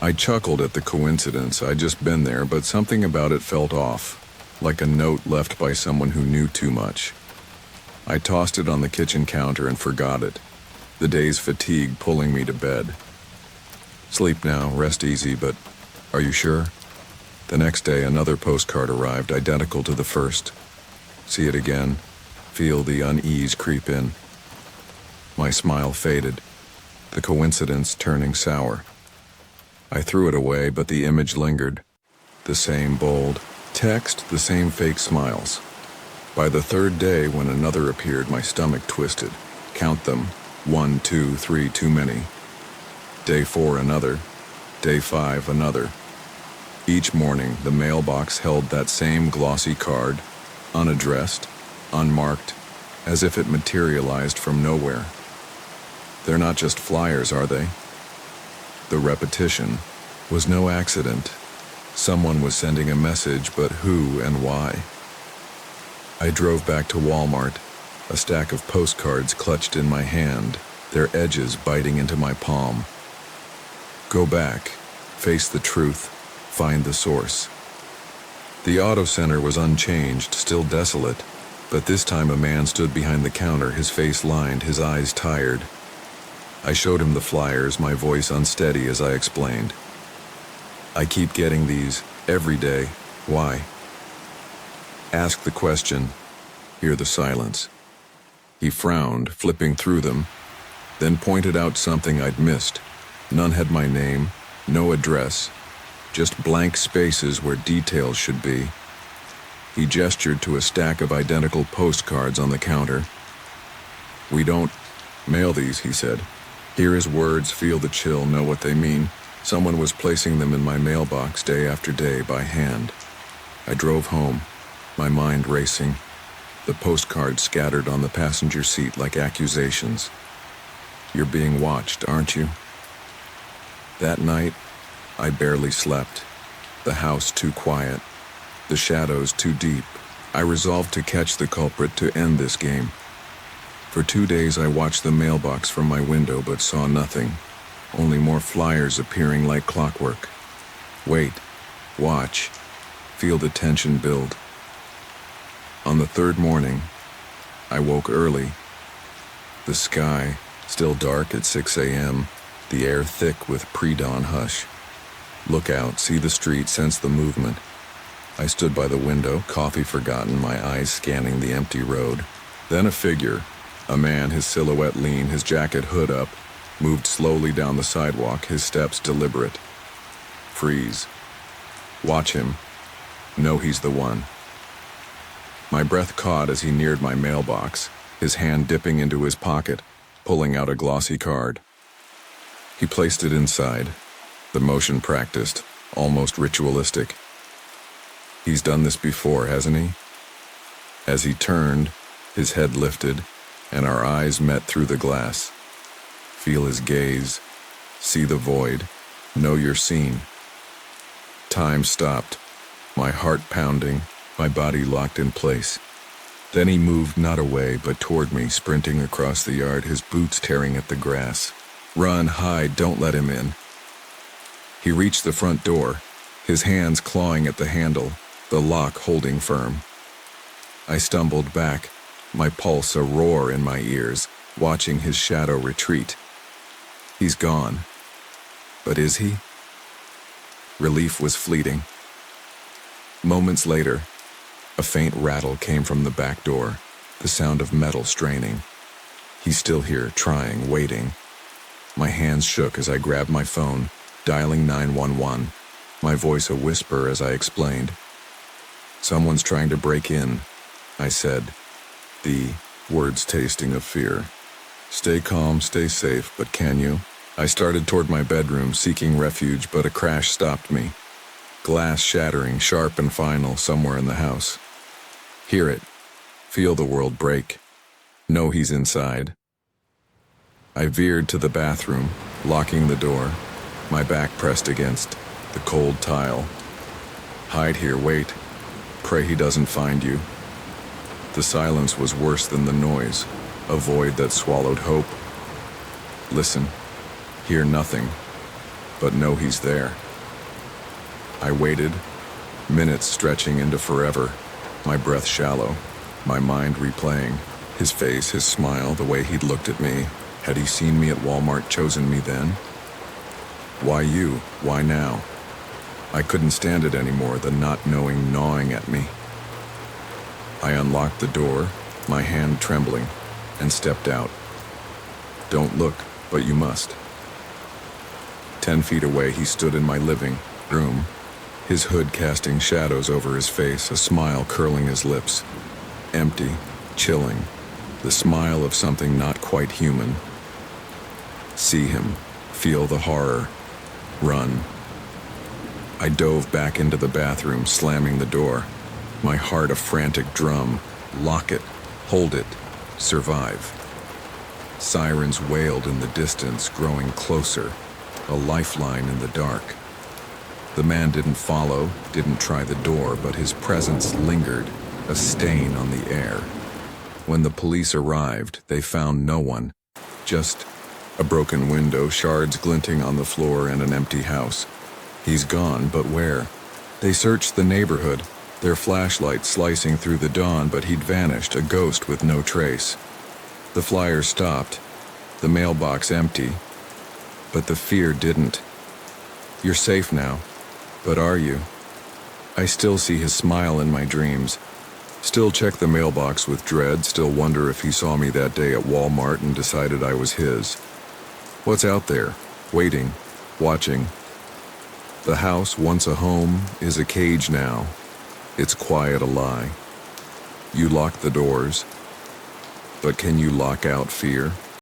Speaker 1: I chuckled at the coincidence. I'd just been there, but something about it felt off, like a note left by someone who knew too much. I tossed it on the kitchen counter and forgot it, the day's fatigue pulling me to bed. Sleep now, rest easy, but are you sure? The next day, another postcard arrived, identical to the first. See it again, feel the unease creep in. My smile faded, the coincidence turning sour. I threw it away, but the image lingered. The same bold text, the same fake smiles. By the third day, when another appeared, my stomach twisted. Count them. 1, 2, 3, too many. Day 4, another. Day 5, another. Each morning, the mailbox held that same glossy card, unaddressed, unmarked, as if it materialized from nowhere. They're not just flyers, are they? The repetition was no accident. Someone was sending a message, but who and why? I drove back to Walmart, a stack of postcards clutched in my hand, their edges biting into my palm. Go back, face the truth, find the source. The auto center was unchanged, still desolate, but this time a man stood behind the counter, his face lined, his eyes tired. I showed him the flyers, my voice unsteady as I explained. I keep getting these, every day. Why? Ask the question, hear the silence. He frowned, flipping through them, then pointed out something I'd missed. None had my name, no address, just blank spaces where details should be. He gestured to a stack of identical postcards on the counter. We don't mail these, he said. Hear his words, feel the chill, know what they mean. Someone was placing them in my mailbox day after day by hand. I drove home, my mind racing. The postcards scattered on the passenger seat like accusations. You're being watched, aren't you? That night, I barely slept. The house too quiet, the shadows too deep. I resolved to catch the culprit to end this game. For 2 days I watched the mailbox from my window but saw nothing, only more flyers appearing like clockwork. Wait, watch, feel the tension build. On the third morning, I woke early. The sky, still dark at 6 a.m., the air thick with pre-dawn hush. Look out, see the street, sense the movement. I stood by the window, coffee forgotten, my eyes scanning the empty road. Then a figure, a man, his silhouette lean, his jacket hood up, moved slowly down the sidewalk, his steps deliberate. Freeze. Watch him. Know he's the one. My breath caught as he neared my mailbox, his hand dipping into his pocket, pulling out a glossy card. He placed it inside, the motion practiced, almost ritualistic. He's done this before, hasn't he? As he turned, his head lifted, and our eyes met through the glass. Feel his gaze, see the void, know you're seen. Time stopped, my heart pounding, my body locked in place. Then he moved not away, but toward me, sprinting across the yard, his boots tearing at the grass. Run, hide, don't let him in. He reached the front door, his hands clawing at the handle, the lock holding firm. I stumbled back, my pulse a roar in my ears, watching his shadow retreat. He's gone. But is he? Relief was fleeting. Moments later, a faint rattle came from the back door, the sound of metal straining. He's still here, trying, waiting. My hands shook as I grabbed my phone, dialing 911, my voice a whisper as I explained. Someone's trying to break in, I said, the words tasting of fear. Stay calm, stay safe, but can you? I started toward my bedroom, seeking refuge, but a crash stopped me. Glass shattering, sharp and final, somewhere in the house. Hear it. Feel the world break. Know he's inside. I veered to the bathroom, locking the door, my back pressed against the cold tile. Hide here, wait. Pray he doesn't find you. The silence was worse than the noise. a void that swallowed hope. Listen, hear nothing, but know he's there. I waited, minutes stretching into forever, my breath shallow, my mind replaying. His face, his smile, the way he'd looked at me. Had he seen me at Walmart, chosen me then? Why you? Why now? I couldn't stand it anymore, the not knowing gnawing at me. I unlocked the door, my hand trembling, and stepped out. Don't look, but you must. 10 feet away, he stood in my living room, his hood casting shadows over his face, a smile curling his lips. Empty, chilling, the smile of something not quite human. See him, feel the horror, run. I dove back into the bathroom, slamming the door, my heart a frantic drum. Lock it, hold it, survive. Sirens wailed in the distance, growing closer, a lifeline in the dark. The man didn't follow, didn't try the door, but his presence lingered, a stain on the air. When the police arrived, they found no one, just a broken window, shards glinting on the floor, and an empty house. He's gone, but where? They searched the neighborhood, their flashlights slicing through the dawn, but he'd vanished, a ghost with no trace. The flyer stopped, the mailbox empty, but the fear didn't. You're safe now, but are you? I still see his smile in my dreams. Still check the mailbox with dread, still wonder if he saw me that day at Walmart and decided I was his. What's out there, waiting, watching? The house, once a home, is a cage now. It's quiet a lie. You lock the doors, but can you lock out fear?